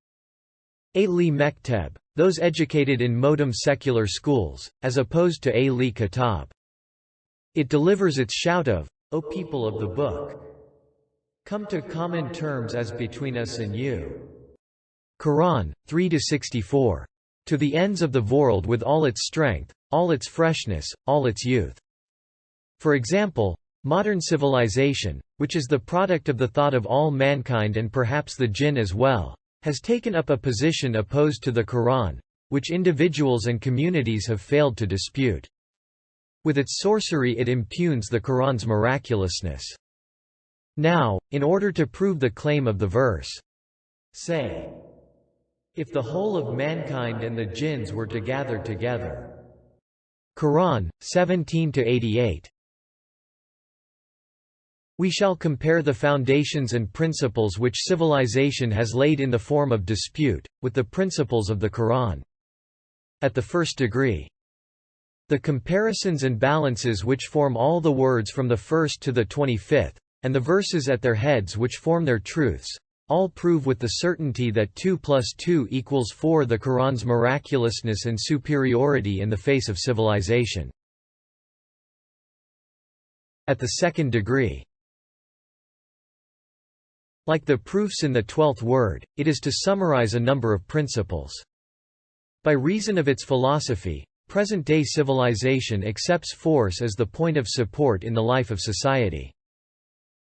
A-li mekteb, those educated in modem secular schools, as opposed to A-li kitab. It delivers its shout of, O people of the book, come to common terms as between us and you. Quran, 3–64. To the ends of the world with all its strength, all its freshness, all its youth. For example, modern civilization, which is the product of the thought of all mankind and perhaps the jinn as well, has taken up a position opposed to the Quran, which individuals and communities have failed to dispute. With its sorcery it impugns the Quran's miraculousness. Now, in order to prove the claim of the verse, say, if the whole of mankind and the jinns were to gather together. Quran, 17–88. We shall compare the foundations and principles which civilization has laid in the form of dispute, with the principles of the Quran. At the first degree. The comparisons and balances which form all the words from the 1st to the 25th, and the verses at their heads which form their truths, all prove with the certainty that 2 + 2 = 4 the Quran's miraculousness and superiority in the face of civilization. At the second degree. Like the proofs in the 12th word, it is to summarize a number of principles. By reason of its philosophy, present-day civilization accepts force as the point of support in the life of society.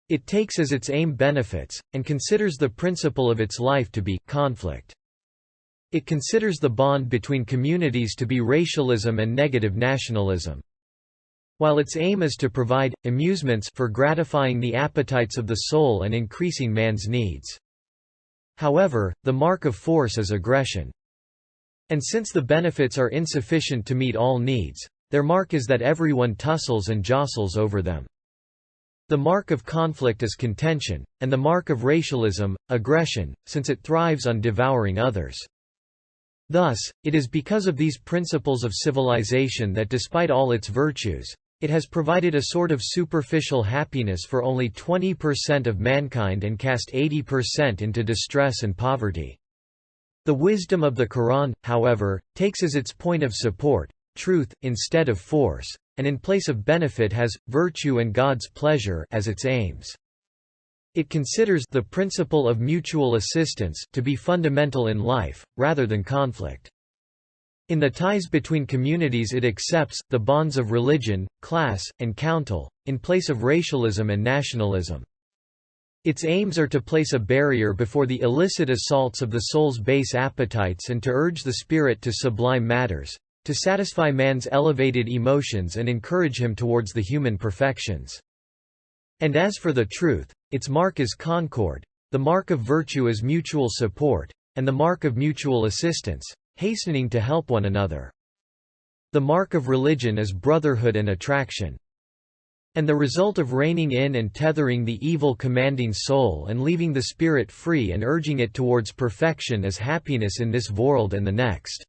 It takes as its aim benefits, and considers the principle of its life to be conflict. It considers the bond between communities to be racialism and negative nationalism. While its aim is to provide amusements for gratifying the appetites of the soul and increasing man's needs. However, the mark of force is aggression. And since the benefits are insufficient to meet all needs, their mark is that everyone tussles and jostles over them. The mark of conflict is contention, and the mark of racialism, aggression, since it thrives on devouring others. Thus, it is because of these principles of civilization that despite all its virtues, it has provided a sort of superficial happiness for only 20% of mankind and cast 80% into distress and poverty. The wisdom of the Quran, however, takes as its point of support, truth, instead of force, and in place of benefit has, virtue and God's pleasure as its aims. It considers the principle of mutual assistance to be fundamental in life, rather than conflict. In the ties between communities it accepts the bonds of religion, class, and council, in place of racialism and nationalism. Its aims are to place a barrier before the illicit assaults of the soul's base appetites and to urge the spirit to sublime matters, to satisfy man's elevated emotions and encourage him towards the human perfections. And as for the truth, its mark is concord, the mark of virtue is mutual support, and the mark of mutual assistance, hastening to help one another. The mark of religion is brotherhood and attraction. And the result of reining in and tethering the evil commanding soul and leaving the spirit free and urging it towards perfection is happiness in this world and the next.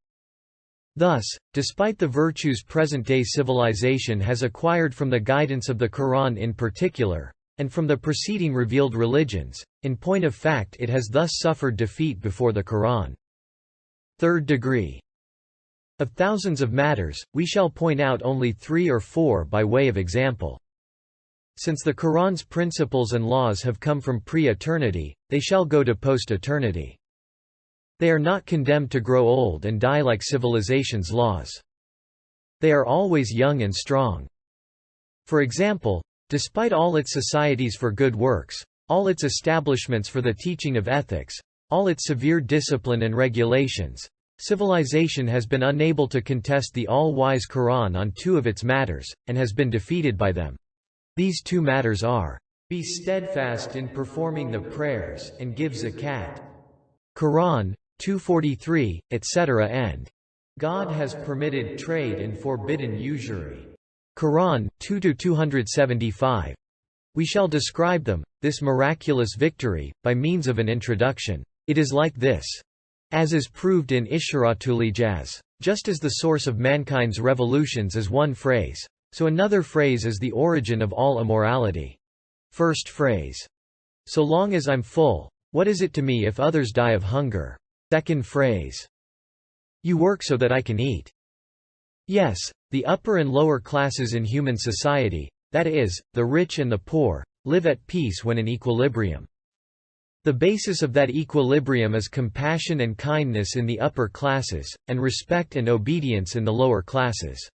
Thus, despite the virtues present-day civilization has acquired from the guidance of the Quran in particular, and from the preceding revealed religions, in point of fact it has thus suffered defeat before the Quran. Third degree. Of thousands of matters, we shall point out only 3 or 4 by way of example. Since the Quran's principles and laws have come from pre-eternity, they shall go to post-eternity. They are not condemned to grow old and die like civilization's laws. They are always young and strong. For example, despite all its societies for good works, all its establishments for the teaching of ethics, all its severe discipline and regulations, civilization has been unable to contest the all-wise Qur'an on two of its matters, and has been defeated by them. These two matters are, be steadfast in performing the prayers and give zakat. Qur'an 243, etc. and God has permitted trade and forbidden usury. Qur'an 2-275. We shall describe them, this miraculous victory, by means of an introduction. It is like this. As is proved in Isharatul-Ijaz, just as the source of mankind's revolutions is one phrase, so another phrase is the origin of all immorality. First phrase. So long as I'm full, what is it to me if others die of hunger? Second phrase. You work so that I can eat. Yes, the upper and lower classes in human society, that is, the rich and the poor, live at peace when in equilibrium. The basis of that equilibrium is compassion and kindness in the upper classes, and respect and obedience in the lower classes.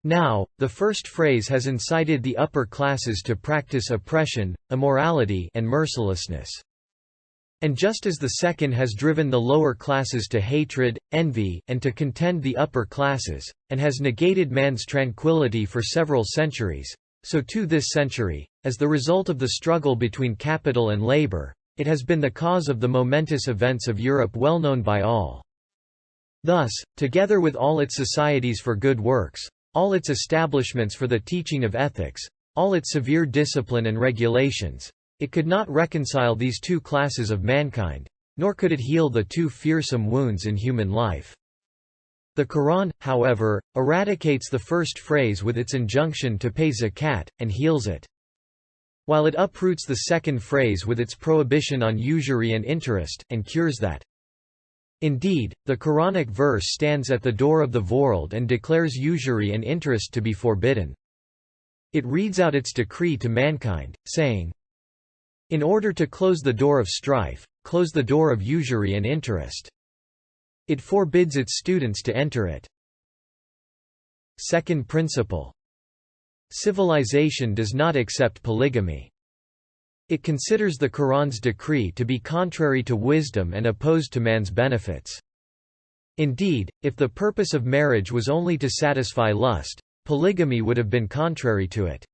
Now, the first phrase has incited the upper classes to practice oppression, immorality, and mercilessness. And just as the second has driven the lower classes to hatred, envy, and to contend the upper classes, and has negated man's tranquility for several centuries, so too this century, as the result of the struggle between capital and labor, it has been the cause of the momentous events of Europe well known by all. Thus, together with all its societies for good works, all its establishments for the teaching of ethics, all its severe discipline and regulations, it could not reconcile these two classes of mankind, nor could it heal the two fearsome wounds in human life. The Qur'an, however, eradicates the first phrase with its injunction to pay zakat, and heals it. While it uproots the second phrase with its prohibition on usury and interest, and cures that. Indeed, the Quranic verse stands at the door of the world and declares usury and interest to be forbidden. It reads out its decree to mankind, saying, in order to close the door of strife, close the door of usury and interest. It forbids its students to enter it. Second principle. Civilization does not accept polygamy. It considers the Qur'an's decree to be contrary to wisdom and opposed to man's benefits. Indeed, if the purpose of marriage was only to satisfy lust, polygamy would have been contrary to it.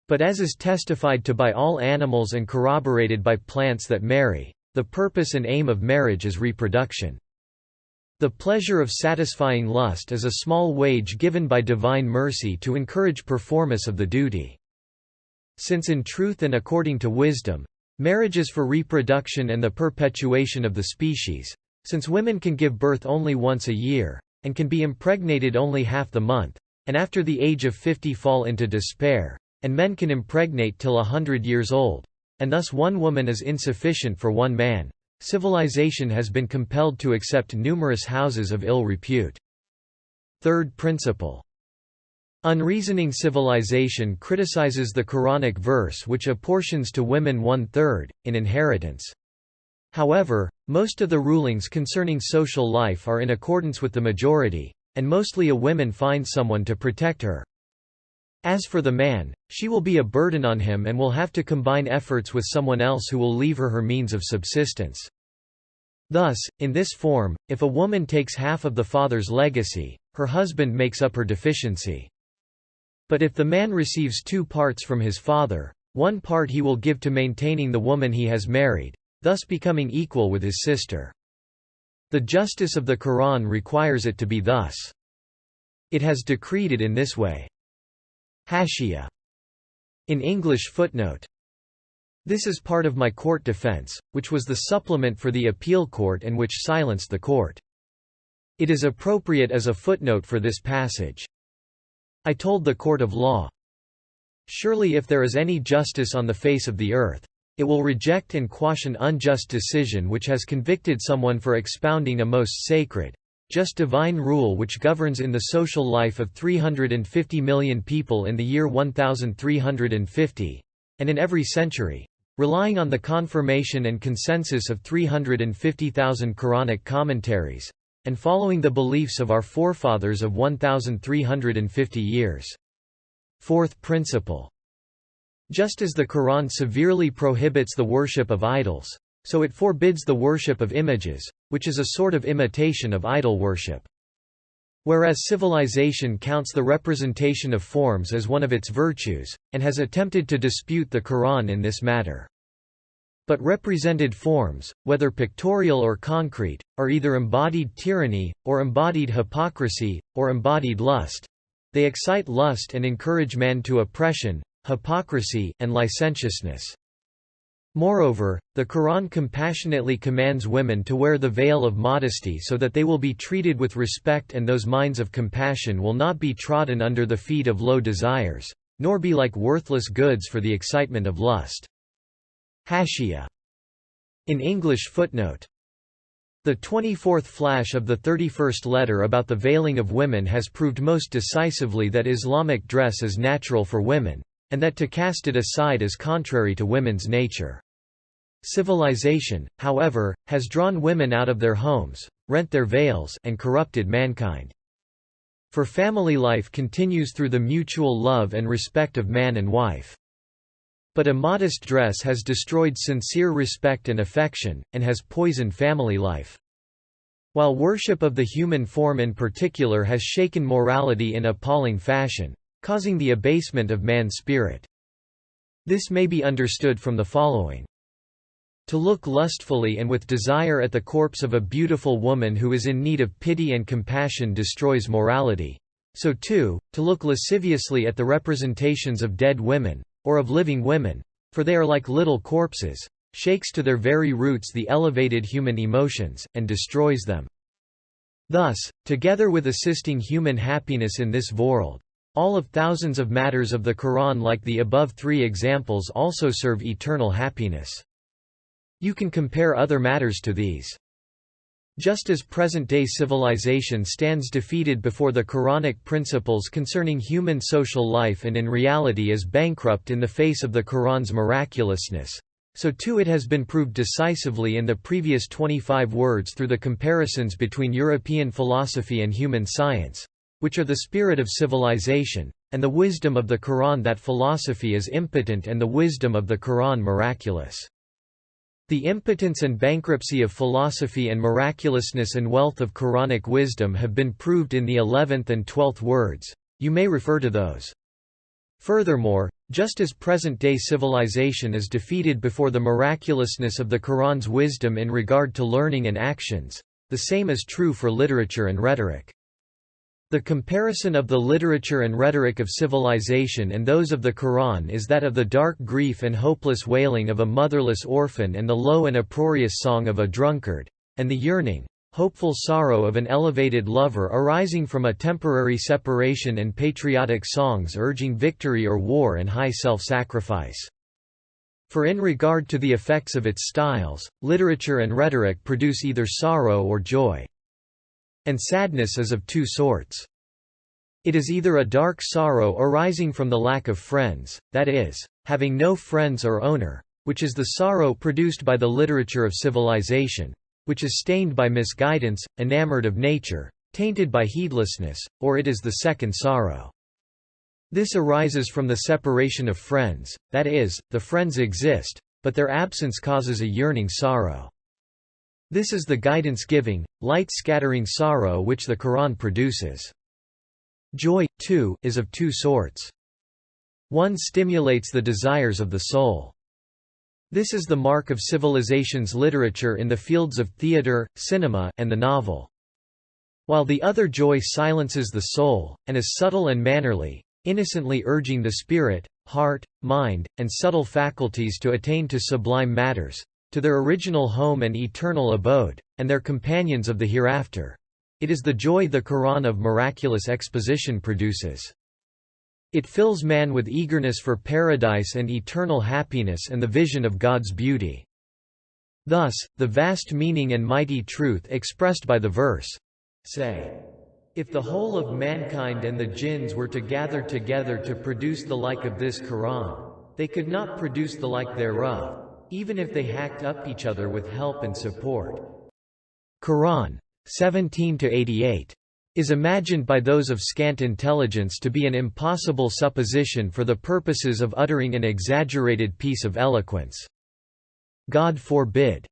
But as is testified to by all animals and corroborated by plants that marry, the purpose and aim of marriage is reproduction. The pleasure of satisfying lust is a small wage given by divine mercy to encourage performance of the duty. Since in truth and according to wisdom, marriage is for reproduction and the perpetuation of the species, since women can give birth only once a year, and can be impregnated only half the month, and after the age of 50 fall into despair, and men can impregnate till 100 years old, and thus one woman is insufficient for one man, civilization has been compelled to accept numerous houses of ill repute. Third principle. Unreasoning civilization criticizes the Quranic verse which apportions to women 1/3, in inheritance. However, most of the rulings concerning social life are in accordance with the majority, and mostly a woman finds someone to protect her. As for the man, she will be a burden on him and will have to combine efforts with someone else who will leave her means of subsistence. Thus, in this form, if a woman takes half of the father's legacy, her husband makes up her deficiency. But if the man receives 2 parts from his father, 1 part he will give to maintaining the woman he has married, thus becoming equal with his sister. The justice of the Qur'an requires it to be thus. It has decreed it in this way. Hashia. In English footnote. This is part of my court defense, which was the supplement for the appeal court and which silenced the court. It is appropriate as a footnote for this passage. I told the court of law, surely if there is any justice on the face of the earth, it will reject and quash an unjust decision which has convicted someone for expounding a most sacred, just divine rule which governs in the social life of 350 million people in the year 1350, and in every century, relying on the confirmation and consensus of 350,000 Quranic commentaries, and following the beliefs of our forefathers of 1,350 years. Fourth principle. Just as the Quran severely prohibits the worship of idols, so it forbids the worship of images, which is a sort of imitation of idol worship. Whereas civilization counts the representation of forms as one of its virtues, and has attempted to dispute the Quran in this matter. But represented forms, whether pictorial or concrete, are either embodied tyranny, or embodied hypocrisy, or embodied lust. They excite lust and encourage man to oppression, hypocrisy, and licentiousness. Moreover, the Quran compassionately commands women to wear the veil of modesty so that they will be treated with respect and those minds of compassion will not be trodden under the feet of low desires, nor be like worthless goods for the excitement of lust. Hashia. In English footnote. The 24th flash of the 31st letter about the veiling of women has proved most decisively that Islamic dress is natural for women, and that to cast it aside is contrary to women's nature. Civilization, however, has drawn women out of their homes, rent their veils, and corrupted mankind. For family life continues through the mutual love and respect of man and wife. But immodest dress has destroyed sincere respect and affection, and has poisoned family life. While worship of the human form in particular has shaken morality in appalling fashion, causing the abasement of man's spirit. This may be understood from the following. To look lustfully and with desire at the corpse of a beautiful woman who is in need of pity and compassion destroys morality. So too, to look lasciviously at the representations of dead women, or of living women, for they are like little corpses, shakes to their very roots the elevated human emotions, and destroys them. Thus, together with assisting human happiness in this world, all of thousands of matters of the Quran like the above three examples also serve eternal happiness. You can compare other matters to these. Just as present-day civilization stands defeated before the Quranic principles concerning human social life and in reality is bankrupt in the face of the Quran's miraculousness, so too it has been proved decisively in the previous 25 words through the comparisons between European philosophy and human science, which are the spirit of civilization, and the wisdom of the Quran that philosophy is impotent and the wisdom of the Quran miraculous. The impotence and bankruptcy of philosophy and miraculousness and wealth of Quranic wisdom have been proved in the 11th and 12th words. You may refer to those. Furthermore, just as present-day civilization is defeated before the miraculousness of the Quran's wisdom in regard to learning and actions, the same is true for literature and rhetoric. The comparison of the literature and rhetoric of civilization and those of the Quran is that of the dark grief and hopeless wailing of a motherless orphan and the low and uproarious song of a drunkard, and the yearning, hopeful sorrow of an elevated lover arising from a temporary separation and patriotic songs urging victory or war and high self-sacrifice. For in regard to the effects of its styles, literature and rhetoric produce either sorrow or joy. And sadness is of two sorts. It is either a dark sorrow arising from the lack of friends, that is, having no friends or owner, which is the sorrow produced by the literature of civilization, which is stained by misguidance, enamored of nature, tainted by heedlessness, or it is the second sorrow. This arises from the separation of friends, that is, the friends exist, but their absence causes a yearning sorrow. This is the guidance-giving, light-scattering sorrow which the Quran produces. Joy, too, is of two sorts. One stimulates the desires of the soul. This is the mark of civilization's literature in the fields of theater, cinema, and the novel. While the other joy silences the soul, and is subtle and mannerly, innocently urging the spirit, heart, mind, and subtle faculties to attain to sublime matters, to their original home and eternal abode, and their companions of the hereafter. It is the joy the Quran of miraculous exposition produces. It fills man with eagerness for paradise and eternal happiness and the vision of God's beauty. Thus, the vast meaning and mighty truth expressed by the verse, say, if the whole of mankind and the jinns were to gather together to produce the like of this Quran, they could not produce the like thereof. even if they hacked up each other with help and support. Qur'an 17-88 is imagined by those of scant intelligence to be an impossible supposition for the purposes of uttering an exaggerated piece of eloquence. God forbid.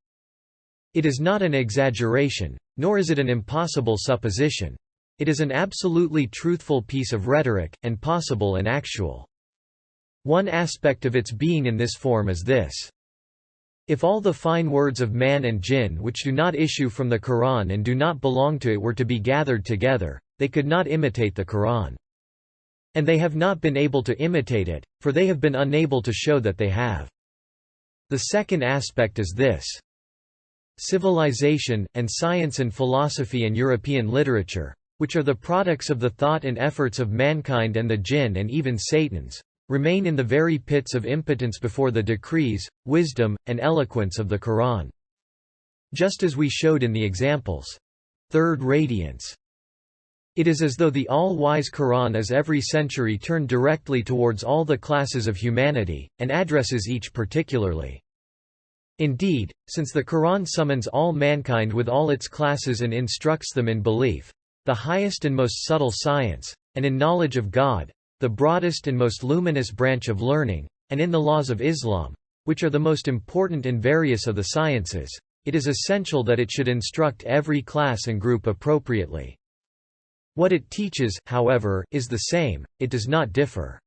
It is not an exaggeration, nor is it an impossible supposition. It is an absolutely truthful piece of rhetoric, and possible and actual. One aspect of its being in this form is this. If all the fine words of man and jinn which do not issue from the Qur'an and do not belong to it were to be gathered together, they could not imitate the Qur'an. And they have not been able to imitate it, for they have been unable to show that they have. The second aspect is this. Civilization, and science and philosophy and European literature, which are the products of the thought and efforts of mankind and the jinn and even Satans, remain in the very pits of impotence before the decrees, wisdom, and eloquence of the Qur'an. Just as we showed in the examples. Third radiance. It is as though the all-wise Qur'an is every century turned directly towards all the classes of humanity, and addresses each particularly. Indeed, since the Qur'an summons all mankind with all its classes and instructs them in belief, the highest and most subtle science, and in knowledge of God, the broadest and most luminous branch of learning, and in the laws of Islam, which are the most important and various of the sciences, it is essential that it should instruct every class and group appropriately. What it teaches, however, is the same, it does not differ.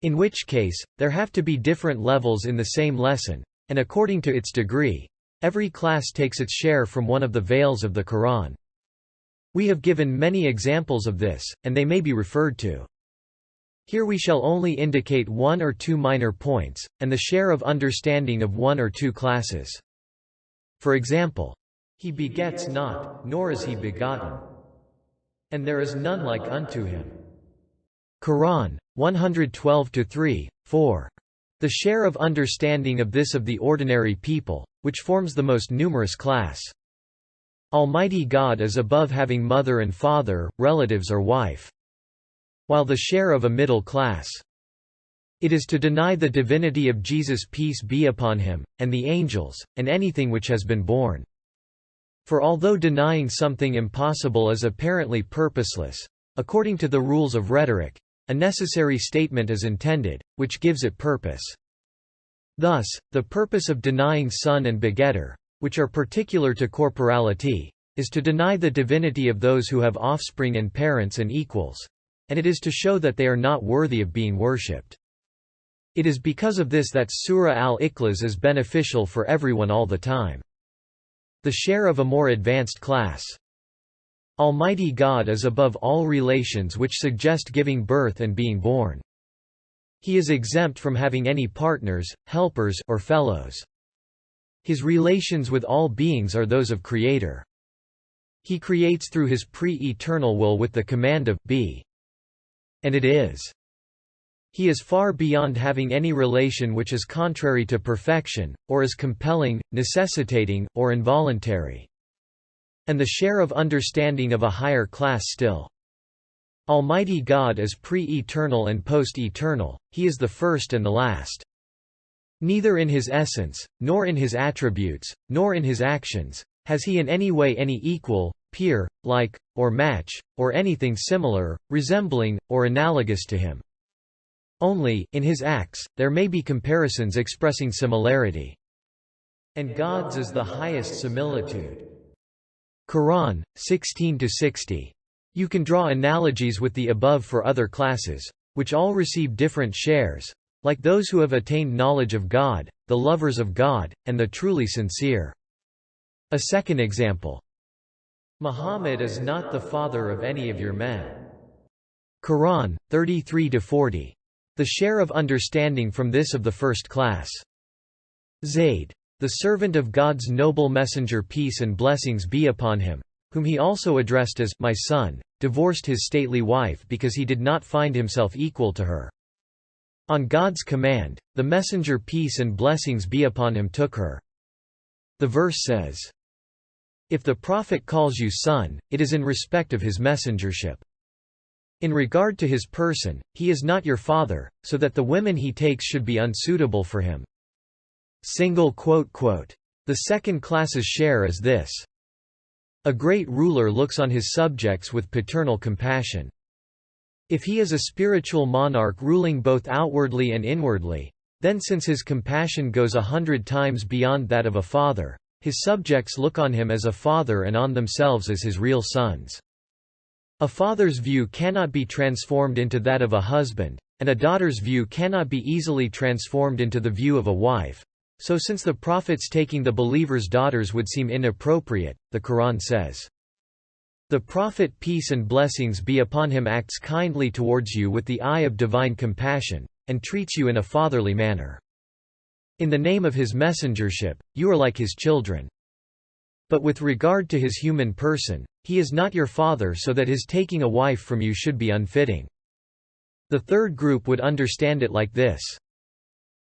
In which case, there have to be different levels in the same lesson, and according to its degree, every class takes its share from one of the veils of the Qur'an. We have given many examples of this, and they may be referred to. Here we shall only indicate one or two minor points, and the share of understanding of one or two classes. For example, he begets not, nor is he begotten. And there is none like unto him. Qur'an 112-3, 4. The share of understanding of this of the ordinary people, which forms the most numerous class. Almighty God is above having mother and father, relatives or wife. While the share of a middle class. It is to deny the divinity of Jesus, peace be upon him, and the angels, and anything which has been born. For although denying something impossible is apparently purposeless, according to the rules of rhetoric, a necessary statement is intended, which gives it purpose. Thus, the purpose of denying son and begetter, which are particular to corporality, is to deny the divinity of those who have offspring and parents and equals. And it is to show that they are not worthy of being worshipped. It is because of this that Surah al-Ikhlas is beneficial for everyone all the time. The share of a more advanced class. Almighty God is above all relations which suggest giving birth and being born. He is exempt from having any partners, helpers, or fellows. His relations with all beings are those of Creator. He creates through his pre-eternal will with the command of be. And it is. He is far beyond having any relation which is contrary to perfection, or is compelling, necessitating, or involuntary. And the share of understanding of a higher class still. Almighty God is pre-eternal and post-eternal, he is the first and the last. Neither in his essence, nor in his attributes, nor in his actions, has he in any way any equal, peer, like, or match, or anything similar, resembling, or analogous to him. Only, in his acts, there may be comparisons expressing similarity. And God's is the highest similitude. Qur'an 16-60. You can draw analogies with the above for other classes, which all receive different shares, like those who have attained knowledge of God, the lovers of God, and the truly sincere. A second example. Muhammad is not the father of any of your men. Qur'an 33-40. The share of understanding from this of the first class. Zayd, the servant of God's noble messenger, peace and blessings be upon him, whom he also addressed as my son, divorced his stately wife because he did not find himself equal to her. On God's command, the messenger, peace and blessings be upon him, took her. The verse says, if the Prophet calls you son, it is in respect of his messengership. In regard to his person, he is not your father, so that the women he takes should be unsuitable for him. The second class's share is this. A great ruler looks on his subjects with paternal compassion. If he is a spiritual monarch ruling both outwardly and inwardly, then since his compassion goes 100 times beyond that of a father, his subjects look on him as a father and on themselves as his real sons. A father's view cannot be transformed into that of a husband, and a daughter's view cannot be easily transformed into the view of a wife. So since the prophets taking the believers' daughters would seem inappropriate, the Qur'an says, "The prophet peace and blessings be upon him acts kindly towards you with the eye of divine compassion, and treats you in a fatherly manner. In the name of his messengership, you are like his children. But with regard to his human person, he is not your father, so that his taking a wife from you should be unfitting." The third group would understand it like this.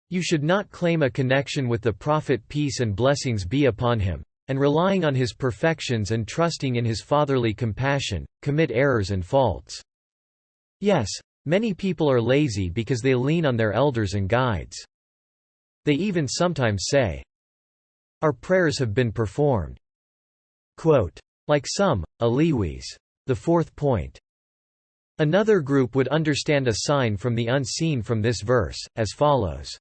You should not claim a connection with the Prophet peace and blessings be upon him, and relying on his perfections and trusting in his fatherly compassion, commit errors and faults. Yes, many people are lazy because they lean on their elders and guides. They even sometimes say, "Our prayers have been performed." Quote, like some, Aliwis. The fourth point. Another group would understand a sign from the unseen from this verse, as follows.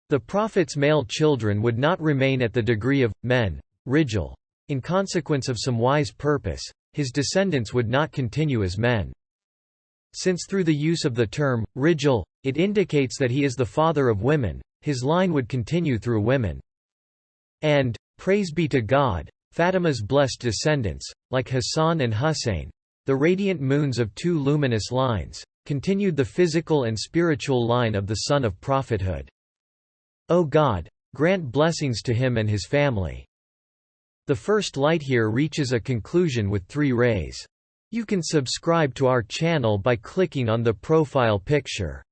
The Prophet's male children would not remain at the degree of men, Risale. In consequence of some wise purpose, his descendants would not continue as men. Since through the use of the term, Risale, it indicates that he is the father of women, his line would continue through women. And, praise be to God, Fatima's blessed descendants, like Hassan and Hussein, the radiant moons of two luminous lines, continued the physical and spiritual line of the son of prophethood. O God, grant blessings to him and his family. The first light here reaches a conclusion with 3 rays. You can subscribe to our channel by clicking on the profile picture.